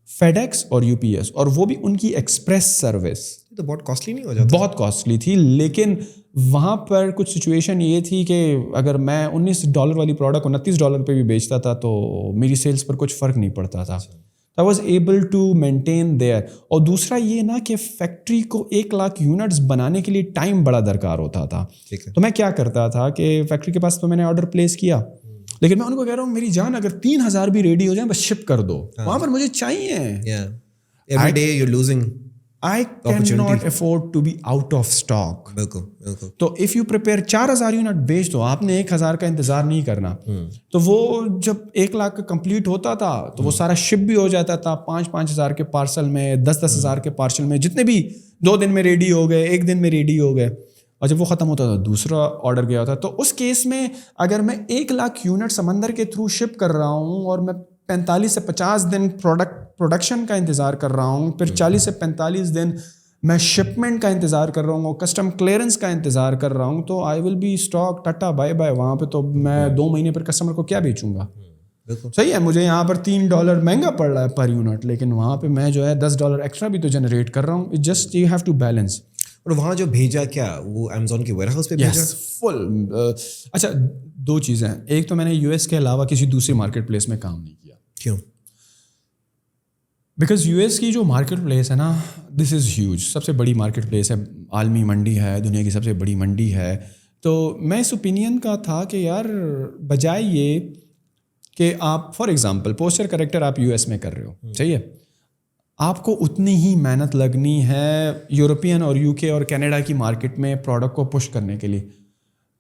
FedEx اور UPS, اور وہ بھی ان کی ایکسپریس سروس. تو بہت کاسٹلی نہیں ہو جاتا؟ بہت کاسٹلی تھی, لیکن وہاں پر کچھ سچویشن یہ تھی کہ اگر میں $19 والی پروڈکٹ $29 پہ بھی بیچتا تھا تو میری سیلس پر کچھ فرق نہیں پڑتا تھا. I was able to maintain there. اور دوسرا یہ نا کہ فیکٹری کو 100,000 یونٹس بنانے کے لیے ٹائم بڑا درکار ہوتا تھا. تو میں کیا کرتا تھا کہ فیکٹری کے پاس تو میں نے آرڈر پلیس کیا, لیکن میں ان کو کہہ رہا ہوں میری جان اگر 3,000 بھی ریڈی ہو جائیں بس شپ کر دو, وہاں پر مجھے چاہیے. Every day you're losing. I cannot afford to be out of stock. بالکل. تو if you prepare 4,000 یونٹ بیچ دو, آپ نے 1,000 کا انتظار نہیں کرنا. تو وہ جب 100,000 کا کمپلیٹ ہوتا تھا تو وہ سارا شپ بھی ہو جاتا تھا 5,000 کے پارسل میں, 10,000 کے پارسل میں, جتنے بھی 2 دن میں ریڈی ہو گئے, 1 دن میں ریڈی ہو گئے. اور جب وہ ختم ہوتا تھا دوسرا آرڈر گیا ہوتا. تو اس کیس میں اگر میں 100,000 یونٹ سمندر کے تھرو شپ کر رہا ہوں اور میں 45 سے 50 دن پروڈکشن کا انتظار کر رہا ہوں, پھر 40 سے 45 دن میں شپمنٹ کا انتظار کر رہا ہوں, کسٹم کلیئرنس کا انتظار کر رہا ہوں, تو I will be stock tata bye bye. وہاں پہ تو میں 2 مہینے پر کسٹمر کو کیا بیچوں گا؟ صحیح ہے, مجھے یہاں پر $3 مہنگا پڑ رہا ہے پر یونٹ, لیکن وہاں پہ میں جو ہے $10 ایکسٹرا بھی تو جنریٹ کر رہا ہوں. It just you have to balance. اور وہاں جو بھیجا کیا وہ امیزون کے ویئر ہاؤس پہ بھیجا فل. اچھا 2 چیزیں, ایک تو میں نے US کے علاوہ کسی دوسری مارکیٹ پلیس میں کام نہیں کیا. کیوں؟ بیکاز US کی جو مارکیٹ پلیس ہے نا, دس از ہیوج, سب سے بڑی مارکیٹ پلیس ہے, عالمی منڈی ہے, دنیا کی سب سے بڑی منڈی ہے. تو میں اس اوپینین کا تھا کہ یار بجائے یہ کہ آپ فار ایگزامپل پوسچر کریکٹر آپ US میں کر رہے ہو, صحیح ہے, آپ کو اتنی ہی محنت لگنی ہے یورپین اور UK اور کینیڈا کی مارکیٹ میں پروڈکٹ کو پش کرنے کے لیے.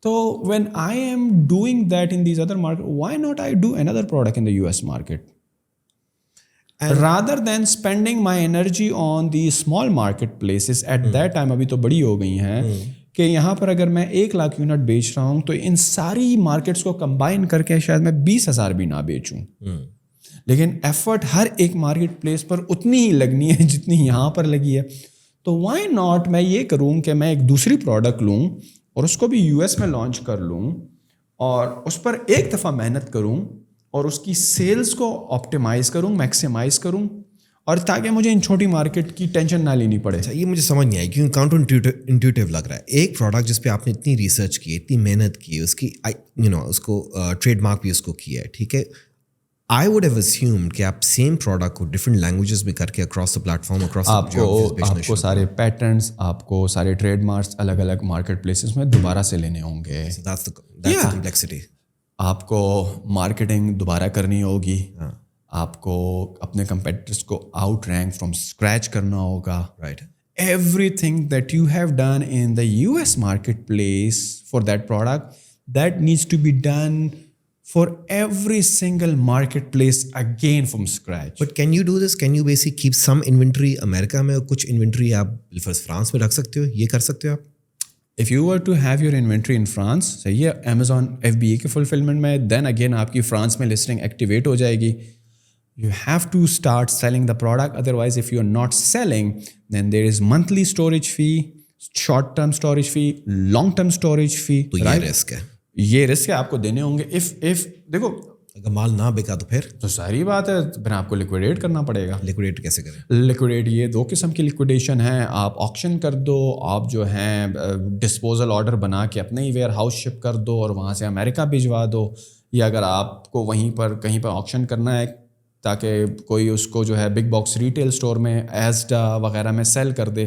تو when I am doing that in these other market, why not I do اندر product in the US market rather than spending my energy on the small market places at that time. ابھی تو بڑی ہو گئی ہیں کہ یہاں پر اگر میں 1 لاکھ یونٹ بیچ رہا ہوں تو ان ساری مارکیٹس کو کمبائن کر کے شاید میں 20,000 بھی نہ بیچوں, لیکن ایفرٹ ہر ایک مارکیٹ پلیس پر اتنی ہی لگنی ہے جتنی یہاں پر لگی ہے. تو وائی ناٹ میں یہ کروں کہ میں ایک دوسری پروڈکٹ لوں اور اس کو بھی US میں لانچ کر لوں اور اس پر ایک دفعہ محنت کروں اور اس کی سیلز کو آپٹیمائز کروں, میکسیمائز کروں, اور تاکہ مجھے ان چھوٹی مارکیٹ کی ٹینشن نہ لینی پڑے. یہ مجھے سمجھ نہیں آئی کیونکہ کاؤنٹر انٹیوٹیو لگ رہا ہے. ایک پروڈکٹ جس پہ آپ نے اتنی ریسرچ کی, اتنی محنت کی, اس کی اس کو ٹریڈ مارک بھی اس کو کیا ہے, ٹھیک ہے. آئی ووڈ ہیو اسیومڈ کہ آپ سیم پروڈکٹ کو ڈفرنٹ لینگویجز میں کر کے across the plate form across آپ کو سارے پیٹرنس, آپ کو سارے ٹریڈ مارکس الگ الگ مارکیٹ پلیسز میں دوبارہ سے لینے ہوں گے. آپ کو مارکیٹنگ دوبارہ کرنی ہوگی, آپ کو اپنے کمپیٹیٹرس کو آؤٹ رینک فرام اسکریچ کرنا ہوگا. Right. Everything that you have done in the US marketplace for that product, that needs to be done for every single marketplace again from scratch. But can you do this? Can you basically keep some inventory America میں اور کچھ inventory آپ France میں رکھ سکتے ہو, یہ کر سکتے ہو آپ؟ If you were to have your inventory in France, صحیح ہے, Amazon FBA کے fulfillment میں, then again آپ کی فرانس میں listing activate ہو جائے گی. You have to start selling the product. Otherwise, if you're not selling, then there is monthly storage fee, short-term storage fee, long-term storage fee. تو یہ risk ہے, یہ رسک ہے آپ کو دینے ہوں گے. if دیکھو اگر مال نہ بکا تو پھر تو ساری بات ہے, پھر آپ کو لیکویڈیٹ کرنا پڑے گا. لیکویڈیٹ کیسے کریں؟ لیکویڈیٹ یہ 2 قسم کی لیکویڈیشن ہیں. آپ آکشن کر دو, آپ جو ہیں ڈسپوزل آرڈر بنا کے اپنے ہی ویئر ہاؤس شپ کر دو اور وہاں سے امریکہ بھجوا دو, یا اگر آپ کو وہیں پر کہیں پر آکشن کرنا ہے تاکہ کوئی اس کو جو ہے بگ باکس ریٹیل اسٹور میں ایزڈا وغیرہ میں سیل کر دے,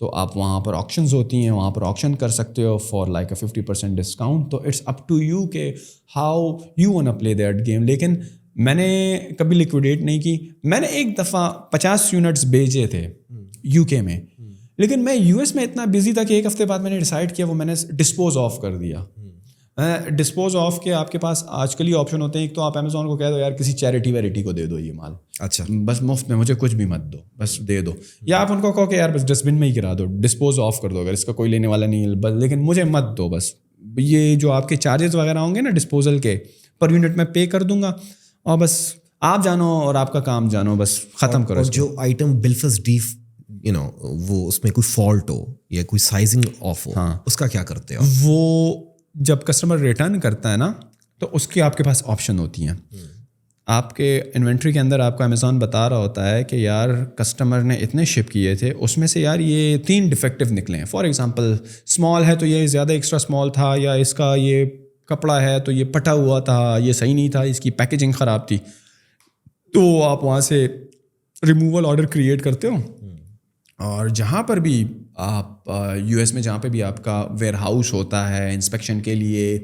تو آپ وہاں پر آکشنز ہوتی ہیں, وہاں پر آکشن کر سکتے ہو فار لائک اے 50% ڈسکاؤنٹ. تو اٹس اپ ٹو یو کہ how you want to play that game. لیکن میں نے کبھی لیکویڈیٹ نہیں کی. میں نے ایک دفعہ 50 یونٹس بیچے تھے UK میں, لیکن میں US میں اتنا بزی تھا کہ 1 ہفتے بعد میں نے ڈیسائڈ کیا وہ میں نے ڈسپوز آف کر دیا. ڈسپوز آف کے آپ کے پاس آج کل ہی آپشن ہوتے ہیں. ایک تو آپ امیزون کو کہہ دو یار کسی چیریٹی ویریٹی کو دے دو یہ مال, اچھا بس مفت میں, مجھے کچھ بھی مت دو, بس دے دو. یا آپ ان کو کہو کہ یار بس ڈسٹ بن میں ہی گرا دو, ڈسپوز آف کر دو اگر اس کا کوئی لینے والا نہیں ہے, بس لیکن مجھے مت دو. بس یہ جو آپ کے چارجز وغیرہ ہوں گے نا ڈسپوزل کے, پر یونٹ میں پے کر دوں گا, اور بس آپ جانو اور آپ کا کام جانو, بس ختم کرو. جو آئٹم بالفس ڈیف وہ اس میں کوئی فالٹ ہو یا کوئی سائزنگ آف ہو, اس کا کیا کرتے ہو؟ وہ جب کسٹمر ریٹرن کرتا ہے نا تو اس کی آپ کے پاس آپشن ہوتی ہیں. آپ کے انوینٹری کے اندر آپ کو امیزون بتا رہا ہوتا ہے کہ یار کسٹمر نے اتنے شپ کیے تھے, اس میں سے یار یہ 3 ڈیفیکٹیو نکلے ہیں. فار ایگزامپل اسمال ہے تو یہ زیادہ ایکسٹرا اسمال تھا, یا اس کا یہ کپڑا ہے تو یہ پٹا ہوا تھا, یہ صحیح نہیں تھا, اس کی پیکیجنگ خراب تھی. تو آپ وہاں سے ریموول آرڈر کریٹ کرتے ہو, اور جہاں پر بھی آپ US میں جہاں پہ بھی آپ کا ویئر ہاؤس ہوتا ہے انسپیکشن کے لیے,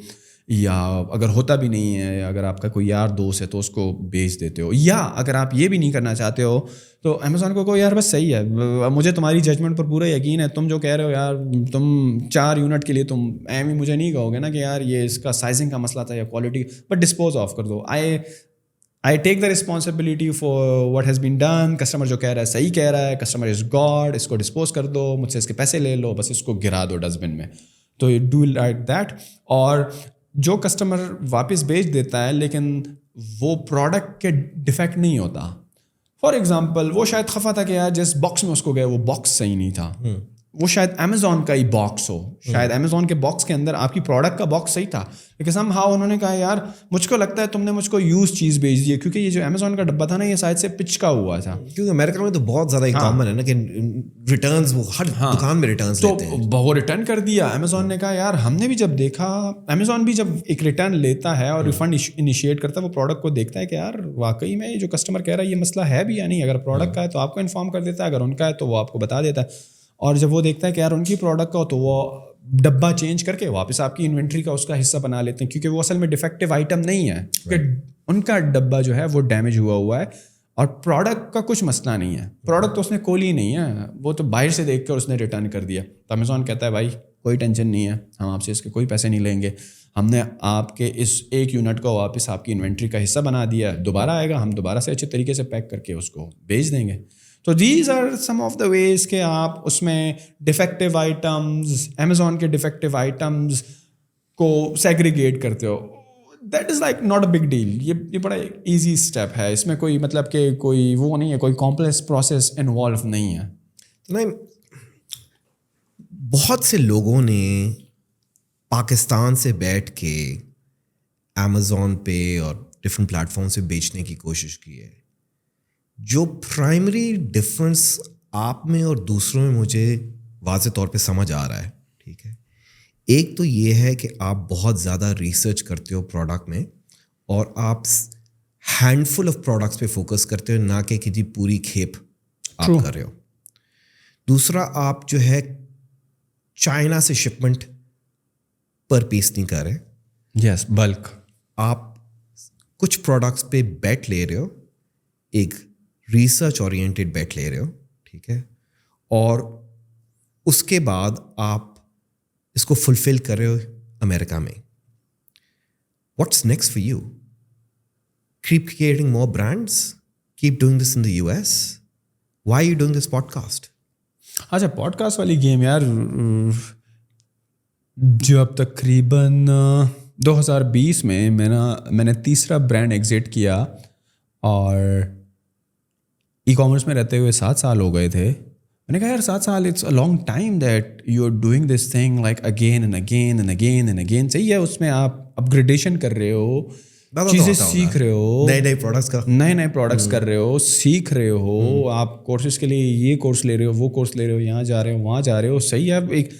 یا اگر ہوتا بھی نہیں ہے, اگر آپ کا کوئی یار دوست ہے تو اس کو بیچ دیتے ہو. یا اگر آپ یہ بھی نہیں کرنا چاہتے ہو تو امیزون کو یار بس صحیح ہے, مجھے تمہاری ججمنٹ پر پورا یقین ہے, تم جو کہہ رہے ہو یار تم 4 یونٹ کے لیے تم ایم ہی مجھے نہیں کہو گے نا کہ یار یہ اس کا سائزنگ کا مسئلہ تھا یا کوالٹی, بٹ ڈسپوز آف کر دو. I take the responsibility for what has been done. Customer جو کہہ رہا ہے صحیح کہہ رہا ہے, کسٹمر از گاڈ, اس کو ڈسپوز کر دو, مجھ سے اس کے پیسے لے لو, بس اس کو گرا دو ڈسٹ بن میں. تو ڈو لائک دیٹ. اور جو کسٹمر واپس بیچ دیتا ہے لیکن وہ پروڈکٹ کے ڈیفیکٹ نہیں ہوتا. فار ایگزامپل وہ شاید خفا تھا کہ یار جس باکس میں اس کو گئے وہ باکس صحیح نہیں تھا, وہ شاید امیزون کا ہی باکس ہو, شاید امیزون کے باکس کے اندر آپ کی پروڈکٹ کا باکس صحیح تھا, لیکن سم ہاؤ انہوں نے کہا یار مجھ کو لگتا ہے تم نے مجھ کو یوز چیز بھیج دی ہے, کیونکہ یہ جو امیزون کا ڈبہ تھا نا یہ شاید سے پچکا ہوا تھا, کیونکہ امریکہ میں تو بہت زیادہ کامن ہے نا کہ ریٹرنز وہ ہر دکان میں ریٹرنز لیتے ہیں, تو وہ ریٹرن کر دیا. امیزون نے کہا یار ہم نے بھی جب دیکھا, امیزون بھی جب ایک ریٹرن لیتا ہے اور ریفنڈ انیشیٹ کرتا ہے وہ پروڈکٹ کو دیکھتا ہے کہ یار واقعی میں جو کسٹمر کہہ رہا ہے یہ مسئلہ ہے بھی یا نہیں, اگر پروڈکٹ کا ہے تو آپ کو انفارم کر دیتا ہے, اگر ان کا ہے تو وہ آپ کو بتا دیتا ہے, اور جب وہ دیکھتا ہے کہ یار ان کی پروڈکٹ کا ہو تو وہ ڈبہ چینج کر کے واپس آپ کی انوینٹری کا اس کا حصہ بنا لیتے ہیں, کیونکہ وہ اصل میں ڈیفیکٹیو آئٹم نہیں ہے, کیونکہ ان کا ڈبہ جو ہے وہ ڈیمیج ہوا ہے اور پروڈکٹ کا کچھ مسئلہ نہیں ہے, پروڈکٹ تو اس نے کھولی نہیں ہے, وہ تو باہر سے دیکھ کر اس نے ریٹرن کر دیا. تو امیزون کہتا ہے بھائی کوئی ٹینشن نہیں ہے, ہم آپ سے اس کے کوئی پیسے نہیں لیں گے, ہم نے آپ کے اس ایک یونٹ کو واپس آپ کی انوینٹری کا حصہ بنا دیا ہے, دوبارہ آئے گا ہم دوبارہ سے اچھے طریقے سے پیک کر کے اس کو بھیج دیں گے. تو these are some of the ways کہ آپ اس میں ڈیفیکٹیو آئٹمز, امیزون کے ڈیفیکٹیو آئٹمز کو سیگریگیٹ کرتے ہو. That is like not a big deal, یہ بڑا ایزی اسٹیپ ہے, اس میں کوئی مطلب کہ کوئی وہ نہیں ہے, کوئی کمپلیکس پروسیس انوالو نہیں ہے. نہیں, بہت سے لوگوں نے پاکستان سے بیٹھ کے امیزون پہ اور ڈفرینٹ پلیٹ فارم سے بیچنے کی کوشش کی ہے. جو پرائمری ڈفرینس آپ میں اور دوسروں میں مجھے واضح طور پہ سمجھ آ رہا ہے, ٹھیک ہے, ایک تو یہ ہے کہ آپ بہت زیادہ ریسرچ کرتے ہو پروڈکٹ میں, اور آپ ہینڈ فل آف پروڈکٹس پہ فوکس کرتے ہو, نہ کہ جی پوری کھیپ آپ کر رہے ہو. دوسرا, آپ جو ہے چائنا سے شپمنٹ پر پیس نہیں کر رہے, یس بلک, آپ کچھ پروڈکٹس پہ بیٹ لے رہے ہو, ایک ریسرچ اورینٹیڈ بیٹ لے رہے ہو, ٹھیک ہے, اور اس کے بعد آپ اس کو فلفل کر رہے ہو امریکہ میں. What's next for you? Keep creating more brands, keep doing this in the U S, why you doing this podcast? اچھا پوڈ کاسٹ والی گیم یار, جب تقریباً 2020 میں میں نے تیسرا برانڈ ایگزٹ کیا, اور ای کامرس میں رہتے ہوئے 7 سال ہو گئے تھے. میں نے کہا یار 7 سال it's a long time that you are doing this thing like again and again and again and again. صحیح ہے, اس میں آپ اپ گریڈیشن کر رہے ہو, چیزیں سیکھ رہے ہو, نئے پروڈکٹس کر رہے ہو, سیکھ رہے ہو, آپ کورسز کے لیے یہ کورس لے رہے ہو, وہ کورس لے رہے ہو, یہاں جا رہے ہو, وہاں جا رہے ہو. صحیح ہے, ایک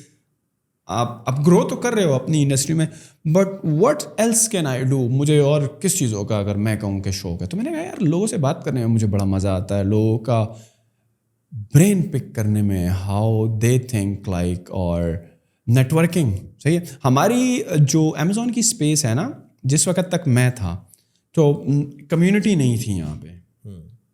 آپ اب گرو تو کر رہے ہو اپنی انڈسٹری میں, but what else can I do? مجھے اور کس چیزوں کا اگر میں کہوں کہ شوق ہے, تو میں نے کہا یار لوگوں سے بات کرنے میں مجھے بڑا مزہ آتا ہے, لوگوں کا برین پک کرنے میں, ہاؤ دے تھنک لائک, اور نیٹ ورکنگ. صحیح ہے, ہماری جو امیزون کی اسپیس ہے نا, جس وقت تک میں تھا تو کمیونٹی نہیں تھی یہاں پہ.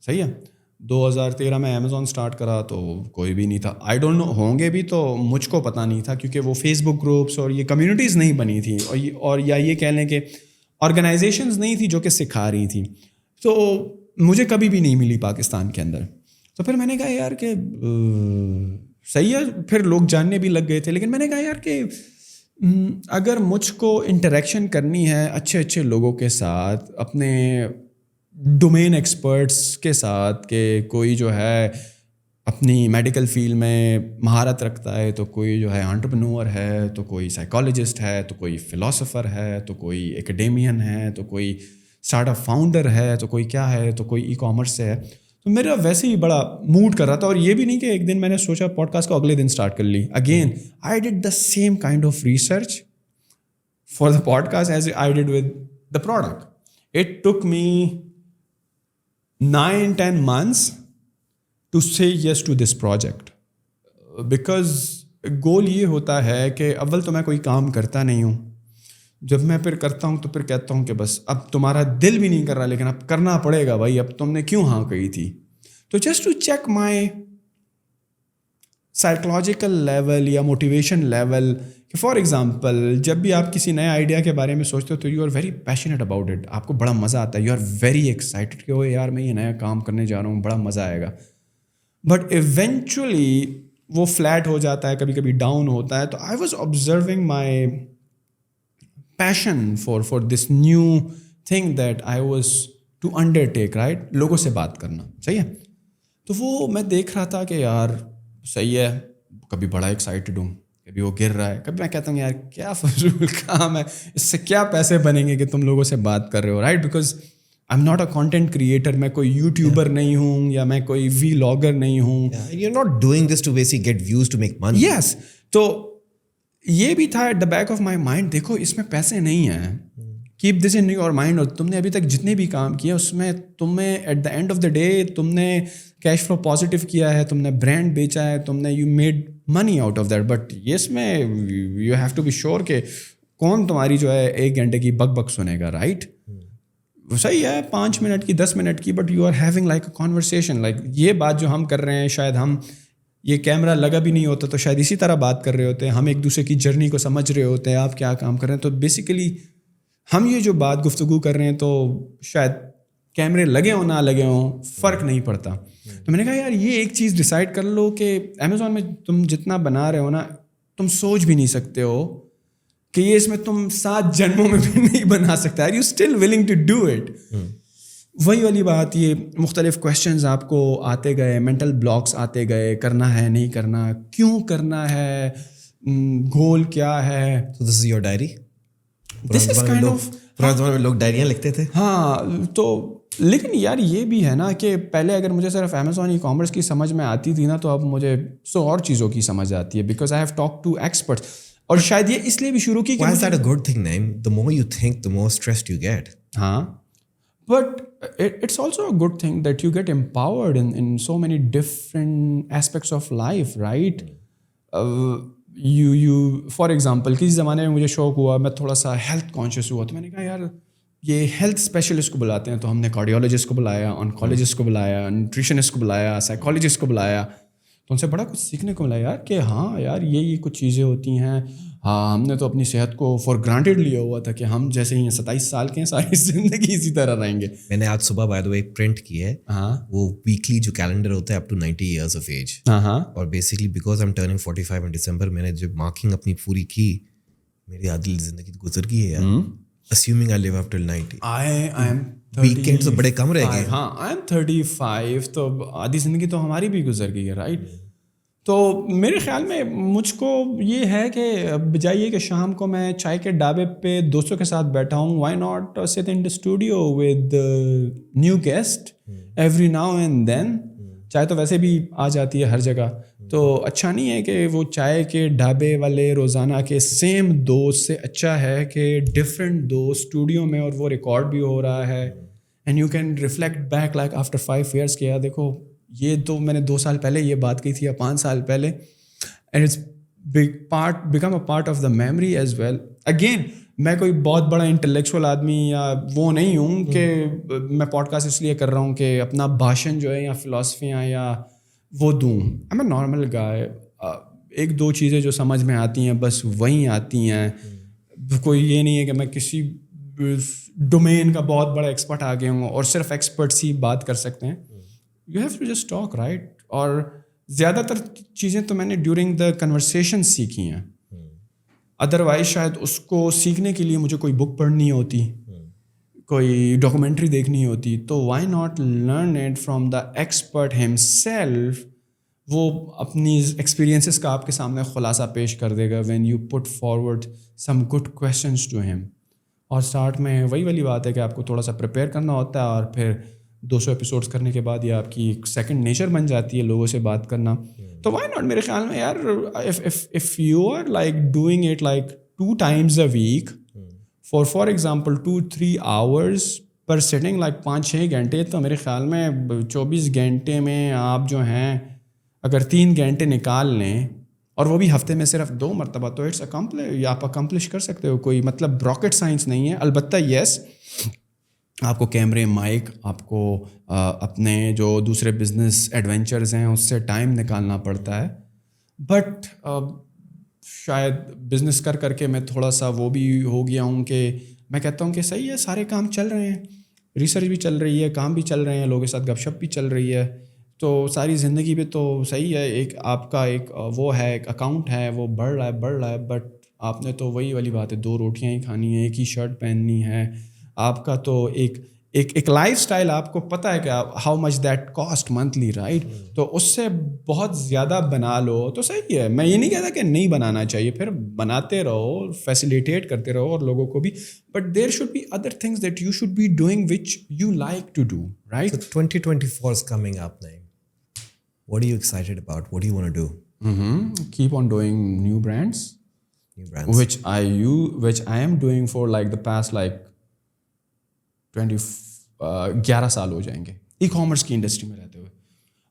صحیح ہے, 2013 میں امیزون اسٹارٹ کرا تو کوئی بھی نہیں تھا. آئی ڈونٹ نو ہوں گے بھی تو مجھ کو پتہ نہیں تھا, کیونکہ وہ فیس بک گروپس اور یہ کمیونٹیز نہیں بنی تھیں, اور یا یہ کہہ لیں کہ آرگنائزیشنز نہیں تھی جو کہ سکھا رہی تھیں. تو مجھے کبھی بھی نہیں ملی پاکستان کے اندر. تو پھر میں نے کہا یار کہ صحیح ہے, پھر لوگ جاننے بھی لگ گئے تھے, لیکن میں نے کہا یار کہ اگر مجھ کو انٹریکشن کرنی ہے اچھے اچھے لوگوں کے ساتھ, اپنے ڈومین ایکسپرٹس کے ساتھ, کہ کوئی جو ہے اپنی میڈیکل فیلڈ میں مہارت رکھتا ہے, تو کوئی جو ہے انٹرپرینور ہے, تو کوئی سائیکالوجسٹ ہے, تو کوئی فلاسفر ہے, تو کوئی ایکیڈیمین ہے, تو کوئی اسٹارٹ اپ فاؤنڈر ہے, تو کوئی کیا ہے, تو کوئی ای کامرس سے ہے. تو میرا ویسے ہی بڑا موڈ کر رہا تھا, اور یہ بھی نہیں کہ ایک دن میں نے سوچا پوڈ کاسٹ کو اگلے دن اسٹارٹ کر لی. Again I did the same kind of research for the podcast as I did with the product. It took me 9-10 months to say yes to this project, because goal یہ ہوتا ہے کہ اول تو میں کوئی کام کرتا نہیں ہوں, جب میں پھر کرتا ہوں تو پھر کہتا ہوں کہ بس اب تمہارا دل بھی نہیں کر رہا, لیکن اب کرنا پڑے گا بھائی, اب تم نے کیوں ہاں کہی تھی. تو just to check my psychological level یا موٹیویشن لیول, کہ فار ایگزامپل جب بھی آپ کسی نئے آئیڈیا کے بارے میں سوچتے ہو تو you are very passionate about it, آپ کو بڑا مزہ آتا ہے, یو آر ویری ایکسائٹیڈ کہ وہ یار میں یہ نیا کام کرنے جا رہا ہوں, بڑا مزہ آئے گا. بٹ ایونچولی وہ فلیٹ ہو جاتا ہے, کبھی کبھی ڈاؤن ہوتا ہے. تو I was observing my passion for this new thing that I was to undertake right, لوگوں سے بات کرنا, صحیح ہے. تو وہ میں دیکھ رہا تھا کہ یار صحیح ہے, کبھی بڑا ایکسائٹیڈ ہوں, کبھی وہ گر رہا ہے, کبھی میں کہتا ہوں یار کیا فضول کام ہے, اس سے کیا پیسے بنیں گے کہ تم لوگوں سے بات کر رہے ہو, right, because I am not a content creator, میں کوئی یوٹیوبر نہیں ہوں یا میں کوئی وی لاگر نہیں ہوں. You're not doing this to basically get views to make money. Yes. تو یہ بھی تھا at the back of my mind, دیکھو اس میں پیسے نہیں ہیں, keep this in your mind. اور تم نے ابھی تک جتنے بھی کام کیے اس میں تمہیں at the end of the day تم نے کیش فلو پازیٹیو کیا ہے, تم نے برانڈ بیچا ہے, تم نے you made money out of that. But اس میں you have to be sure کہ کون تمہاری جو ہے 1 گھنٹے کی بک بک سنے گا, رائٹ. صحیح ہے 5 منٹ کی 10 منٹ کی, but you are having like a conversation. Like یہ بات جو ہم کر رہے ہیں, شاید ہم یہ کیمرہ لگا بھی نہیں ہوتا تو شاید اسی طرح بات کر رہے ہوتے ہیں, ہم ایک دوسرے کی جرنی کو سمجھ رہے ہوتے ہیں, آپ کیا کام کر رہے ہیں. تو بیسیکلی ہم یہ جو بات گفتگو کر رہے ہیں تو شاید کیمرے لگے ہوں نہ لگے ہوں فرق نہیں پڑتا. تو میں نے کہا یار یہ ایک چیز ڈیسائیڈ کر لو کہ امیزون میں تم جتنا بنا رہے ہو نا, تم سوچ بھی نہیں سکتے ہو کہ یہ اس میں تم 7 جنموں میں بھی نہیں بنا سکتے. Are you still willing to do it. وہی والی بات, یہ مختلف کویشچنز آپ کو آتے گئے, مینٹل بلاکس آتے گئے, کرنا ہے نہیں کرنا, کیوں کرنا ہے, گول کیا ہے. So this is your diary? This is kind of, پرانے زمانے میں لوگ ڈائریاں لکھتے تھے. ہاں. تو لیکن یار یہ بھی ہے نا کہ پہلے اگر مجھے صرف امیزون ای کامرس کی سمجھ میں آتی تھی نا, تو اب مجھے 100 اور چیزوں کی سمجھ آتی ہے, because I have talk to experts. اور شاید یہ اس لیے بھی شروع کی کہ Why is that a good thing, Naeem? The more you think, the more stressed you get. ہاں, but it's also a good thing that you get empowered in so many different aspects of life, right? You for example, کسی زمانے میں مجھے شوق ہوا, میں تھوڑا سا ہیلتھ کانشیس ہوا, تو میں نے کہا یار یہ ہیلتھ اسپیشلسٹ کو بلاتے ہیں, تو ہم نے کارڈیولوجسٹ کو بلایا, آنکالوجسٹ کو بلایا, نیوٹریشنسٹ کو بلایا, سائیکالوجسٹ کو بلایا. تو ان سے بڑا کچھ سیکھنے کو ملا یار کہ ہاں یار یہ کچھ چیزیں ہوتی ہیں. ہاں, ہم نے تو اپنی صحت کو فار گرانٹیڈ لیا ہوا تھا کہ ہم جیسے ہی 27 سال کے ہیں ساری زندگی اسی طرح رہیں گے. میں نے آج صبح بائی دا وے ایک پرنٹ کی ہے, وہ ویکلی جو کیلنڈر ہوتا ہے up to 90 years of age. اور basically because I am turning 45 in December, میں نے جب مارکنگ اپنی پوری کی, میری آدھی زندگی گزر گئی ہے یار. assuming I live up till 90. I am weekend تو بڑے کم رہ گئے. ہاں, I am 35, تو آدھی زندگی تو ہماری بھی گزر گئی ہے, رائٹ. تو میرے خیال میں مجھ کو یہ ہے کہ بجائے کہ شام کو میں چائے کے ڈھابے پہ دوستوں کے ساتھ بیٹھا ہوں, why not sit in the studio with new guest every now and then. چائے تو ویسے بھی آ جاتی ہے ہر جگہ, تو اچھا نہیں ہے کہ وہ چائے کے ڈھابے والے روزانہ کے سیم دوست سے اچھا ہے کہ ڈفرینٹ دوست اسٹوڈیو میں, اور وہ ریکارڈ بھی ہو رہا ہے, and you can reflect back like after 5 years کہ یار دیکھو یہ تو میں نے 2 سال پہلے یہ بات کی تھی یا 5 سال پہلے, and it's become a part of the memory as well. Again میں کوئی بہت بڑا انٹلیکچوئل آدمی یا وہ نہیں ہوں کہ میں پوڈ کاسٹ اس لیے کر رہا ہوں کہ اپنا بھاشن جو ہے یا فلاسفیاں یا وہ دوں. آئی ایم اے نارمل گائے. 1-2 چیزیں جو سمجھ میں آتی ہیں بس وہیں آتی ہیں. کوئی یہ نہیں ہے کہ میں کسی ڈومین کا بہت بڑا ایکسپرٹ آ گیا ہوں اور صرف ایکسپرٹس ہی بات کر سکتے ہیں. You have to just talk, right. اور زیادہ تر چیزیں تو میں نے ڈیورنگ دا کنورسیشن سیکھی ہیں, ادروائز شاید اس کو سیکھنے کے لیے مجھے کوئی بک پڑھنی ہوتی, کوئی ڈاکومنٹری دیکھنی ہوتی. تو why not learn it from the expert himself. وہ اپنی ایکسپیرینسز کا آپ کے سامنے خلاصہ پیش کر دے گا when you put forward some good questions to ہم. اور اسٹارٹ میں وہی والی بات ہے کہ آپ کو تھوڑا سا پریپیئر کرنا ہوتا ہے, اور پھر 200 ایپیسوڈس کرنے کے بعد یہ آپ کی سیکنڈ نیچر بن جاتی ہے لوگوں سے بات کرنا. تو وائی ناٹ, میرے خیال میں یار if you are like doing it like 2 times a week for example 2-3 hours per sitting like 5-6 گھنٹے, تو میرے خیال میں 24 گھنٹے میں آپ جو ہیں اگر 3 گھنٹے نکال لیں, اور وہ بھی ہفتے میں صرف 2 مرتبہ, تو اٹس اکمپلش, آپ اکمپلش کر سکتے ہو. کوئی مطلب راکٹ سائنس نہیں ہے. البتہ یس, آپ کو کیمرے, مائک, آپ کو اپنے جو دوسرے بزنس ایڈونچرز ہیں اس سے ٹائم نکالنا پڑتا ہے. بٹ شاید بزنس کر کے میں تھوڑا سا وہ بھی ہو گیا ہوں کہ میں کہتا ہوں کہ صحیح ہے, سارے کام چل رہے ہیں, ریسرچ بھی چل رہی ہے, کام بھی چل رہے ہیں, لوگوں کے ساتھ گپ شپ بھی چل رہی ہے, تو ساری زندگی پہ تو صحیح ہے. ایک آپ کا ایک وہ ہے, ایک اکاؤنٹ ہے, وہ بڑھ رہا ہے. بٹ آپ نے تو وہی والی بات ہے, 2 روٹیاں ہی کھانی ہیں, ایک ہی شرٹ پہننی ہے. آپ کا تو ایک لائف اسٹائل آپ کو پتہ ہے کہ how much that cost monthly right, تو اس سے بہت زیادہ بنا لو تو صحیح ہے. میں یہ نہیں کہتا کہ نہیں بنانا چاہیے, پھر بناتے رہو, فیسیلیٹیٹ کرتے رہو اور لوگوں کو بھی, but there should be other things that you should be doing which you like to do right. So 2024 is coming up now. What are you excited about? What do you want to do? Keep on doing new brands. New brands. Which I am doing for like the past like 11 سال ہو جائیں گے ای commerce کی industry میں رہتے ہوئے.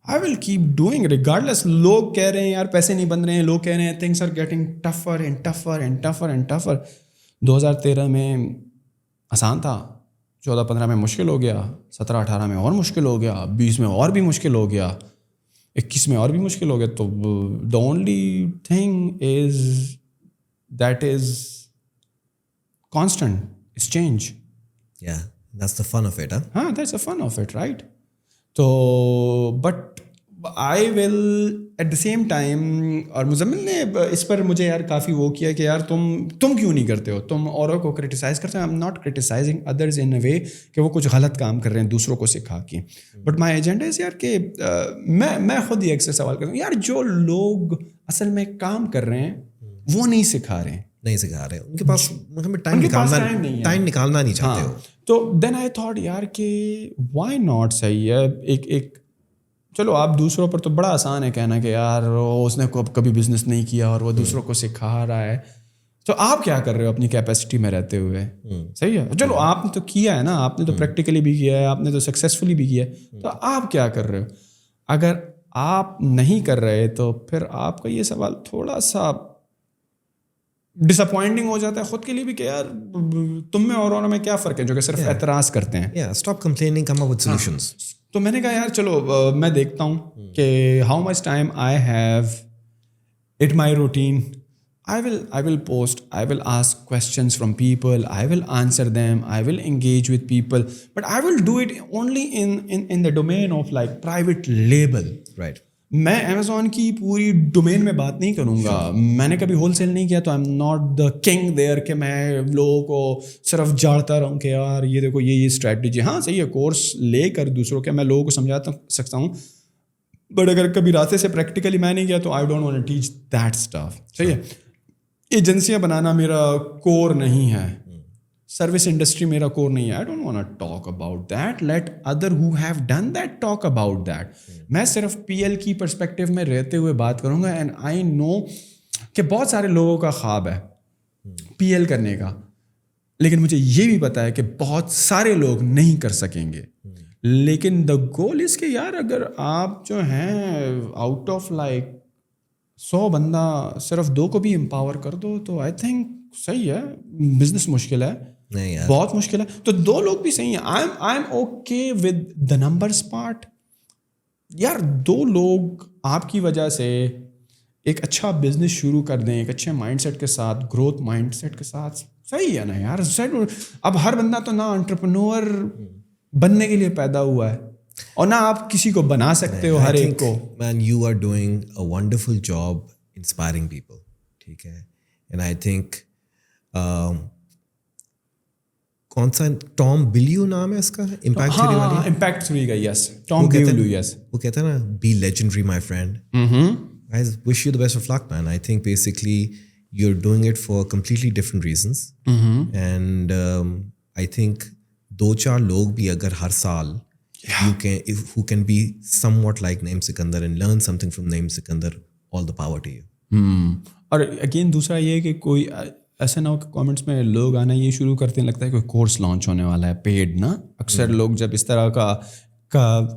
آئی will keep doing regardless. لوگ کہہ رہے ہیں یار پیسے نہیں بن رہے ہیں, لوگ کہہ رہے ہیں things are getting tougher and tougher and tougher and tougher. 2013 میں آسان تھا, 14-15 میں مشکل ہو گیا, 17-18 میں اور مشکل ہو گیا, 20 میں اور بھی مشکل ہو گیا, 21 میں اور بھی مشکل ہو گیا. تو the only thing is that is constant is change. Yeah, that's the fun of it, huh? ہاں, that's the fun of it, right? تو but I will at the same time, اور مزمل نے اس پر مجھے یار کافی وہ کیا کہ یار تم کیوں نہیں کرتے ہو, تم اوروں کو کرٹیسائز کرتے ہو. I am not criticising others in a way کہ وہ کچھ غلط کام کر رہے ہیں دوسروں کو سکھا کے, بٹ مائی ایجنڈا از یار کہ میں خود ہی اکثر سوال کرتا ہوں یار جو لوگ اصل میں کام کر رہے ہیں وہ نہیں سکھا رہے ہیں, نہیں سکھا رہے, ان کے پاس ٹائم نکالنا نہیں چاہتے ہو. تو دین آئی تھاٹ یار کہ وائی ناٹ, صحیح ہے. ایک چلو آپ دوسروں پر تو بڑا آسان ہے کہنا کہ یار اس نے کبھی بزنس نہیں کیا اور وہ دوسروں کو سکھا رہا ہے, تو آپ کیا کر رہے ہو اپنی کیپیسٹی میں رہتے ہوئے, صحیح ہے. چلو آپ نے تو کیا ہے نا, آپ نے تو پریکٹیکلی بھی کیا ہے, آپ نے تو سکسیزفلی بھی کیا ہے, تو آپ کیا کر رہے ہو. اگر آپ نہیں کر رہے تو پھر آپ کا یہ سوال تھوڑا سا ڈس اپوائنٹنگ ہو جاتا ہے خود کے لیے بھی کہ یار تم میں اور میں کیا فرق ہے جو کہ صرف اعتراض کرتے ہیں. Stop complaining, come up with solutions. تو میں نے کہا یار چلو میں دیکھتا ہوں کہ how much time I have it my routine. I will post, I will ask questions from people, I will answer them, I will engage with people, but I will do it only in the domain of like private label. Right. میں Amazon کی پوری domain میں بات نہیں کروں گا. میں نے کبھی ہول سیل نہیں کیا, تو I am not the king there کہ میں لوگوں کو صرف جاڑتا رہوں کہ یار یہ دیکھو یہ اسٹریٹجی. ہاں صحیح ہے, کورس لے کر دوسروں کے میں لوگوں کو سمجھاتا سکتا ہوں, بٹ اگر کبھی راستے سے پریکٹیکلی میں نہیں کیا تو I don't want to teach that stuff. صحیح ہے. ایجنسیاں بنانا میرا کور نہیں ہے, سروس انڈسٹری میرا کور نہیں ہے. I don't want to talk about that, let other who have done that talk about that. میں صرف پی ایل کی پرسپیکٹیو میں رہتے ہوئے بات کروں گا. اینڈ آئی نو کہ بہت سارے لوگوں کا خواب ہے پی ایل کرنے کا, لیکن مجھے یہ بھی پتا ہے کہ بہت سارے لوگ نہیں کر سکیں گے. لیکن دا گول از کہ یار اگر آپ جو ہیں آؤٹ آف لائک 100 بندہ صرف 2 کو بھی امپاور کر دو تو آئی تھنک صحیح ہے. بزنس مشکل ہے, بہت مشکل ہے, تو 2 لوگ بھی صحیح ہیں. I am okay with the numbers part. یار 2 لوگ آپ کی وجہ سے ایک اچھا بزنس شروع کر دیں ایک اچھے مائنڈ سیٹ کے ساتھ, گروتھ مائنڈ سیٹ کے ساتھ, صحیح ہے نا یار. اب ہر بندہ تو نہ انٹرپرنور بننے کے لیے پیدا ہوا ہے اور نہ آپ کسی کو بنا سکتے ہو ہر ایک کو. Man, you are doing a wonderful job inspiring people. ٹھیک ہے. And I think کون سا ٹام بلیو نام ہے اس کا, امپیکٹ 3 والی, امپیکٹ 3 کا. یس, ٹام بلیو. یس, وہ کہتا ہے نا be legendary my friend. I wish you the best of luck, man. I think basically you're doing it for completely different reasons. And I think 2-4 لوگ بھی اگر ہر سال who can be somewhat like Naeem Sikandar and learn something from Naeem Sikandar, all the power to you. اور again دوسرا یہ کہ کوئی ایسا نہ ہو کہ کامنٹس میں لوگ آنا یہ شروع کرتے ہیں, لگتا ہے کوئی کورس لانچ ہونے والا ہے پیڈ نا. اکثر لوگ جب اس طرح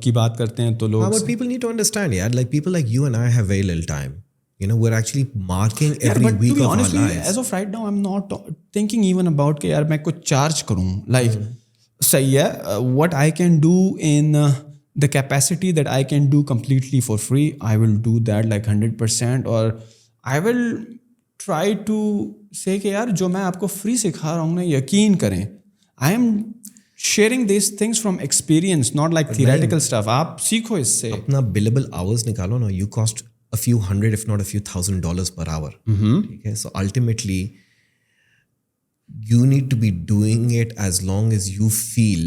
کی بات کرتے ہیں تو لوگ, but people need to understand, yeah, like people like you and I have very little time. You know, we're actually marking every week of our lives. As of right now, I'm not thinking even about کہ یار میں کچھ charge کروں. Like صحیح ہے, what I can do in the capacity that I can do completely for free, I will do that like 100%. اور I will try to say کہ یار جو میں آپ کو فری سکھا رہا ہوں نا, یقین کریں I am sharing these things from experience, not like theoretical stuff. آپ سیکھو اس سے. اپنا billable hours نکالو نا, you cost a few hundred if not a few $1,000 per hour. ٹھیک ہے. So ultimately you need to be doing it as long as you feel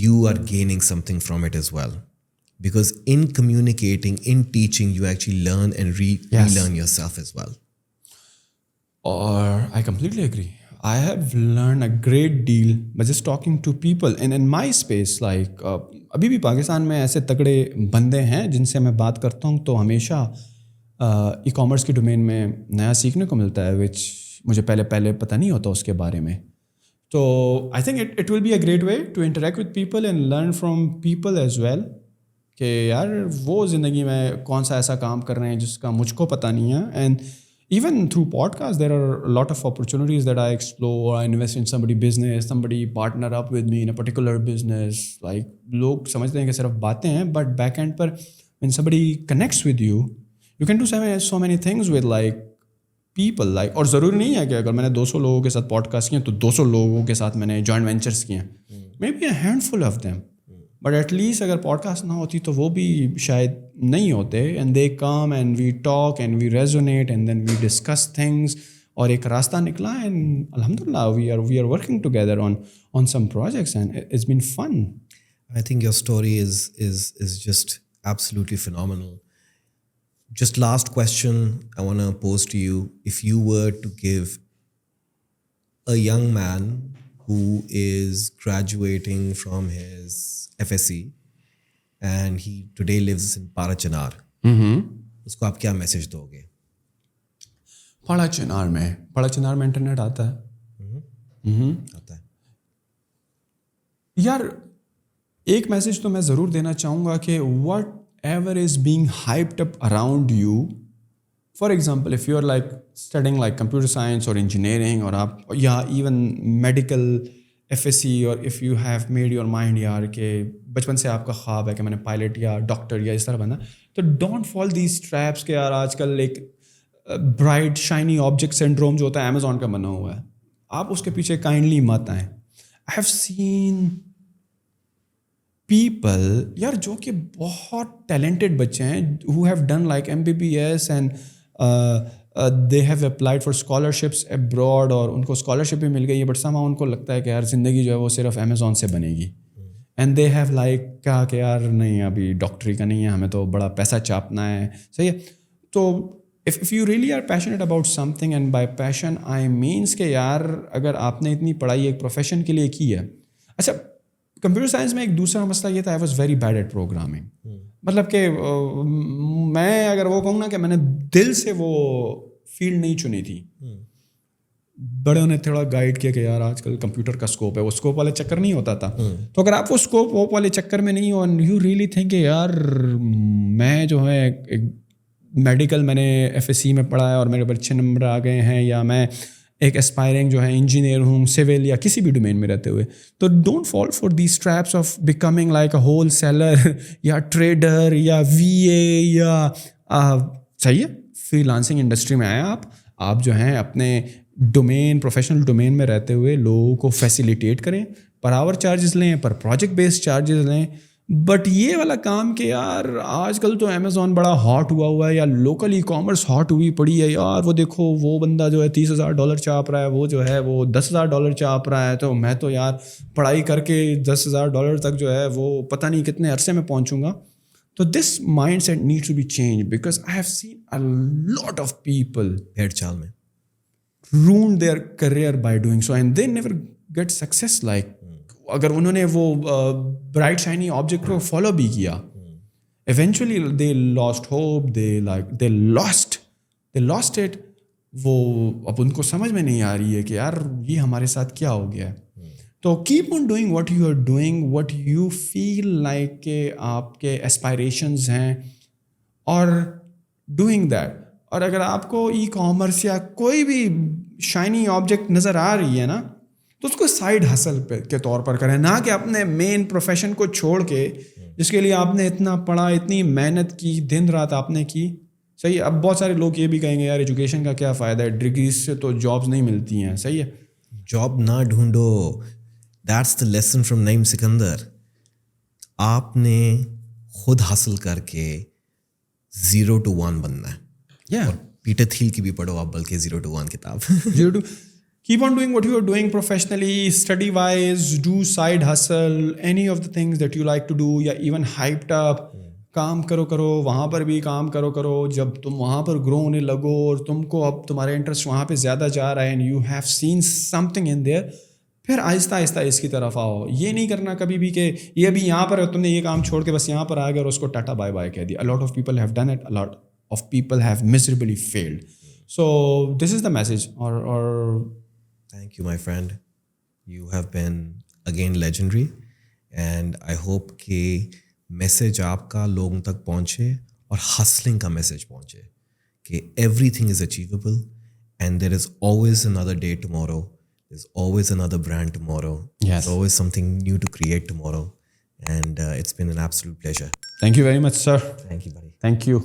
you are gaining something from it as well. Because in communicating, in teaching, you actually learn and relearn yourself as well. Or I completely agree. I have learned a great deal by just talking to people. And in my space, like ابھی بھی پاکستان میں ایسے تگڑے بندے ہیں جن سے میں بات کرتا ہوں تو ہمیشہ ای کامرس کی ڈومین میں نیا سیکھنے کو ملتا ہے وچ مجھے پہلے پتہ نہیں ہوتا اس کے بارے میں. تو I think it will be a great way to interact with people and learn from people as well کہ یار وہ زندگی میں کون سا ایسا کام کر رہے ہیں جس کا مجھ کو پتہ نہیں ہے. And even through podcasts, there are a lot of opportunities that I explore. I invest in somebody business, somebody partner up with me in a particular business. Like log samajhte hain ki sirf baatein hain, but back end par when somebody connects with you, you can do so many things with like people. Like اور ضروری نہیں ہے کہ اگر میں نے 200 لوگوں کے ساتھ پوڈکاسٹ کیے تو 200 لوگوں کے ساتھ میں نے جوائنٹ وینچرس کیے ہیں. Maybe a handful of them. But at least اگر پوڈ کاسٹ نہ ہوتی تو وہ بھی شاید نہیں ہوتے. And they come and we talk and we resonate and then we discuss things اور ایک راستہ نکلا. اینڈ الحمد للہ we are working together on some projects and it's been fun. I think your story is just absolutely phenomenal. Just last question I want to pose to you. If you were to give a young man who is graduating from his FSC and he today lives in Parachinar, اس کو آپ کیا message دو گے؟ پاڑاچنار میں internet آتا ہے؟ آتا ہے. یار ایک میسج تو میں ضرور دینا چاہوں گا کہ whatever is being hyped up around you. For example if you are like studying like computer science اور انجینئرنگ اور آپ یا ایون میڈیکل FSC اور if you have made your mind یار کہ بچپن سے آپ کا خواب ہے کہ میں نے پائلٹ یا ڈاکٹر یا اس طرح بنا, تو ڈونٹ فال دیز ٹریپس کہ یار آج کل ایک برائٹ شائنی آبجیکٹ سنڈروم جو ہوتا ہے امیزون کا بنا ہوا ہے, آپ اس کے پیچھے کائنڈلی مت آئیں. آئی ہیو سین پیپل یار جو کہ بہت ٹیلنٹڈ بچے ہیں who have done like MBBS and they have applied for scholarships abroad اور ان کو اسکالرشپ بھی مل گئی ہے, بٹ somehow ان کو لگتا ہے کہ یار زندگی جو ہے وہ صرف امیزون سے بنے گی. اینڈ دے ہیو لائک کہا کہ یار نہیں ابھی ڈاکٹری کا نہیں ہے, ہمیں تو بڑا پیسہ چاپنا ہے. صحیح ہے. تو if you really are passionate about something, and by passion I means کہ یار اگر آپ نے اتنی پڑھائی ایک پروفیشن کے لیے کی ہے. اچھا کمپیوٹر سائنس میں ایک دوسرا مسئلہ یہ تھا, I was very bad at programming. مطلب کہ میں اگر وہ کہوں نا کہ میں نے دل سے وہ فیلڈ نہیں چنی تھی, بڑوں نے تھوڑا گائیڈ کیا کہ یار آج کل کمپیوٹر کا اسکوپ ہے, وہ اسکوپ والے چکر نہیں ہوتا تھا. تو اگر آپ وہ اسکوپ والے چکر میں نہیں ہو اینڈ یو ریئلی تھنک کہ یار میں جو ہے ایک میڈیکل میں نے FSC میں پڑھا ہے اور میرے اچھے نمبر آ گئے ہیں, یا میں ایک اسپائرنگ جو ہے انجینئر ہوں سول یا کسی بھی ڈومین میں رہتے ہوئے, تو don't fall for these traps of becoming like a wholesaler یا ٹریڈر یا VA یا صحیح ہے فری لانسنگ انڈسٹری میں آئے آپ جو ہیں اپنے ڈومین پروفیشنل ڈومین میں رہتے ہوئے لوگوں کو فیسیلیٹیٹ کریں, پر آور چارجز لیں, پر پروجیکٹ بیسڈ چارجز لیں. بٹ یہ والا کام کہ یار آج کل تو امیزون بڑا ہاٹ ہوا ہے یا لوکل ای کامرس ہاٹ ہوئی پڑی ہے, یار وہ دیکھو وہ بندہ جو ہے $30,000 چاپ رہا ہے, وہ جو ہے وہ $10,000 چاپ رہا ہے, تو میں تو یار پڑھائی کر کے $10,000 تک جو ہے وہ پتہ نہیں کتنے عرصے میں پہنچوں گا. تو this mindset needs to be change because I have seen a lot of people بھیڑ چال میں ruined their career by doing so and they never get success. like اگر انہوں نے وہ برائٹ شائنی آبجیکٹ کو فالو بھی کیا, eventually they last hope, they last it. وہ اب ان کو سمجھ میں نہیں آ رہی ہے کہ یار یہ ہمارے ساتھ کیا ہو گیا ہے. تو keep on doing what you are doing, what you feel like کہ آپ کے اسپائریشنز ہیں, اور ڈوئنگ دیٹ. اور اگر آپ کو ای کامرس یا کوئی بھی شائنی آبجیکٹ نظر آ رہی ہے نا, تو اس کو سائڈ ہسل کے طور پر کریں, نہ کہ اپنے مین پروفیشن کو چھوڑ کے جس کے لیے آپ نے اتنا پڑھا, اتنی محنت کی, دن رات آپ نے کی. صحیح ہے. اب بہت سارے لوگ یہ بھی کہیں گے یار ایجوکیشن کا کیا فائدہ ہے, ڈگریز سے تو جابس نہیں ملتی ہیں. صحیح ہے. جاب نہ ڈھونڈو, دیٹس دا لیسن فرام نعیم سکندر. آپ نے خود حاصل کر کے 0 to 1 بننا ہے. اور پیٹر تھیل کی بھی پڑھو آپ, بلکہ 0 to 1 کتاب. keep on doing what you are doing professionally, study wise, do side hustle, any of the things that you like to do, یا even hyped up, کام کرو وہاں پر بھی کام کرو. جب تم وہاں پر گرو ہونے لگو اور تم کو اب تمہارا انٹرسٹ وہاں پہ زیادہ جا رہا ہے and you have seen something in there, پھر آہستہ آہستہ اس کی طرف آؤ. یہ نہیں کرنا کبھی بھی کہ یہ ابھی یہاں پر تم نے یہ کام چھوڑ کے بس یہاں پر آ گیا اور اس کو ٹاٹا بائے بائے کہہ دیا. A lot of people have done it, a lot of people have miserably failed. So this is the message. Or thank you, my friend. You have been again legendary, and I hope کہ message آپ کا لوگوں تک پہنچے اور hustling کا message پہنچے کہ every thing is achievable and there is always another day tomorrow, there's always another brand tomorrow. Yes. There's always something new to create tomorrow. And it's been an absolute pleasure. Thank you very much, sir. Thank you, buddy. Thank you.